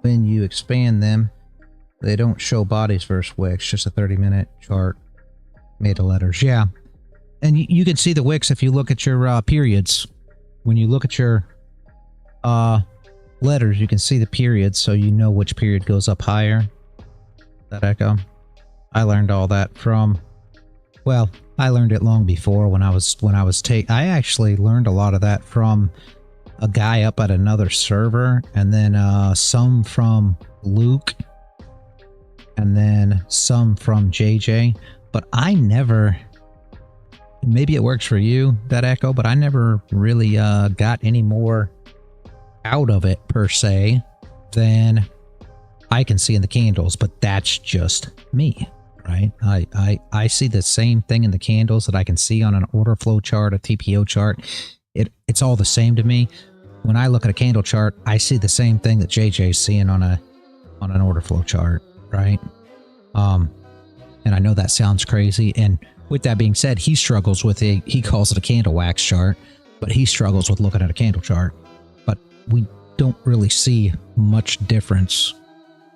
when you expand them. They don't show bodies versus wicks, just a 30-minute chart made of letters. Yeah, and you can see the wicks if you look at your periods. When you look at your letters, you can see the periods, so you know which period goes up higher. That echo. I learned all that from, well, I learned it long before when I I actually learned a lot of that from a guy up at another server, and then some from Luke, and then some from JJ. But I never, maybe it works for you, that echo, but I never really got any more out of it per se than I can see in the candles. But that's just me. Right? I see the same thing in the candles that I can see on an order flow chart, a TPO chart. It's all the same to me. When I look at a candle chart, I see the same thing that JJ's seeing on an order flow chart, right? And I know that sounds crazy. And with that being said, he struggles with he calls it a candle wax chart, but he struggles with looking at a candle chart. But we don't really see much difference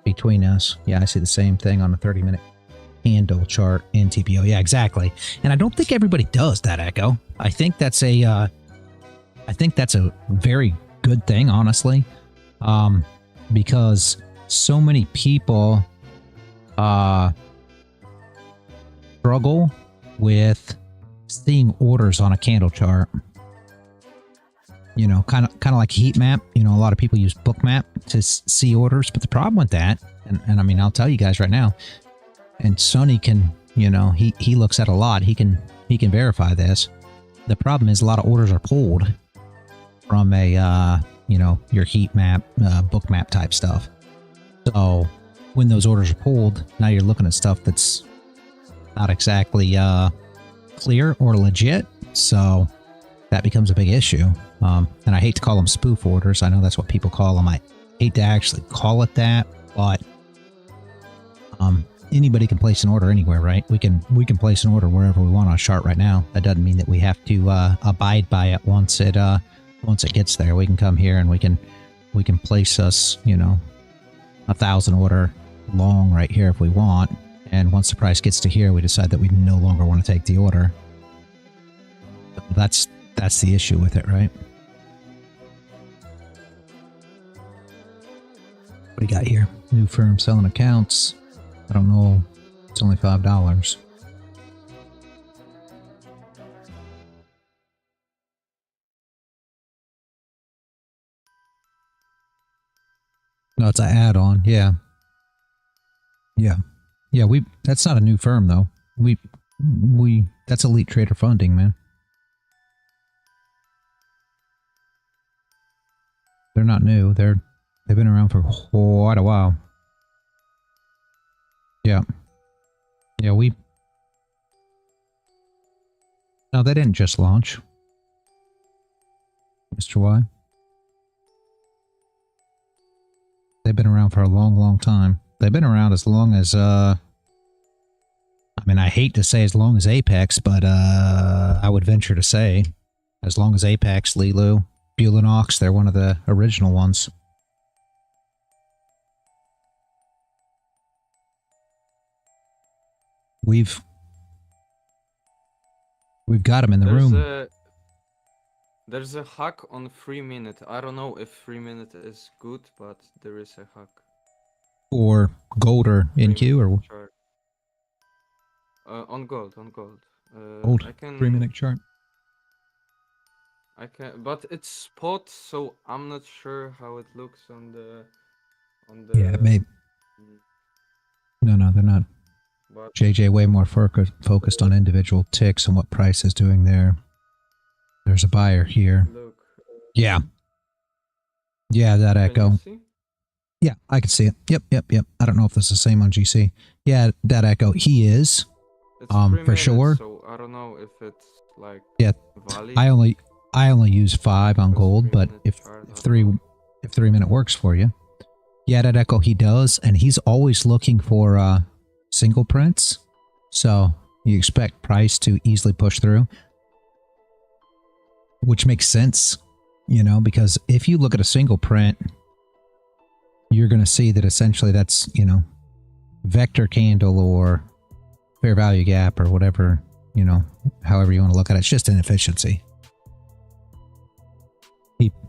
between us. Yeah, I see the same thing on a 30-minute candle chart in TPO. Yeah, exactly. And I don't think everybody does that, Echo. I think that's a very good thing, honestly, because so many people struggle with seeing orders on a candle chart. You know, kind of like a heat map. You know, a lot of people use Bookmap to see orders, but the problem with that, and I mean, I'll tell you guys right now, and Sonny can, you know, he looks at a lot. He can verify this. The problem is a lot of orders are pulled from a, you know, your heat map, book map type stuff. So when those orders are pulled, now you're looking at stuff that's not exactly clear or legit. So that becomes a big issue. And I hate to call them spoof orders. I know that's what people call them. I hate to actually call it that, but anybody can place an order anywhere, right? We can place an order wherever we want on a chart right now. That doesn't mean that we have to abide by it once it gets there. We can come here and we can place us, you know, 1,000 order long right here if we want. And once the price gets to here, we decide that we no longer want to take the order. That's the issue with it, right? What do you got here? New firm selling accounts. I don't know. It's only $5. No, it's an add-on. Yeah. Yeah. Yeah, that's not a new firm though. That's Elite Trader Funding, man. They're not new. They've been around for quite a while. Yeah. Yeah, no, they didn't just launch. Mr. Y. They've been around for a long, long time. They've been around as long as, I mean, I hate to say as long as Apex, but I would venture to say as long as Apex, Lilu, Bulinox, they're one of the original ones. We've got them in the room. There's a hack on 3 minute. I don't know if 3 minute is good, but there is a hack. Or gold or NQ or what? On gold. Gold. I can 3 minute chart. But it's spot, so I'm not sure how it looks on the. Yeah, maybe. No, they're not. But JJ way more focused on individual ticks and what price is doing there. There's a buyer here. Look. Yeah. Yeah, that echo. Yeah, I can see it. Yep. I don't know if this is the same on GC. Yeah, that echo. He is. It's for sure. So I don't know if it's like. Yeah. Valid. I only use 5 on gold, but if 3 minute works for you. Yeah, that echo he does, and he's always looking for single prints. So you expect price to easily push through. Which makes sense, you know, because if you look at a single print, you're going to see that essentially that's, you know, vector candle or fair value gap or whatever, you know, however you want to look at it. It's just inefficiency.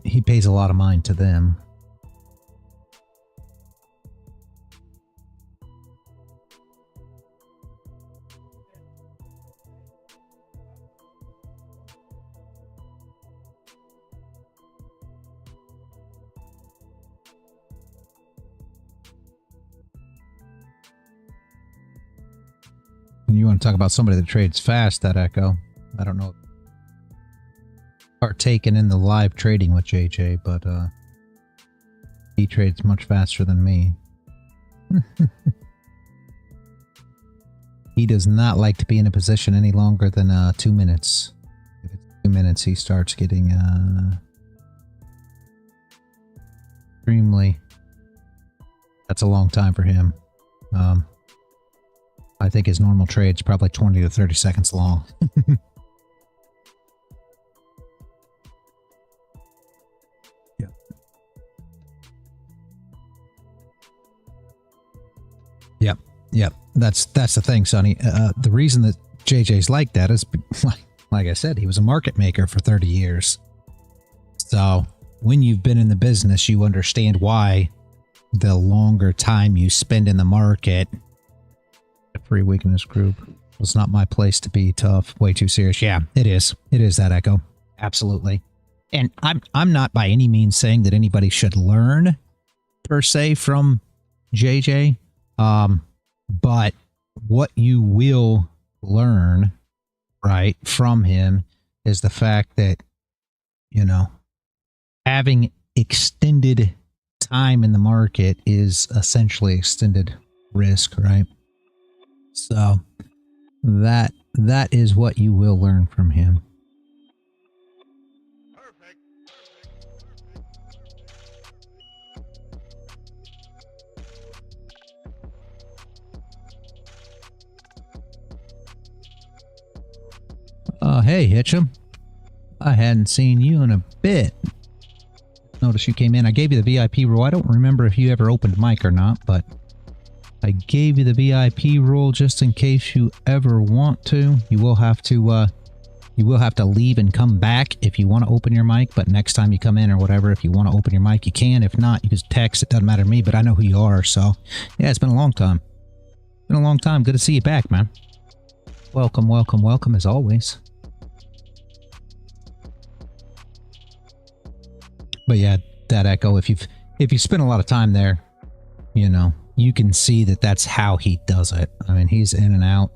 He pays a lot of mind to them. And you want to talk about somebody that trades fast, that echo. I don't know. Partaken in the live trading with JJ, but he trades much faster than me. He does not like to be in a position any longer than 2 minutes. If it's 2 minutes, he starts getting extremely. That's a long time for him. I think his normal trade's probably 20 to 30 seconds long. Yep. That's the thing, Sonny. The reason that JJ's like that is, like I said, he was a market maker for 30 years. So when you've been in the business, you understand why the longer time you spend in the market. A free weakness group. It's not my place to be tough. Way too serious. Yeah, it is. It is that echo. Absolutely. And I'm not by any means saying that anybody should learn per se from JJ. But what you will learn, right, from him is the fact that, you know, having extended time in the market is essentially extended risk, right? So that is what you will learn from him. Hey, Hitchum. I hadn't seen you in a bit. Notice you came in. I gave you the VIP rule. I don't remember if you ever opened mic or not, but I gave you the VIP rule just in case you ever want to. You will have to leave and come back if you want to open your mic, but next time you come in or whatever, if you want to open your mic, you can. If not, you just text. It doesn't matter to me, but I know who you are, so yeah, it's been a long time. Been a long time. Good to see you back, man. Welcome, welcome, welcome as always. But yeah, that echo, if you spend a lot of time there, you know, you can see that that's how he does it. I mean, he's in and out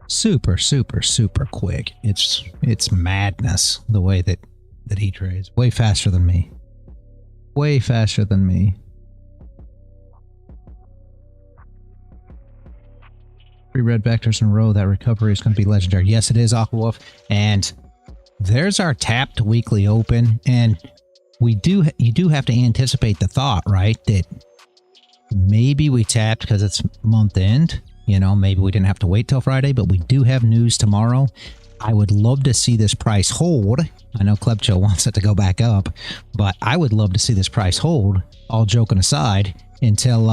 super, super, super quick. It's madness the way that he trades. Way faster than me. Way faster than me. 3 red vectors in a row. That recovery is going to be legendary. Yes, it is, Aquawolf. And there's our tapped weekly open. And you do have to anticipate the thought, right? That maybe we tapped because it's month end. You know, maybe we didn't have to wait till Friday, but we do have news tomorrow. I would love to see this price hold. I know Klebcho wants it to go back up, but I would love to see this price hold, all joking aside, until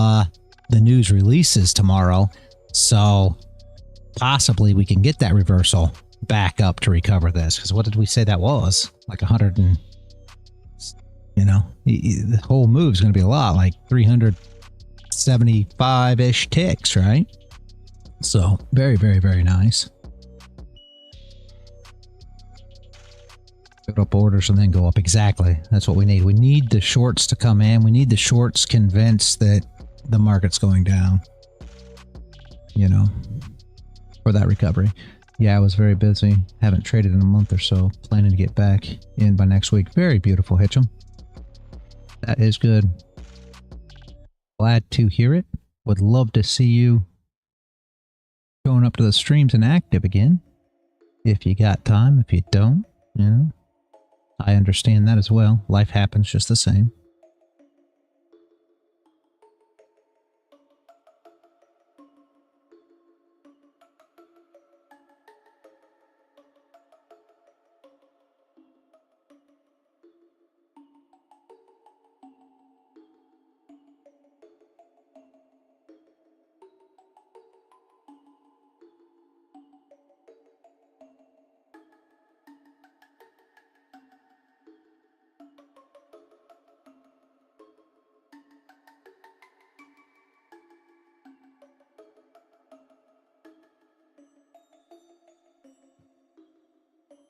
the news releases tomorrow. So possibly we can get that reversal back up to recover this. Because what did we say that was? Like 100 and... You know, the whole move's going to be a lot, like 375-ish ticks, right? So, very, very, very nice. Go up orders and then go up. Exactly. That's what we need. We need the shorts to come in. We need the shorts convinced that the market's going down. You know, for that recovery. Yeah, I was very busy. Haven't traded in a month or so. Planning to get back in by next week. Very beautiful, Hitchum. That is good. Glad to hear it. Would love to see you showing up to the streams and active again. If you got time, if you don't, you know. I understand that as well. Life happens just the same.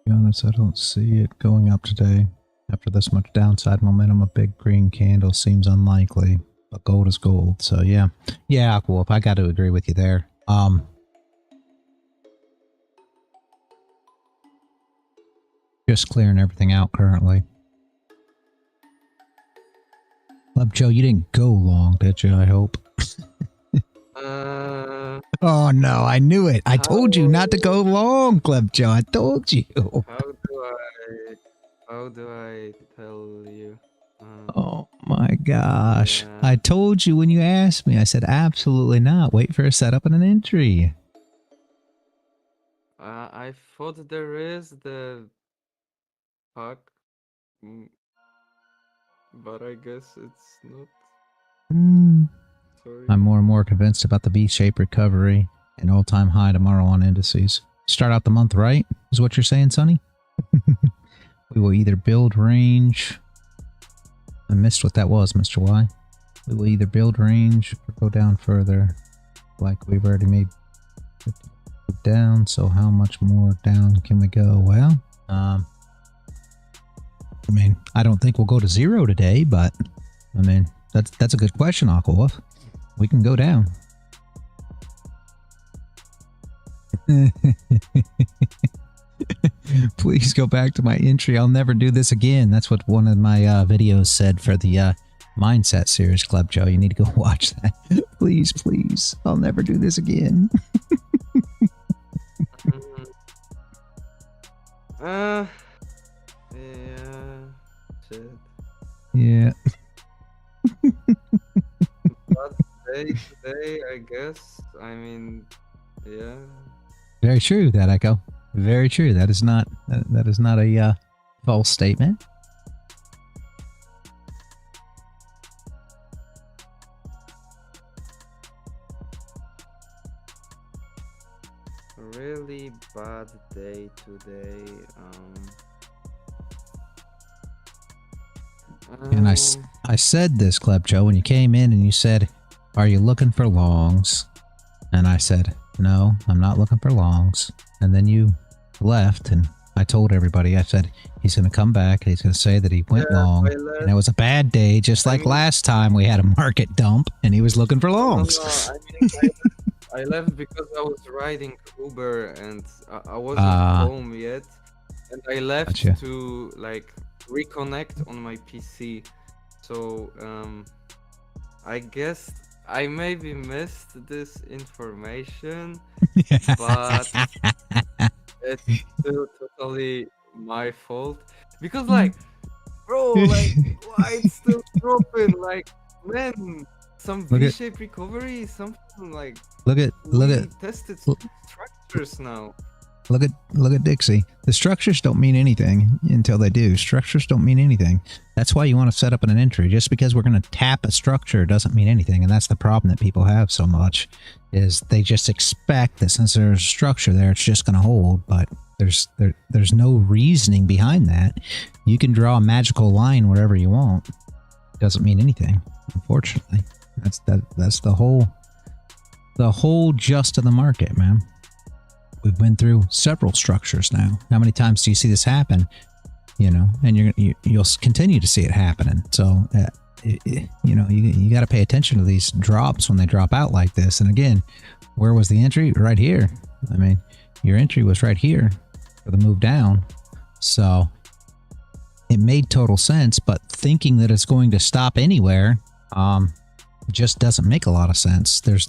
To be honest, I don't see it going up today. After this much downside momentum, a big green candle seems unlikely. But gold is gold, so yeah. Yeah, Aquawolf, I got to agree with you there. Just clearing everything out currently. Club Joe, you didn't go long, did you? I hope. Oh no, I knew it. I told you not to go long, Club Joe. I told you. How do I tell you? Oh my gosh. Yeah. I told you when you asked me. I said absolutely not. Wait for a setup and an entry. I thought there is the puck, but I guess it's not. Sorry. I'm more and more convinced about the V-shaped recovery and all-time high tomorrow on indices. Start out the month right, is what you're saying, Sonny? We will either build range. I missed what that was, Mr. Y. We will either build range or go down further. Like we've already made 50 down, so how much more down can we go? Well, I mean, I don't think we'll go to 0 today, but I mean, that's a good question, Aquawolf. We can go down. Please go back to my entry. I'll never do this again. That's what one of my videos said for the Mindset series, Club Joe. You need to go watch that. Please, please. I'll never do this again. Yeah. Shit. Yeah. But today, I guess. I mean, yeah. Very true, that echo. Very true. That is not a false statement. Really bad day today. And I said this, Klepcho, when you came in and you said, "Are you looking for longs?" And I said, "No, I'm not looking for longs." And then you left, and I told everybody, I said, he's going to come back, and he's going to say that he went long, and it was a bad day, just like last time we had a market dump, and he was looking for longs. No, I mean, I left because I was riding Uber, and I wasn't home yet. And I left to, like, reconnect on my PC. So, I guess I maybe missed this information, but it's still totally my fault. Because, like, bro, like, why it's still dropping? Like, man, some V-shaped recovery, something like. Look at tested structures now. Look at Dixie. The structures don't mean anything until they do. Structures don't mean anything. That's why you want to set up an entry. Just because we're going to tap a structure doesn't mean anything, and that's the problem that people have so much, is they just expect that since there's a structure there, it's just going to hold. But there's no reasoning behind that. You can draw a magical line wherever you want. It doesn't mean anything, unfortunately. That's the whole gist of the market, man. We've been through several structures now. How many times do you see this happen? You know, and you'll continue to see it happening. So, you know, you got to pay attention to these drops when they drop out like this. And again, where was the entry? Right here. I mean, your entry was right here for the move down. So it made total sense, but thinking that it's going to stop anywhere, just doesn't make a lot of sense. There's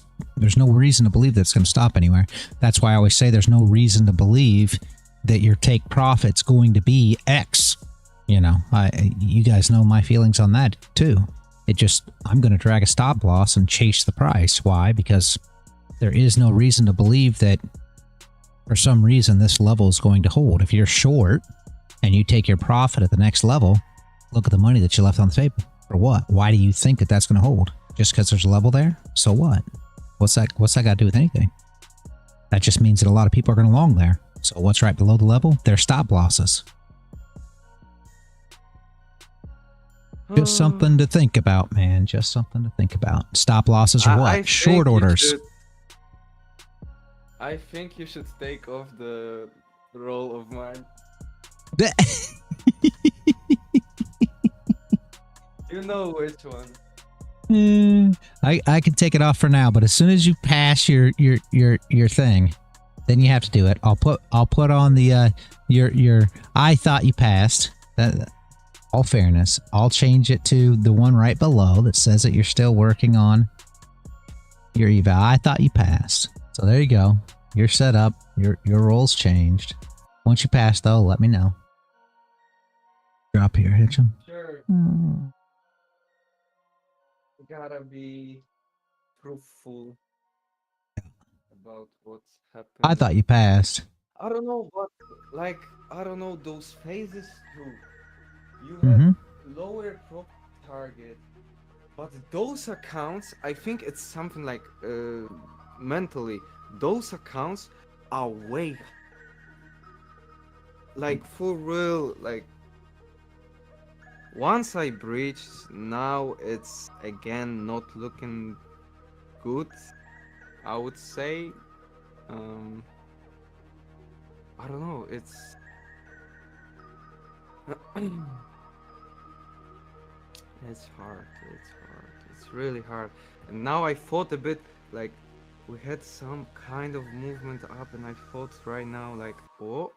no reason to believe that it's going to stop anywhere. That's why I always say there's no reason to believe that your take profit's going to be X. You know, you guys know my feelings on that too. I'm going to drag a stop loss and chase the price. Why? Because there is no reason to believe that for some reason this level is going to hold. If you're short and you take your profit at the next level, look at the money that you left on the table. For what? Why do you think that that's going to hold? Just because there's a level there? So what? What's that got to do with anything? That just means that a lot of people are going to long there. So what's right below the level? They're stop losses. Just something to think about, man. Just something to think about. Stop losses are what? Short orders. I think you should take off the role of mine. You know which one. I can take it off for now, but as soon as you pass your thing, then you have to do it. I'll put on the your I thought you passed. That, all fairness, I'll change it to the one right below that says that you're still working on your eval. I thought you passed. So there you go. You're set up. Your role's changed. Once you pass though, let me know. Drop here, Hitchum. Sure. Gotta be truthful about what's happening. I thought you passed. I don't know, but like, I don't know, those phases too. You have lower profit target, but those accounts, I think it's something like mentally, those accounts are way, like, for real, like, once I breached, now it's again not looking good, I would say. I don't know, it's it's hard, it's really hard. And now I thought a bit, like, we had some kind of movement up, and I thought right now, like, oh,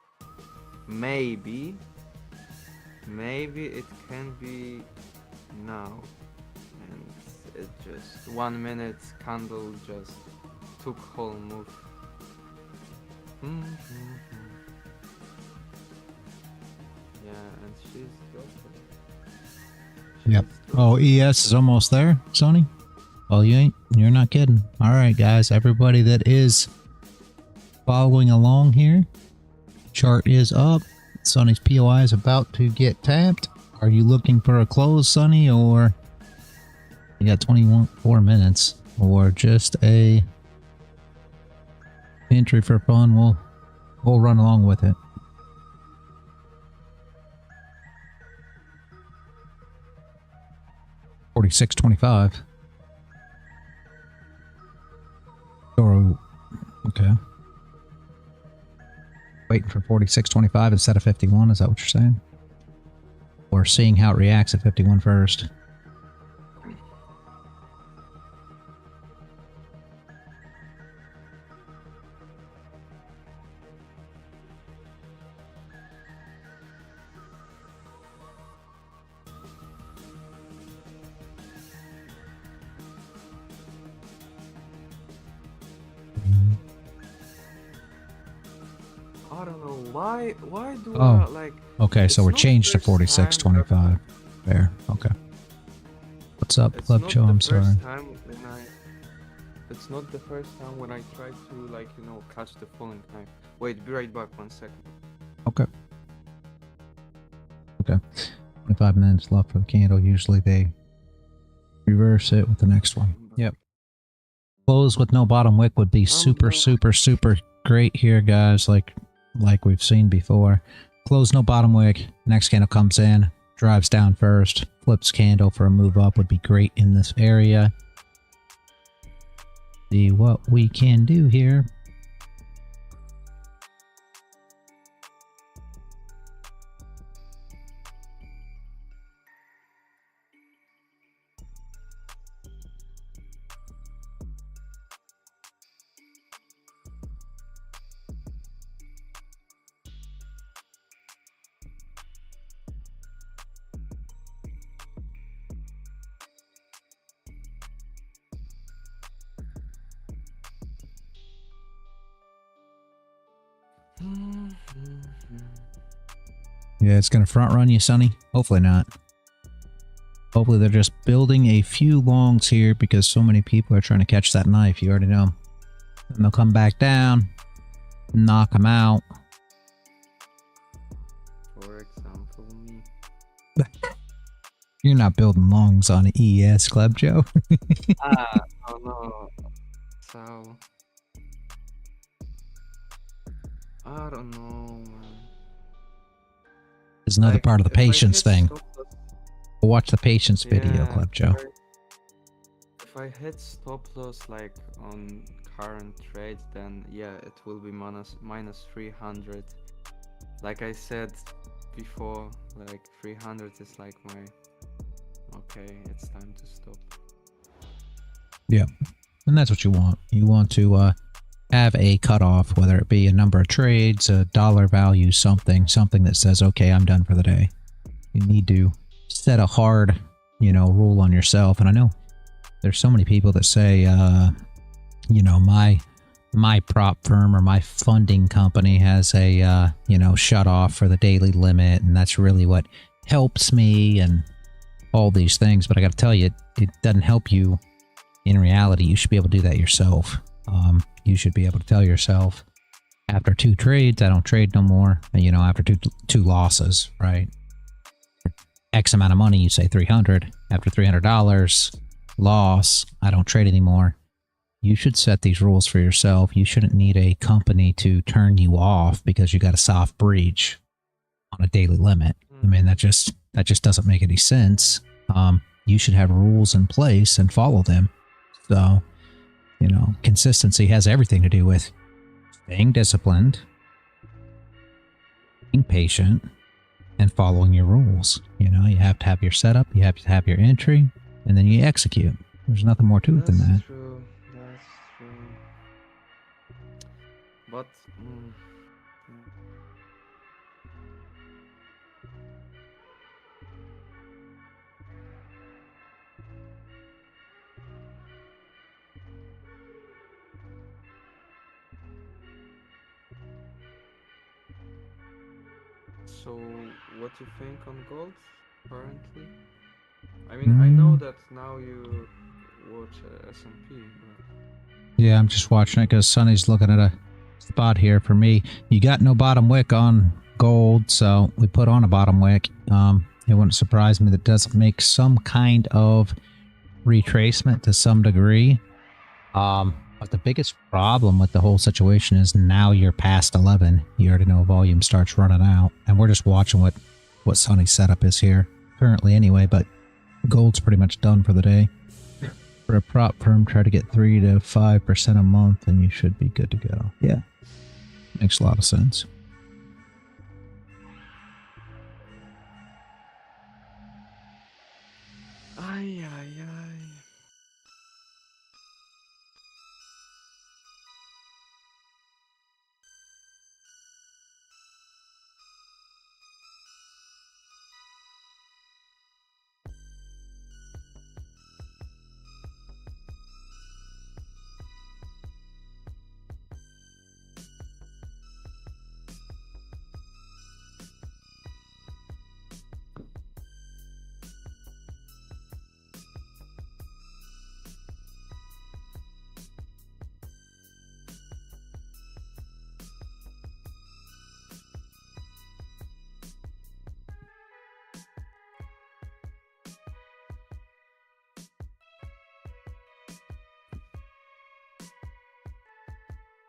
maybe it can be now. And it just 1 minute candle just took whole move. Yeah, and she's dropping. Yep. Let's do Oh, it. ES is almost there, Sonny? Oh, you're not kidding. All right, guys, everybody that is following along here, chart is up. Sonny's POI is about to get tapped. Are you looking for a close, Sonny, or you got 24 minutes, or just a entry for fun? We'll run along with it. $46.25. Or okay. Waiting for 46.25 instead of 51. Is that what you're saying? Or seeing how it reacts at 51 first? I don't know why. Why do Oh. I like? Okay, so It's we're not changed to the first time 46.25. There. Okay. What's up, It's Club not Joe? the I'm sorry. first time when I. It's not the first time when I tried to, like, you know, catch the falling knife. Wait, be right back 1 second. Okay. Okay. 25 minutes left for the candle. Usually they reverse it with the next one. Yep. Close with no bottom wick would be super, super, super great here, guys. Like we've seen before. Close no bottom wick. Next candle comes in, drives down first, flips candle for a move up would be great in this area. See what we can do here. Yeah, it's going to front run you, Sonny. Hopefully not. Hopefully they're just building a few longs here because so many people are trying to catch that knife. You already know. And they'll come back down, knock them out. For example, me. You're not building longs on ES, Club Joe. Oh no. So. I don't know, man. There's another Like, part of the if I patience hit thing. stop loss- Watch the patience video, Yeah, Club Joe. if I hit stop loss like on current trades, then yeah, it will be minus 300. Like I said before, like 300 is like my okay, it's time to stop. Yeah, and that's what you want. You want to have a cutoff, whether it be a number of trades, a dollar value, something that says, okay, I'm done for the day. You need to set a hard, rule on yourself. And I know there's so many people that say, my prop firm or my funding company has a, shut off for the daily limit. And that's really what helps me and all these things. But I got to tell you, it doesn't help you in reality. You should be able to do that yourself. You should be able to tell yourself, after 2 trades, I don't trade no more. After two losses, right? X amount of money, you say 300. After $300 loss, I don't trade anymore. You should set these rules for yourself. You shouldn't need a company to turn you off because you got a soft breach on a daily limit. I mean, that just doesn't make any sense. You should have rules in place and follow them. So, consistency has everything to do with staying disciplined, being patient, and following your rules. You have to have your setup, you have to have your entry, and then you execute. There's nothing more to it than that. That's true. But so what you think on gold currently? I mean, I know that now you watch S&P, but Yeah, I'm just watching it because Sonny's looking at a spot here for me. You got no bottom wick on gold, so we put on a bottom wick. It wouldn't surprise me that doesn't make some kind of retracement to some degree. But the biggest problem with the whole situation is now you're past 11. You already know volume starts running out, and we're just watching what Sonny's setup is here currently anyway. But gold's pretty much done for the day. For a prop firm, try to get 3 to 5% a month, and you should be good to go. Yeah, makes a lot of sense. ay, ay, ay.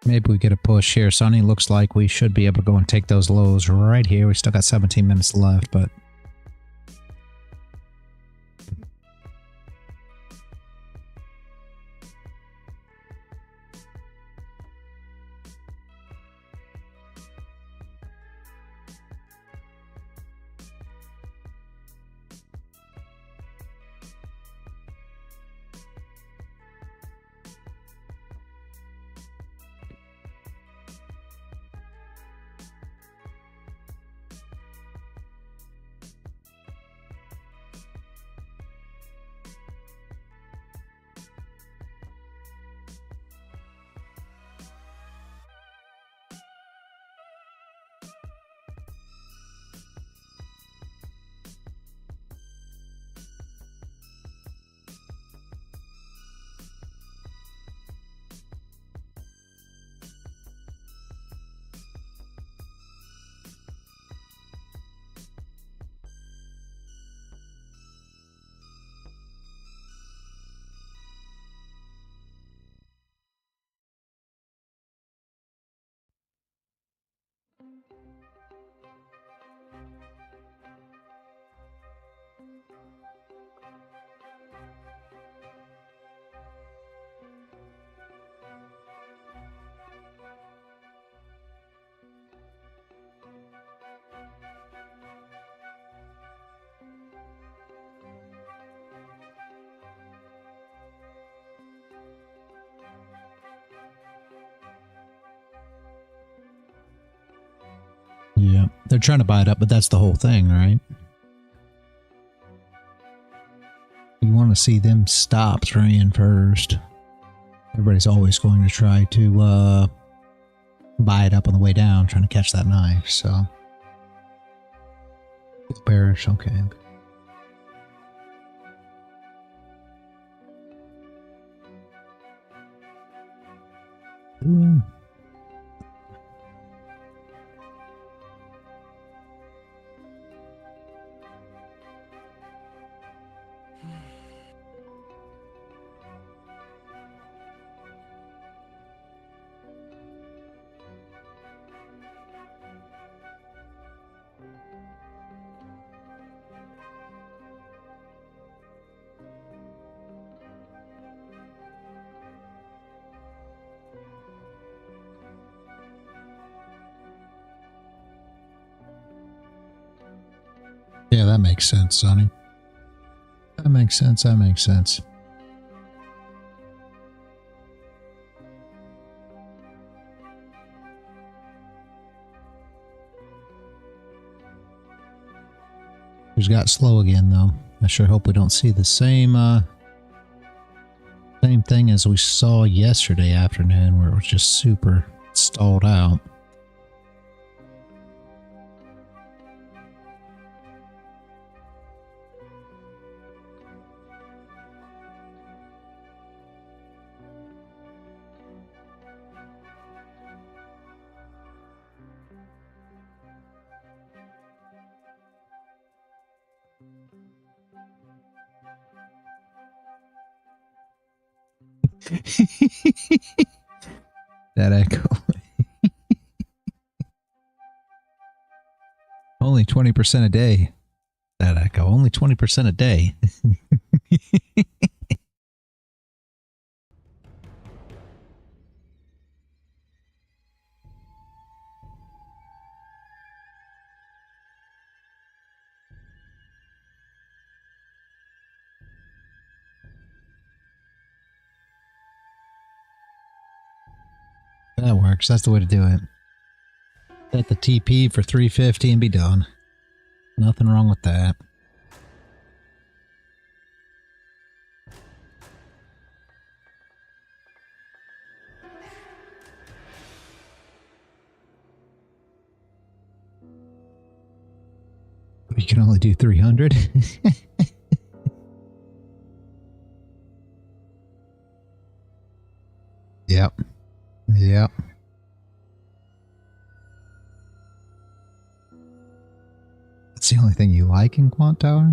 Maybe we get a push here, Sonny. Looks like we should be able to go and take those lows right here. We still got 17 minutes left, but yeah, they're trying to buy it up, but that's the whole thing, right? You want to see them stop trailing first. Everybody's always going to try to buy it up on the way down, trying to catch that knife, so. Bearish, okay. Ooh. Yeah, that makes sense, Sonny. That makes sense, that makes sense. It's got slow again, though. I sure hope we don't see the same thing as we saw yesterday afternoon, where it was just super stalled out. That echo. Only 20% a day. That echo. Only 20% a day. That works. That's the way to do it. Set the TP for 350 and be done. Nothing wrong with that. We can only do 300. Yep. Yep. That's the only thing you like in Quant Tower?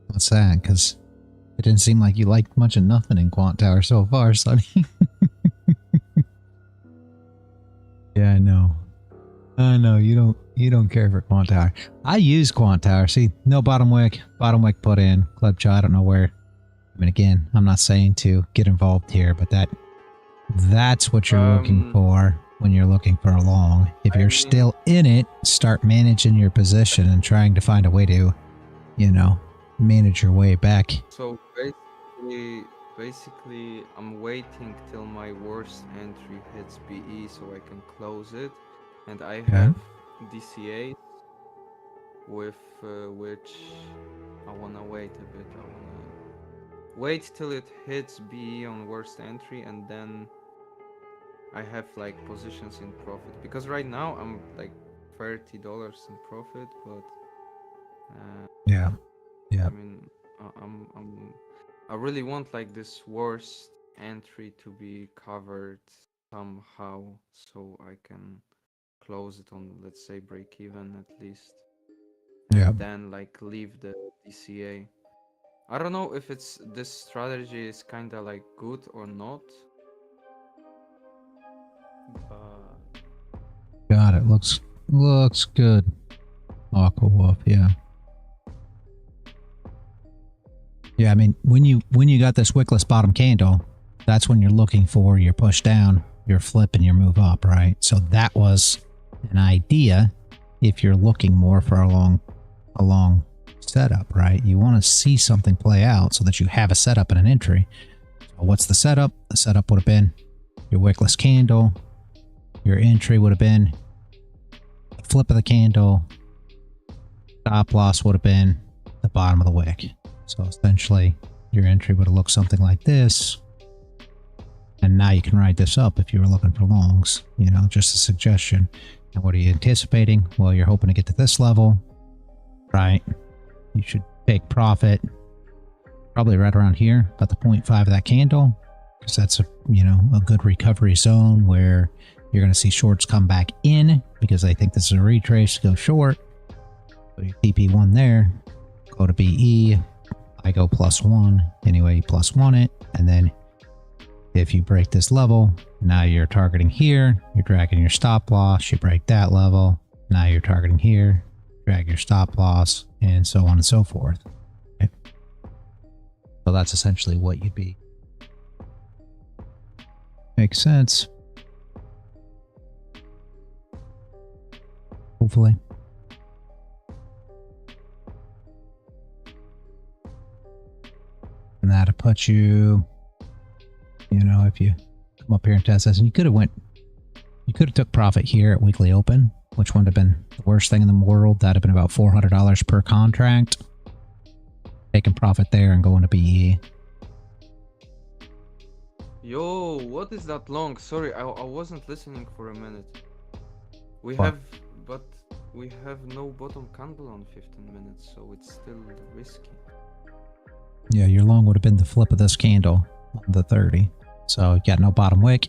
What's that? Because it didn't seem like you liked much of nothing in Quant Tower so far, Sonny. Yeah, I know. I know you don't care for Quant Tower. I use Quant Tower. See, no bottom wick put in. Club Jaw, I don't know where. I mean, again, I'm not saying to get involved here, but that's what you're looking for when you're looking for a long. If you're still in it, start managing your position and trying to find a way to, you know, manage your way back. So basically, I'm waiting till my worst entry hits BE so I can close it, and I have DCA with which I wanna wait a bit. I wanna wait till it hits BE on worst entry, and then I have like positions in profit, because right now I'm like $30 in profit, but yeah. I mean, I really want like this worst entry to be covered somehow, so I can close it on, let's say, break even at least, and then like leave the DCA. I don't know if this strategy is kind of like good or not. Got it. Looks good. Aqua Wolf, yeah. Yeah, I mean, when you got this wickless bottom candle, that's when you're looking for your push down, your flip, and your move up, right? So that was an idea if you're looking more for a long setup, right? You want to see something play out so that you have a setup and an entry. So what's the setup? The setup would have been your wickless candle. Your entry would have been the flip of the candle. Stop loss would have been the bottom of the wick. So essentially, your entry would have looked something like this. And now you can ride this up if you were looking for longs, you know, just a suggestion. And what are you anticipating? Well, you're hoping to get to this level, right? You should take profit probably right around here, about the 0.5 of that candle, because that's a good recovery zone where you're going to see shorts come back in because they think this is a retrace to go short. So you TP1 there, go to BE, I go +1, anyway, you +1 it, and then if you break this level, now you're targeting here, you're dragging your stop loss, you break that level, now you're targeting here, drag your stop loss, and so on and so forth. Okay. So that's essentially what you'd be. Makes sense. Hopefully. And that'll put you, if you come up here and test this, and you could have took profit here at weekly open, which wouldn't have been the worst thing in the world. That'd have been about $400 per contract. Taking profit there and going to BE. Yo, what is that long? Sorry, I wasn't listening for a minute. We have no bottom candle on 15 minutes, so it's still risky. Yeah, your long would have been the flip of this candle on the 30. So you got no bottom wick.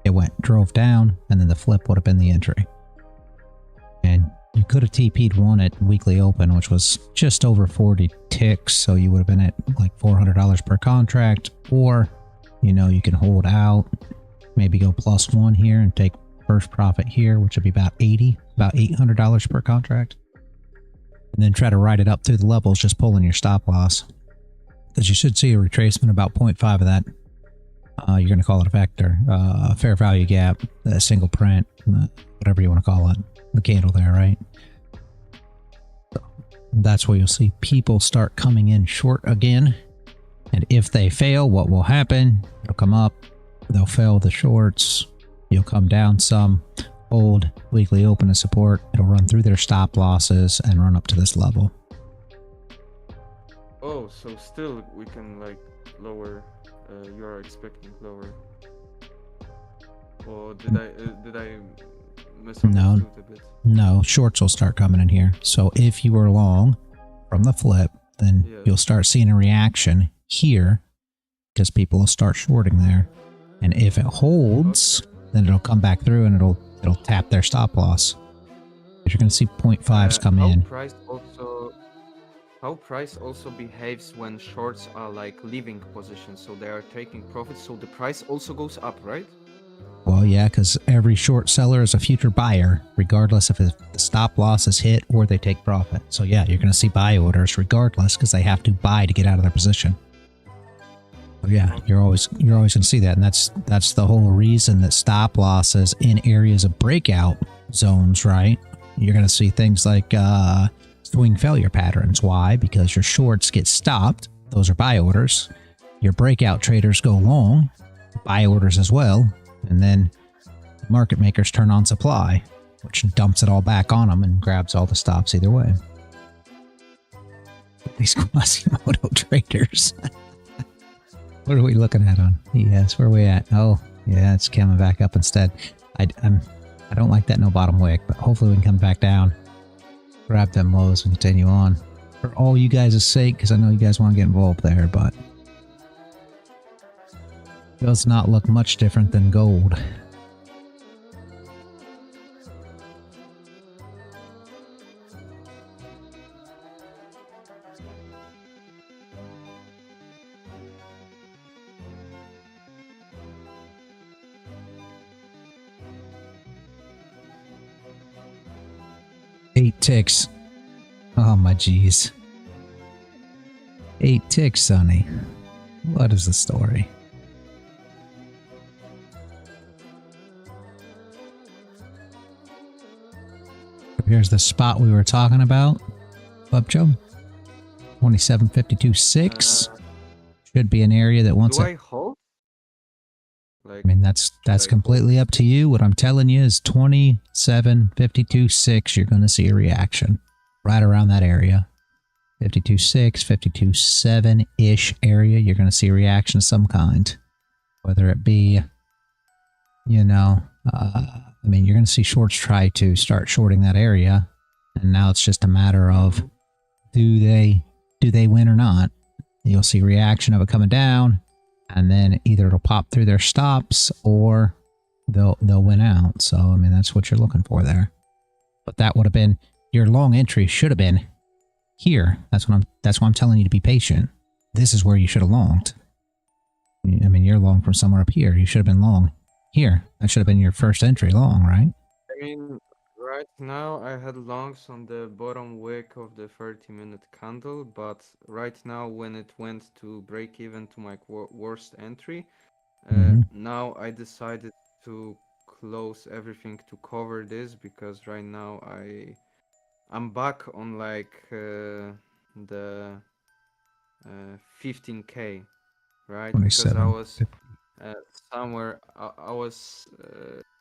It drove down, and then the flip would have been the entry. And you could have TP'd one at weekly open, which was just over 42. ticks, so you would have been at like $400 per contract, or you know, you can hold out, maybe go +1 here and take first profit here, which would be about $800 per contract, and then try to ride it up through the levels, just pulling your stop loss, because you should see a retracement about 0.5 of that. You're going to call it a vector, fair value gap, a single print, whatever you want to call it, the candle there, right? So that's where you'll see people start coming in short again. And if they fail, what will happen? It'll come up, they'll fail the shorts, you'll come down some, hold, weekly open to support, it'll run through their stop losses and run up to this level. Oh, so still we can like lower. You are expecting lower. Or did I misunderstood a bit? No, shorts will start coming in here. So if you were long from the flip, then you'll start seeing a reaction here because people will start shorting there. And if it holds, then it'll come back through and it'll tap their stop loss. You're going to see 0.5s come in. How price also behaves when shorts are like leaving positions, so they are taking profits, so the price also goes up, right? Well, yeah, because every short seller is a future buyer, regardless if the stop loss is hit or they take profit. So yeah, you're going to see buy orders regardless, because they have to buy to get out of their position. So yeah, you're always going to see that, and that's the whole reason that stop losses in areas of breakout zones, right? You're going to see things like swing failure patterns. Why? Because your shorts get stopped. Those are buy orders. Your breakout traders go long, buy orders as well. And then market makers turn on supply, which dumps it all back on them and grabs all the stops either way. These Quasimodo traders. What are we looking at on ES? Where are we at? Oh, yeah, it's coming back up instead. I don't like that no bottom wick, but hopefully we can come back down, grab them lows and continue on. For all you guys' sake, because I know you guys want to get involved there, but it does not look much different than gold. Eight ticks. Oh my geez. 8 ticks, Sonny. What is the story? Here's the spot we were talking about. Club Joe. 27.52.6. Should be an area that wants Do I hold? I mean, that's completely up to you. What I'm telling you is 27.52.6. You're going to see a reaction right around that area. 52.6, 52.7-ish area. You're going to see a reaction of some kind. Whether it be, you know, I mean, you're going to see shorts try to start shorting that area. And now it's just a matter of do they win or not? You'll see reaction of it coming down. And then either it'll pop through their stops or they'll win out. So, I mean, that's what you're looking for there. But that would have been, your long entry should have been here. That's why I'm telling you to be patient. This is where you should have longed. I mean, you're long from somewhere up here. You should have been long here. That should have been your first entry long, right? I mean, right now I had longs on the bottom wick of the 30-minute candle, but right now when it went to break even to my worst entry, now I decided to close everything to cover this, because right now I'm back on like the 15k, right? Because I was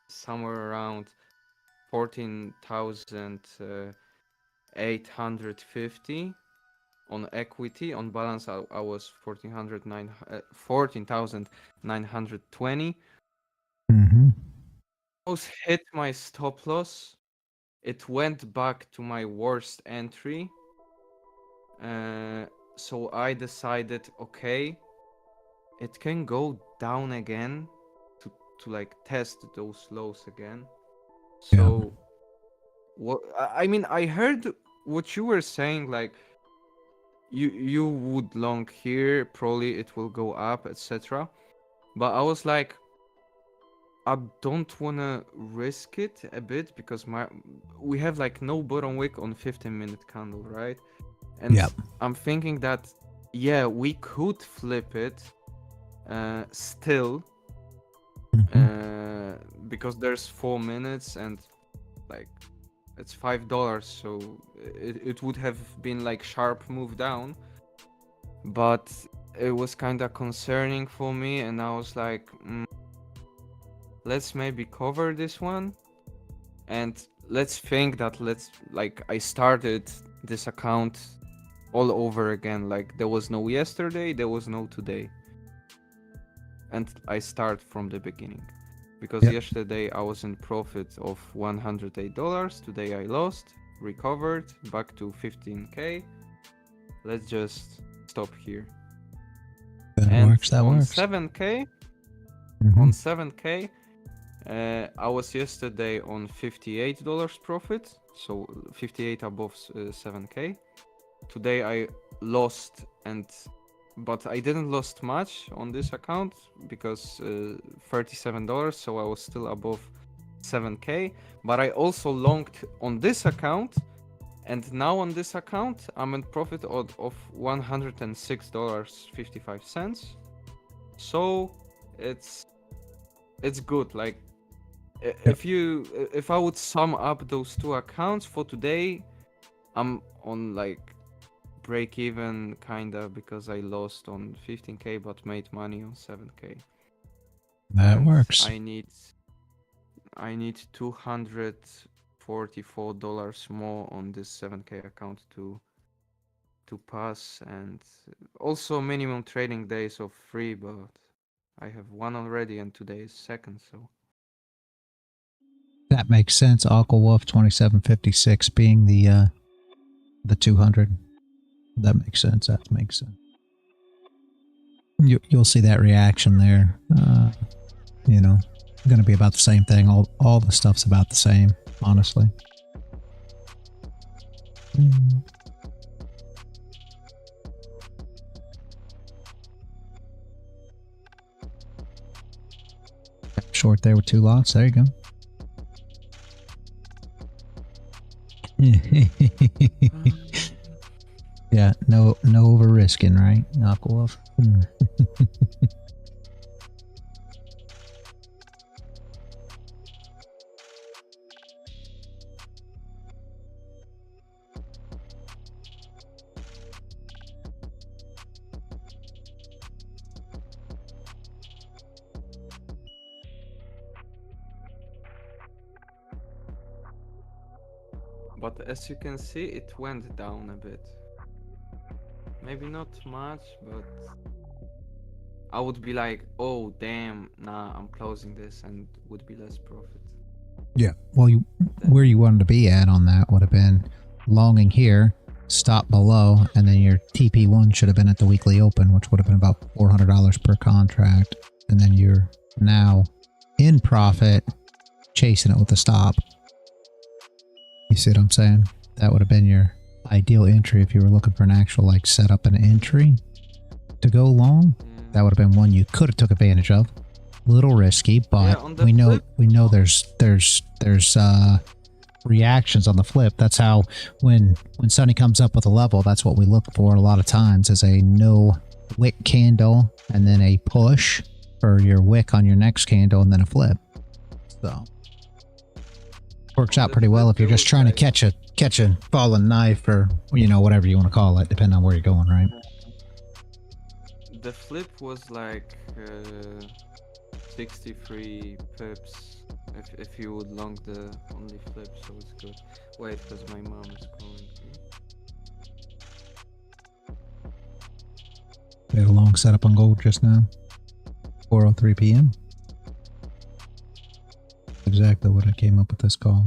somewhere around 14,850 on equity. On balance, I was 14,920. Almost hit my stop loss. It went back to my worst entry. So I decided, okay, it can go down again to like test those lows again. So what I mean, I heard what you were saying, like you would long here, probably it will go up, etc. But I was like, I don't wanna risk it a bit because we have like no bottom wick on 15-minute candle, right? And Yep. I'm thinking that yeah, we could flip it still because there's 4 minutes and like it's $5, so it would have been like sharp move down, but it was kind of concerning for me, and I was like, let's maybe cover this one, and let's think that I started this account all over again. Like there was no yesterday, there was no today, and I start from the beginning. Because yesterday I was in profit of $108. Today I lost, recovered, back to 15k. Let's just stop here. That works. That on works. 7k, on 7k, I was yesterday on $58 profit, so 58 above 7k. Today I lost, but I didn't lost much on this account because $37, so I was still above 7k. But I also longed on this account, and now on this account I'm in profit of $106.55. So it's good. Like if I would sum up those two accounts for today, I'm on like break even kinda, because I lost on 15k but made money on 7k. That works. I need $244 more on this 7k account to pass, and also minimum trading days of 3, but I have 1 already and today is 2nd, so that makes sense. Aqua Wolf 2756 being the 200. That makes sense. That makes sense. You'll see that reaction there. You know, going to be about the same thing. All the stuff's about the same, honestly. Short there with 2 lots. There you go. Yeah, no over risking, right? Aqua Wolf. but as you can see, it went down a bit. Maybe not much, but I would be like, oh damn, nah, I'm closing this, and would be less profit. Yeah, well, where you wanted to be at on that would have been longing here, stop below, and then your TP1 should have been at the weekly open, which would have been about $400 per contract, and then you're now in profit, chasing it with a stop. You see what I'm saying? That would have been your ideal entry if you were looking for an actual like set up an entry to go long. That would have been one you could have took advantage of. A little risky, but yeah, we know there's reactions on the flip. That's how when Sonny comes up with a level, that's what we look for a lot of times, is a no wick candle and then a push for your wick on your next candle and then a flip. So works out pretty well if you're just trying to catch a fallen knife, or you know, whatever you want to call it, depending on where you're going, right? The flip was like 63 pips if you would long the only flip, so it's good. Wait, because my mom is calling me. We had a long setup on gold just now. 4:03 p.m. Exactly what I came up with this call.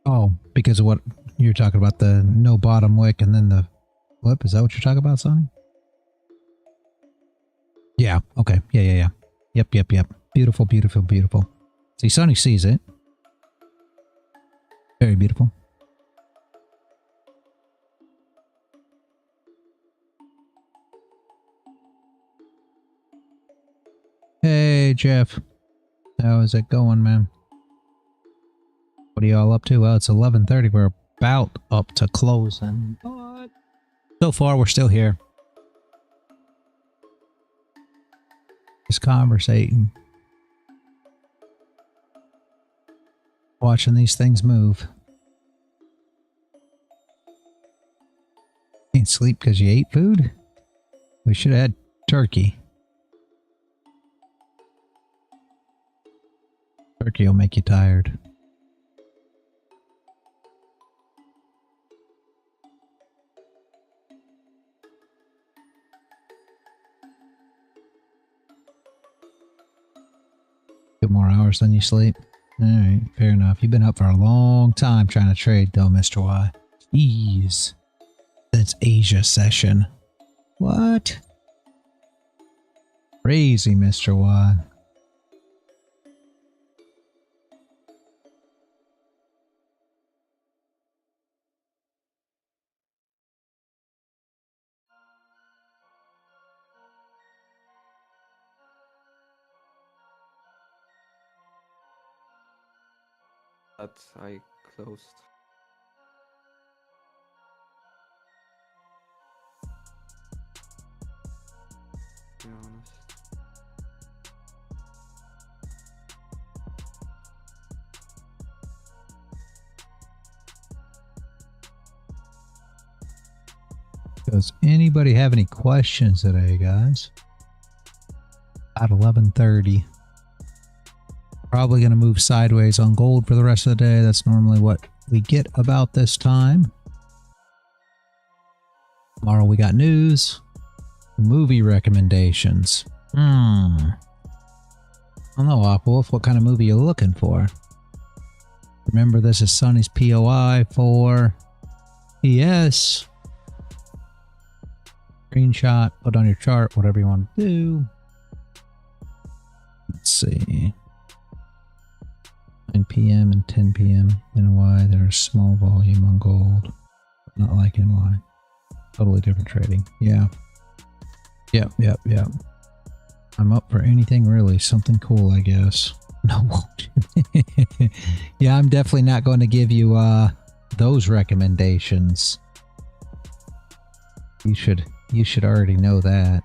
Oh, because of what you're talking about, the no bottom wick and then the flip. Is that what you're talking about, Sonny? Yeah. Okay. Yeah. Yep. Beautiful. See, Sonny sees it. Very beautiful. Hey, Jeff. How is it going, man? What are y'all up to? Well, it's 11:30. We're about up to closing, but so far we're still here. Just conversating. Watching these things move. Can't sleep because you ate food? We should have had turkey. Turkey will make you tired. Get more hours than you sleep. Alright, fair enough. You've been up for a long time trying to trade though, Mr. Y. Jeez. Since Asia session. What? Crazy, Mr. Y. That I closed. To be honest. Does anybody have any questions today, guys? At 11:30. Probably going to move sideways on gold for the rest of the day. That's normally what we get about this time. Tomorrow we got news. Movie recommendations. I don't know, Aquawolf, what kind of movie you looking for? Remember, this is Sonny's POI for ES. Screenshot, put on your chart, whatever you want to do. Let's see. 9 p.m. and 10 p.m. NY, there's small volume on gold, but not like NY. Totally different trading. Yeah. Yep. I'm up for anything really. Something cool, I guess. No, won't. Yeah, I'm definitely not going to give you those recommendations. You should already know that.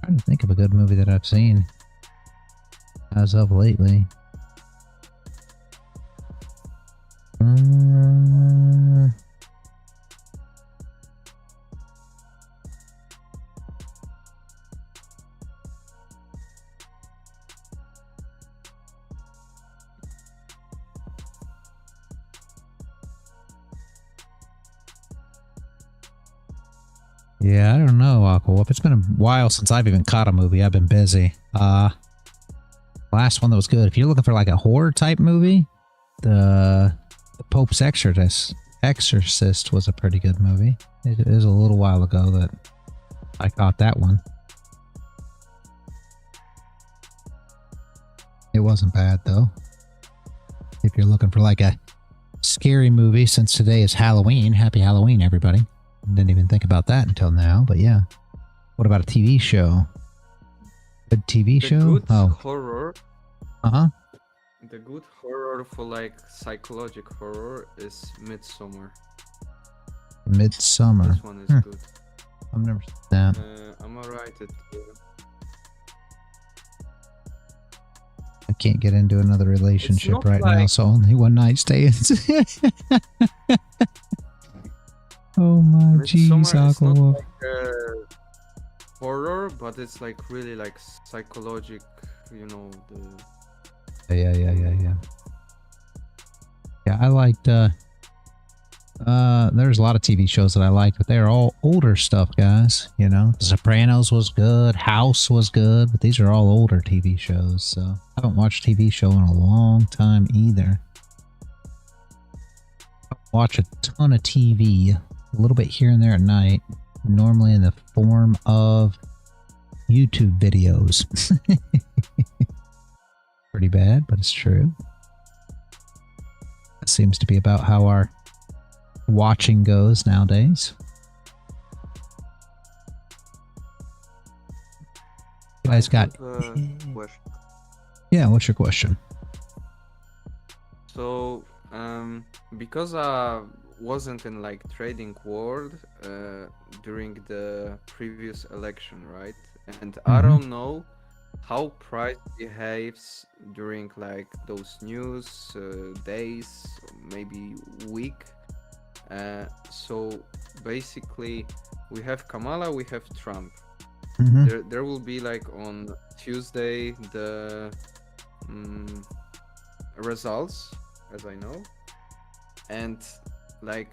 Trying to think of a good movie that I've seen as of lately. Yeah, I don't know, Aquawolf. It's been a while since I've even caught a movie. I've been busy. Last one that was good. If you're looking for like a horror type movie, the Pope's Exorcist was a pretty good movie. It was a little while ago that I caught that one. It wasn't bad though. If you're looking for like a scary movie, since today is Halloween, happy Halloween, everybody. Didn't even think about that until now, but yeah. What about a TV show? Good TV show? Good horror. Uh-huh. The good horror for like psychological horror is Midsummer. Midsummer. This one is good. I've never seen that. I'm gonna write it. I can't get into another relationship right like... now, so only one night stands. Oh my jeez, Aquawolf. Like horror, but it's like really like psychological, you know, the... Yeah. Yeah, I liked, there's a lot of TV shows that I liked, but they're all older stuff, guys, you know? The Sopranos was good, House was good, but these are all older TV shows, so I haven't watched a TV show in a long time either. I watch a ton of TV. A little bit here and there at night, normally in the form of YouTube videos. Pretty bad, but it's true. That seems to be about how our watching goes nowadays. You guys got... Question. Yeah, what's your question? So, because I wasn't in like trading world during the previous election, right? And I don't know how price behaves during like those news days, maybe week. So basically, we have Kamala, we have Trump. There will be like on Tuesday the results, as I know, and like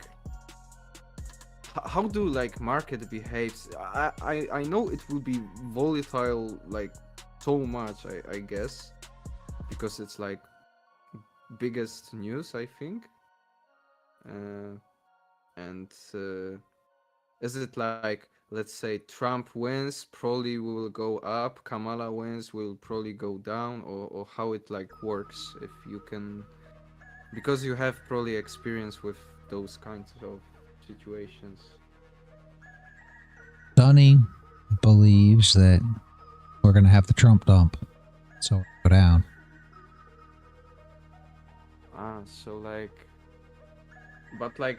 how do like market behaves? I know it will be volatile like so much, I guess, because it's like biggest news, I think. And is it like, let's say Trump wins, probably will go up, Kamala wins, will probably go down, or how it like works, if you can, because you have probably experience with those kinds of situations. Sonny believes that we're going to have the Trump dump, so go down. So like, but like,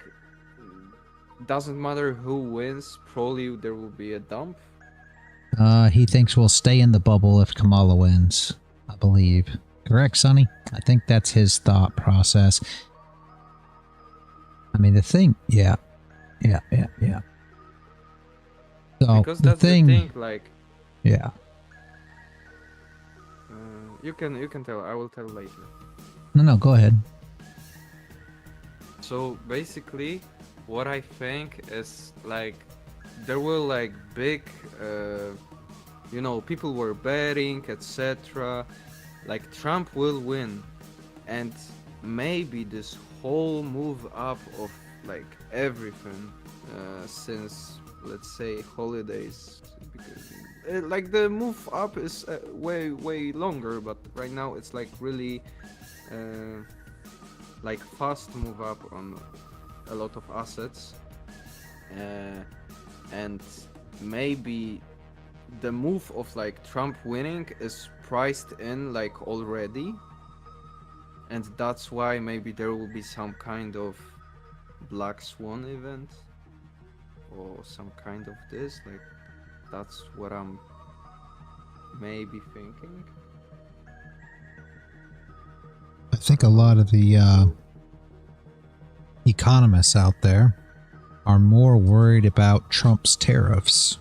doesn't matter who wins, probably there will be a dump. He thinks we'll stay in the bubble if Kamala wins, I believe. Correct, Sonny? I think that's his thought process. I mean, the thing, yeah. So, because that's the thing, like, yeah. You can tell. I will tell later. No, go ahead. So basically, what I think is like, there were like big, you know, people were betting, etc. Like Trump will win, and maybe this whole move up of like everything since, let's say, holidays, because like the move up is way longer, but right now it's like really like fast move up on a lot of assets, and maybe the move of like Trump winning is priced in like already, and that's why maybe there will be some kind of black swan event or some kind of this, like that's what I'm maybe thinking. I think a lot of the economists out there are more worried about Trump's tariffs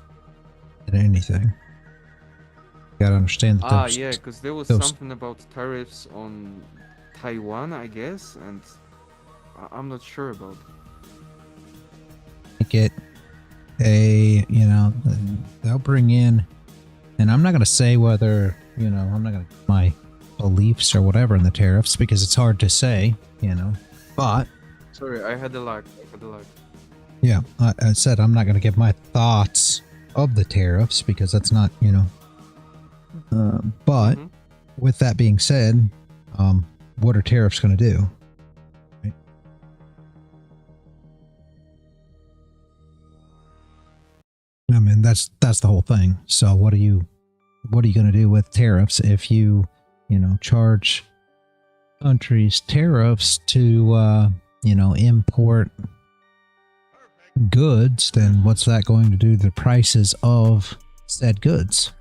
than anything. You gotta understand that Yeah, because there was something about tariffs on Taiwan, I guess, and I'm not sure about it. Get a, you know, they'll bring in, and I'm not going to say whether, you know, I'm not going to my beliefs or whatever in the tariffs because it's hard to say, you know, but sorry, I had a lag. Yeah, I said I'm not going to give my thoughts of the tariffs because that's not, you know, but with that being said, what are tariffs going to do? Right? I mean, that's the whole thing. So what are you going to do with tariffs if you know, charge countries tariffs to, you know, import goods? Then what's that going to do to the prices of said goods?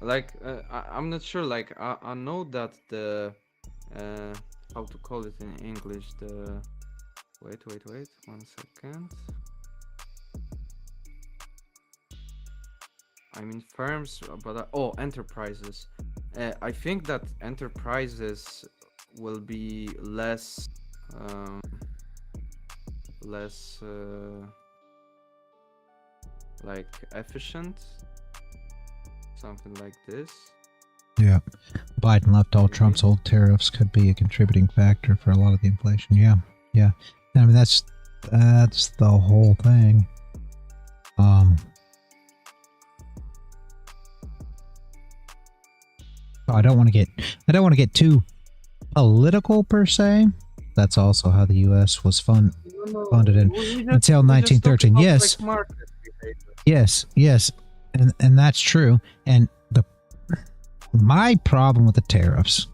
Like, I'm not sure. Like, I know that the how to call it in English, the wait 1 second. I mean firms, but enterprises. I think that enterprises will be less like efficient, something like this. Yeah, Biden left all Trump's old tariffs could be a contributing factor for a lot of the inflation. Yeah. I mean, that's the whole thing. So I don't want to get too political per se. That's also how the U.S. was funded until we just talk 1913. about, Yes, like, market behavior. yes, and that's true. And my problem with the tariffs,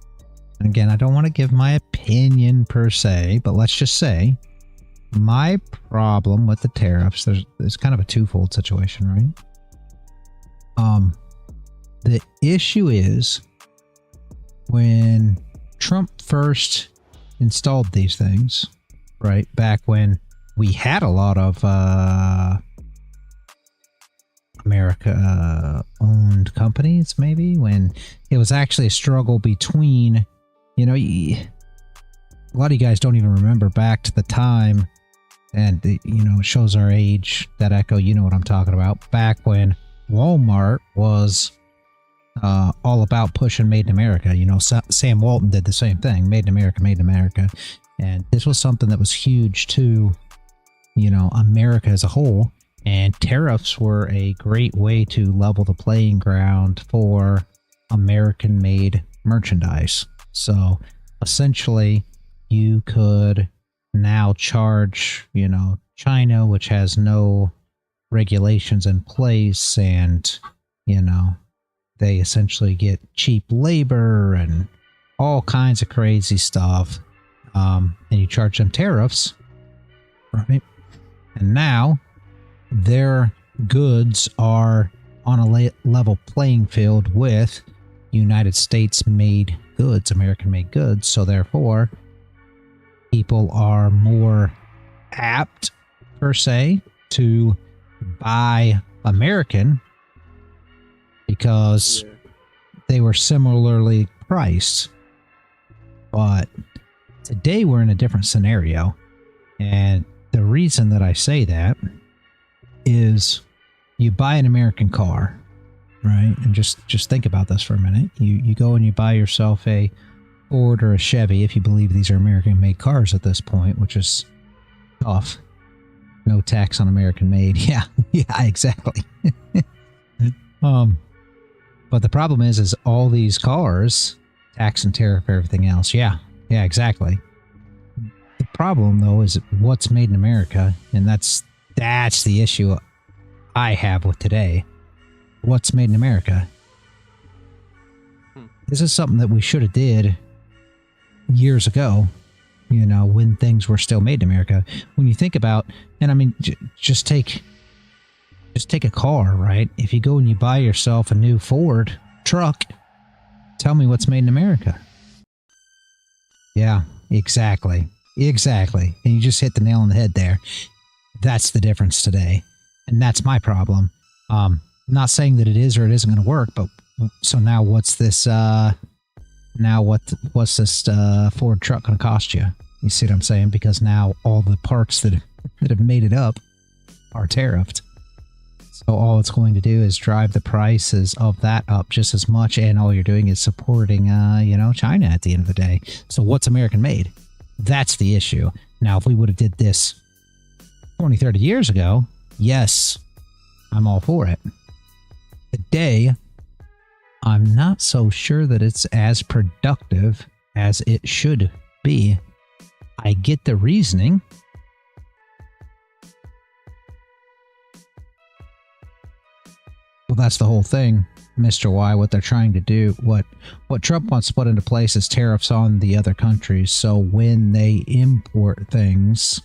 and again, I don't want to give my opinion per se, but let's just say my problem with the tariffs, there's kind of a twofold situation, right? The issue is when Trump first installed these things, right, back when we had a lot of America-owned companies, maybe, when it was actually a struggle between, you know, a lot of you guys don't even remember back to the time, and, you know, it shows our age, that echo, you know what I'm talking about, back when Walmart was all about pushing Made in America. You know, Sam Walton did the same thing, Made in America, Made in America. And this was something that was huge to, you know, America as a whole. And tariffs were a great way to level the playing ground for American-made merchandise. So essentially, you could now charge, you know, China, which has no regulations in place, and, you know, they essentially get cheap labor and all kinds of crazy stuff. And you charge them tariffs, right? And now their goods are on a level playing field with United States made goods, American made goods. So therefore, people are more apt, per se, to buy American because they were similarly priced. But today we're in a different scenario. And the reason that I say that is you buy an American car, right? And just think about this for a minute. You go and you buy yourself a Ford or a Chevy, if you believe these are American made cars at this point, which is tough. No tax on American made. Yeah, exactly. But the problem is all these cars, tax and tariff, everything else. Yeah, exactly. The problem, though, is what's made in America, and that's the issue I have with today. What's made in America? This is something that we should have did years ago, you know, when things were still made in America. When you think about, and I mean, just take a car, right? If you go and you buy yourself a new Ford truck, tell me what's made in America. Yeah, exactly. And you just hit the nail on the head there. That's the difference today. And that's my problem. Not saying that it is or it isn't going to work, but so now what's this, what's this Ford truck going to cost you? You see what I'm saying? Because now all the parts that have made it up are tariffed. So all it's going to do is drive the prices of that up just as much, and all you're doing is supporting, you know, China at the end of the day. So what's American made? That's the issue. Now, if we would have did this 20, 30 years ago, yes, I'm all for it. Today, I'm not so sure that it's as productive as it should be. I get the reasoning. Well, that's the whole thing, Mr. Y. What they're trying to do, what Trump wants to put into place is tariffs on the other countries. So when they import things,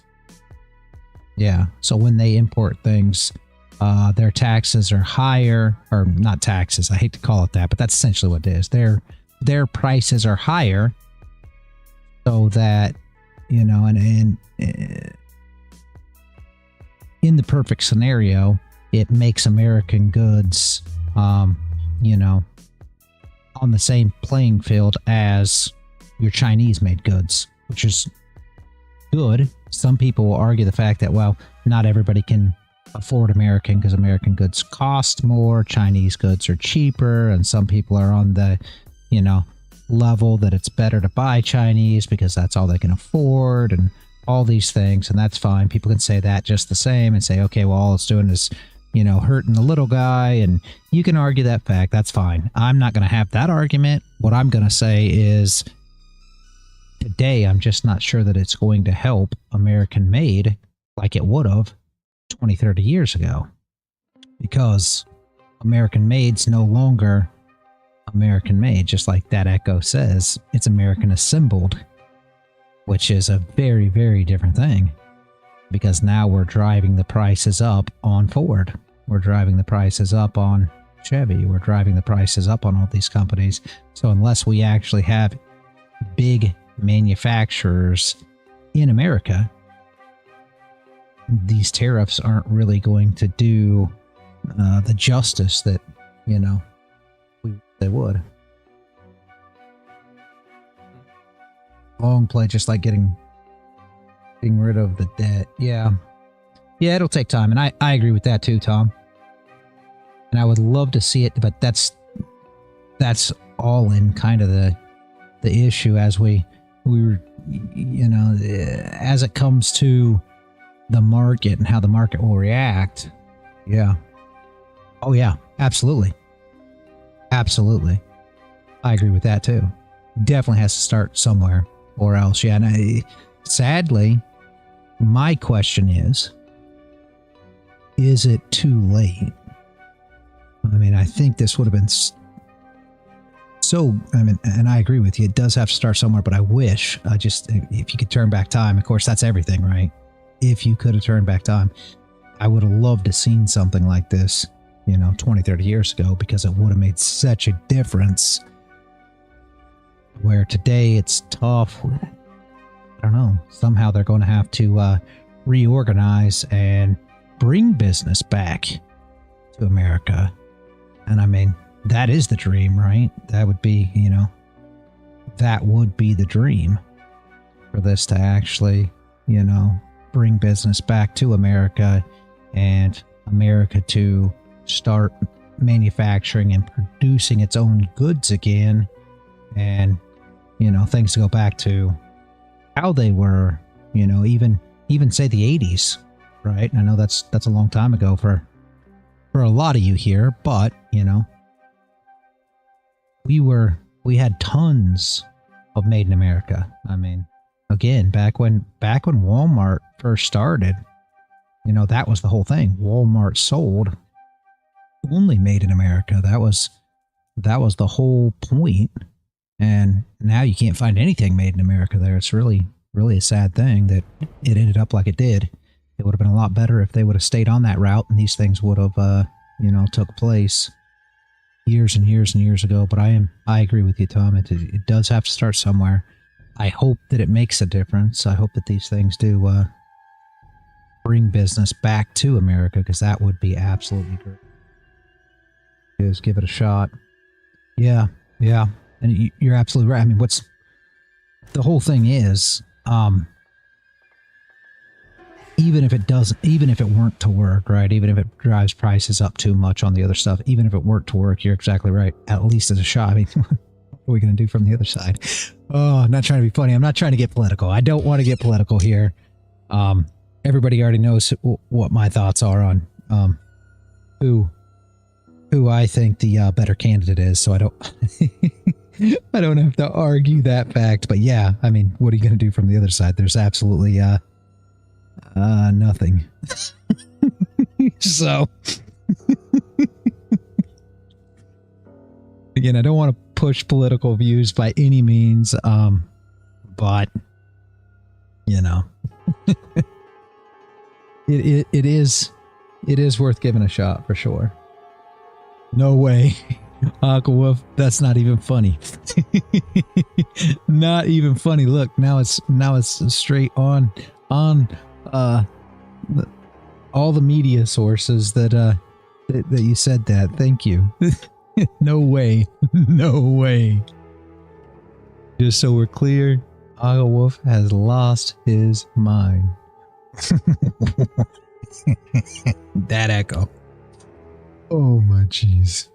their taxes are higher, or not taxes. I hate to call it that, but that's essentially what it is. Their prices are higher, so that, you know, and in the perfect scenario, it makes American goods, you know, on the same playing field as your Chinese-made goods, which is good. Some people will argue the fact that, well, not everybody can afford American because American goods cost more, Chinese goods are cheaper, and some people are on the, you know, level that it's better to buy Chinese because that's all they can afford, and all these things, and that's fine. People can say that just the same and say, okay, well, all it's doing is you know, hurting the little guy, and you can argue that fact. That's fine. I'm not going to have that argument. What I'm going to say is today, I'm just not sure that it's going to help American made like it would have 20, 30 years ago, because American made's no longer American made, just like that echo says. It's American assembled, which is a very, very different thing, because now we're driving the prices up on Ford. We're driving the prices up on Chevy. We're driving the prices up on all these companies. So unless we actually have big manufacturers in America, these tariffs aren't really going to do the justice that, you know, they would. Long play, just like getting rid of the debt. Yeah, it'll take time, and I agree with that too, Tom. And I would love to see it, but that's all in kind of the issue as we were, you know, as it comes to the market and how the market will react. Yeah. Oh yeah, absolutely. Absolutely. I agree with that too. Definitely has to start somewhere or else. Yeah. And sadly, my question is it too late? I mean, I think this would have been so, I mean, and I agree with you. It does have to start somewhere, but I wish if you could turn back time, of course, that's everything, right? If you could have turned back time, I would have loved to seen something like this, you know, 20, 30 years ago, because it would have made such a difference. Where today it's tough. I don't know. Somehow they're going to have to reorganize and bring business back to America. And I mean, that is the dream, right? That would be, you know, that would be the dream for this to actually, you know, bring business back to America and America to start manufacturing and producing its own goods again, and, you know, things to go back to how they were, you know, even say the 80s, right? I know that's a long time ago for a lot of you here, but, you know, we had tons of made in America. I mean, again, back when Walmart first started, you know, that was the whole thing. Walmart sold only made in America. That was the whole point. And now you can't find anything made in America there. It's really, really a sad thing that it ended up like it did. It would have been a lot better if they would have stayed on that route and these things would have, you know, took place years and years and years ago. But I agree with you, Tom. It does have to start somewhere. I hope that it makes a difference. I hope that these things do bring business back to America, because that would be absolutely great. Just give it a shot. Yeah. And you're absolutely right. I mean, what's the whole thing is, even if it weren't to work, right? Even if it drives prices up too much on the other stuff, even if it weren't to work, you're exactly right. At least as a shot. I mean, what are we going to do from the other side? Oh, I'm not trying to be funny. I'm not trying to get political. I don't want to get political here. Everybody already knows what my thoughts are on who I think the better candidate is. So I don't I don't have to argue that fact. But yeah, I mean, what are you going to do from the other side? There's absolutely nothing. So again, I don't want to push political views by any means, but you know, it is worth giving a shot for sure. No way. Aqua Wolf, that's not even funny. Not even funny. Look, now it's straight on all the media sources that you said that. Thank you. No way. No way. Just so we're clear, Aqua Wolf has lost his mind. That echo. Oh my jeez.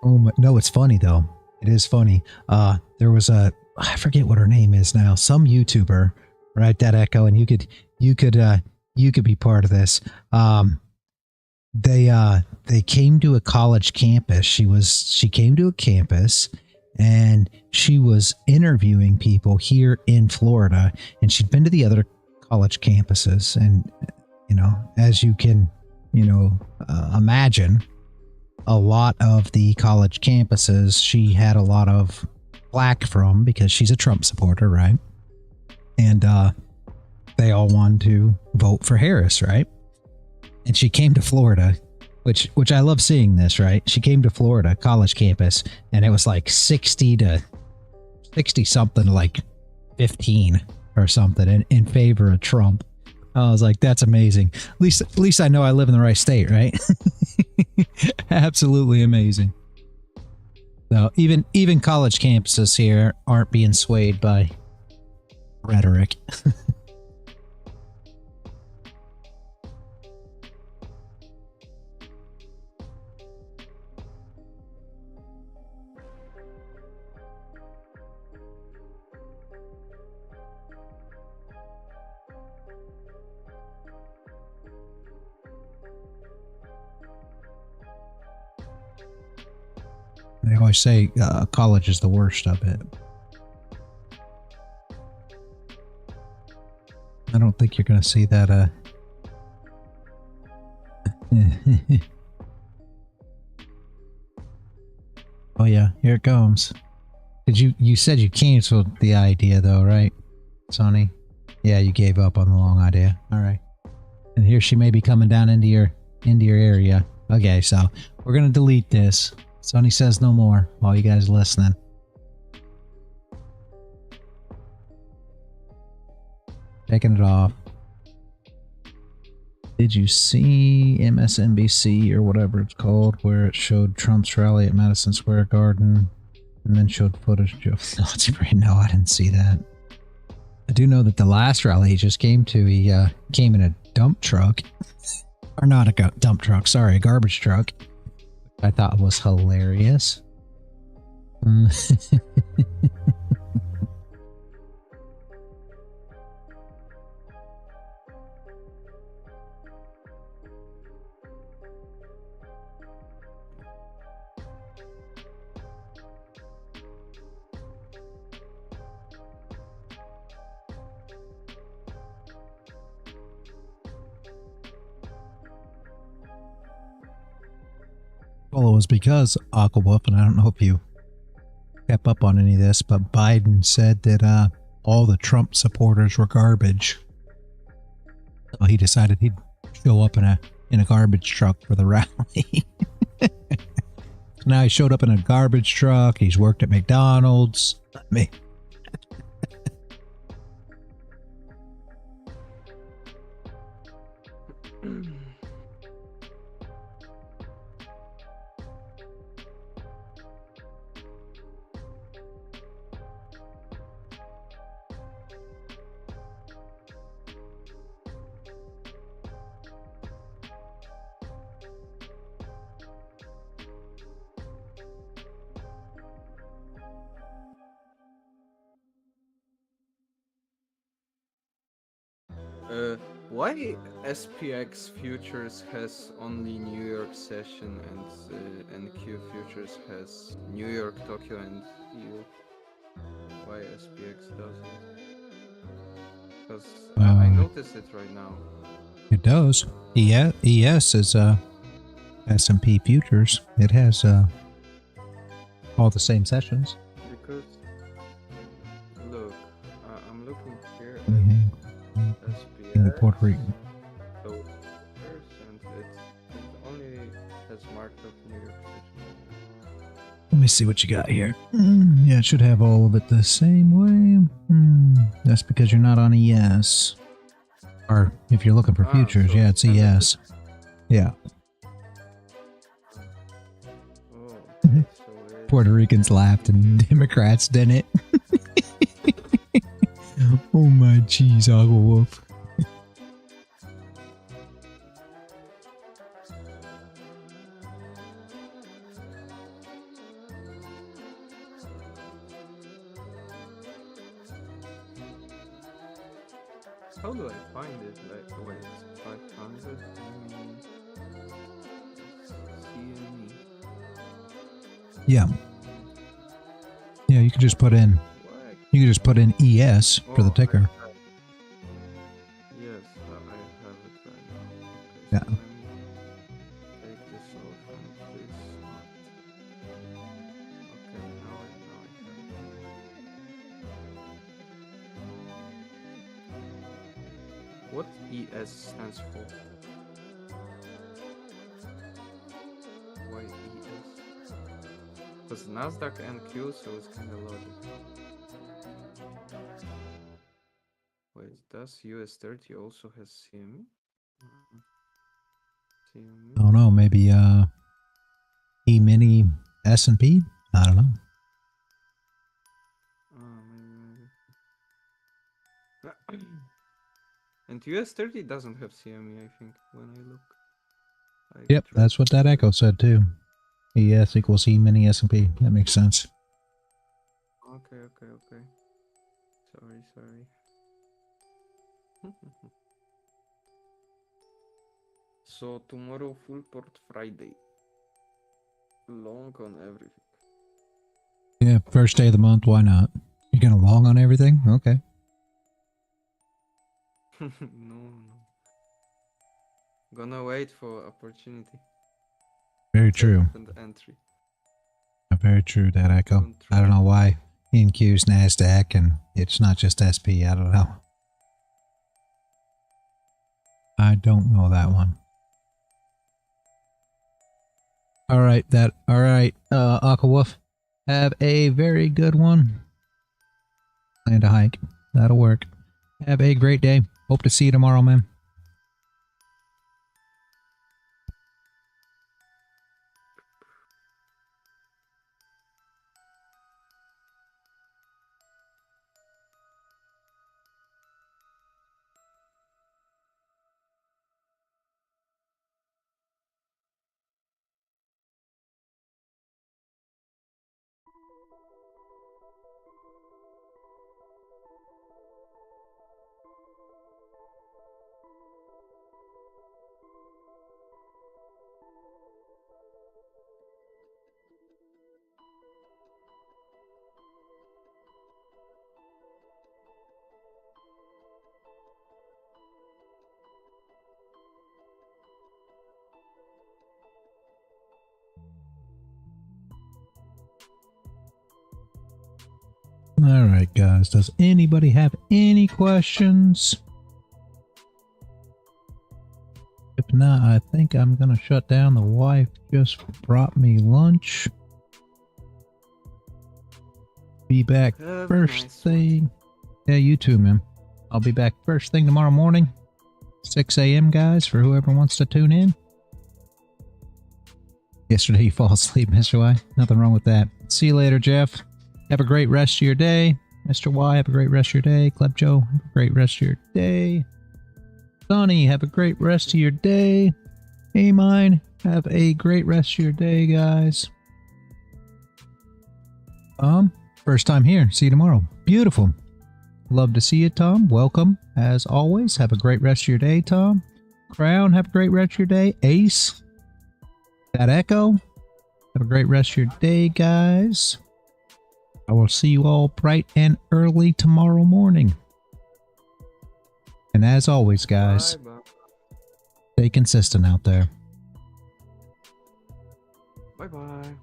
Oh my, no, it's funny though. It is funny. There was I forget what her name is now, some YouTuber, right? That echo, and you could be part of this. they came to a college campus. She came to a campus and she was interviewing people here in Florida, and she'd been to the other college campuses. And as you can imagine, a lot of the college campuses she had a lot of flack from because she's a Trump supporter, right? And they all wanted to vote for Harris, right? And she came to Florida, which I love seeing this, right? She came to Florida college campus, and it was like 60 something, like 15 or something in favor of Trump. I was like, that's amazing. At least I know I live in the right state, right? Absolutely amazing. So even college campuses here aren't being swayed by rhetoric. They always say college is the worst of it. I don't think you're going to see that. Oh yeah, here it comes. You said you canceled the idea though, right, Sonny? Yeah, you gave up on the long idea. All right. And here she may be coming down into your area. Okay, so we're gonna delete this. Sonny says no more. All you guys listening. Taking it off. Did you see MSNBC or whatever it's called, where it showed Trump's rally at Madison Square Garden and then showed footage of Nazi parade? No, I didn't see that. I do know that the last rally he just came to, he came in a dump truck. Or not a dump truck, sorry, a garbage truck. I thought was hilarious. Well, it was because Aquawolf, and I don't know if you kept up on any of this, but Biden said that all the Trump supporters were garbage. So he decided he'd show up in a garbage truck for the rally. Now he showed up in a garbage truck. He's worked at McDonald's. Me. Why SPX futures has only New York session and NQ futures has New York, Tokyo, and EU? Why SPX doesn't? Because I noticed it right now. It does. ES is S&P futures. It has all the same sessions. Because look, I'm looking here at SPX. In the Puerto Rican. So and it only has marked up New York session. Let me see what you got here. Yeah, it should have all of it the same way. That's because you're not on ES. Or if you're looking for futures, so yeah, it's ES. Yeah. Oh, okay, so Puerto Ricans laughed and Democrats didn't. Oh my jeez, Aquawolf. how do I find it? Like, wait, it's 500. Yeah. Yeah, you can just put in Why? you can just put in ES for the Oh, ticker. yes, I have it right now. Okay, Yeah. so let me take this off and this not. Okay, now I have it. What ES stands for? Why ES? Because Nasdaq and Q, so it's kind of logic. Wait, does US30 also has CME? CME? I don't know, maybe E-mini S&P? I don't know. Maybe. And US30 doesn't have CME, I think, when I look. Yep, that's what that echo said too. ES equals E-mini S&P. That makes sense. Okay. Sorry. So tomorrow full port Friday. Long on everything. Yeah, first day of the month, why not? You're gonna long on everything? Okay. No. Gonna wait for opportunity. Very true. And entry. Very true, that echo. I don't know why NQ's Nasdaq and it's not just SP. I don't know. I don't know that one. All right, Aquawolf. Have a very good one. Plan to hike. That'll work. Have a great day. Hope to see you tomorrow, man. Alright, guys. Does anybody have any questions? If not, I think I'm going to shut down. The wife just brought me lunch. Be back first thing. Yeah, you too, man. I'll be back first thing tomorrow morning. 6 a.m., guys, for whoever wants to tune in. Yesterday you fall asleep, Mr. Y. Nothing wrong with that. See you later, Jeff. Have a great rest of your day. Mr. Y, have a great rest of your day. Club Joe, have a great rest of your day. Sonny, have a great rest of your day. Hey, mine, have a great rest of your day, guys. First time here. See you tomorrow. Beautiful. Love to see you, Tom. Welcome, as always. Have a great rest of your day, Tom. Crown, have a great rest of your day. Ace, that echo. Have a great rest of your day, guys. I will see you all bright and early tomorrow morning. And as always, guys, stay consistent out there. Bye-bye.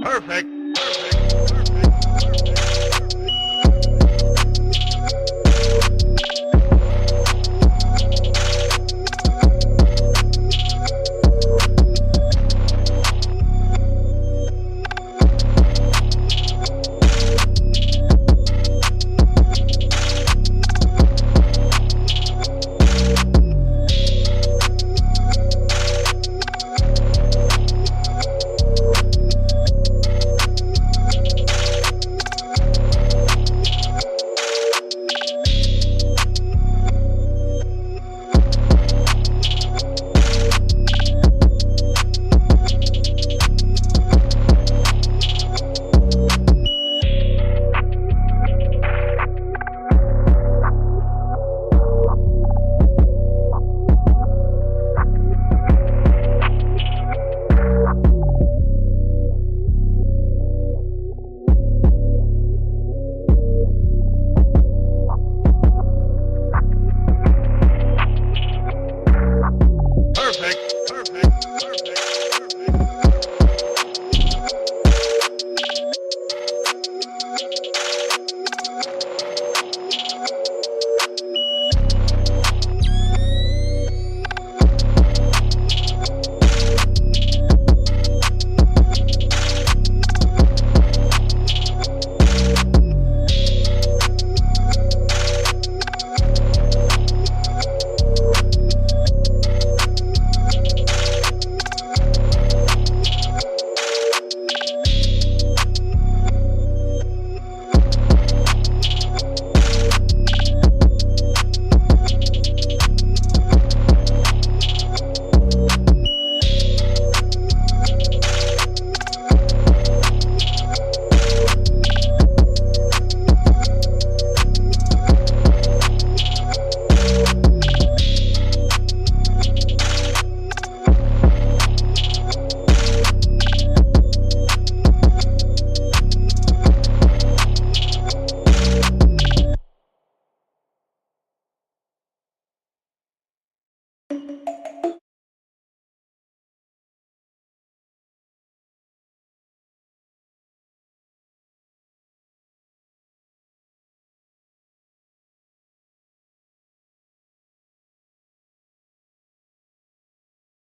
Perfect.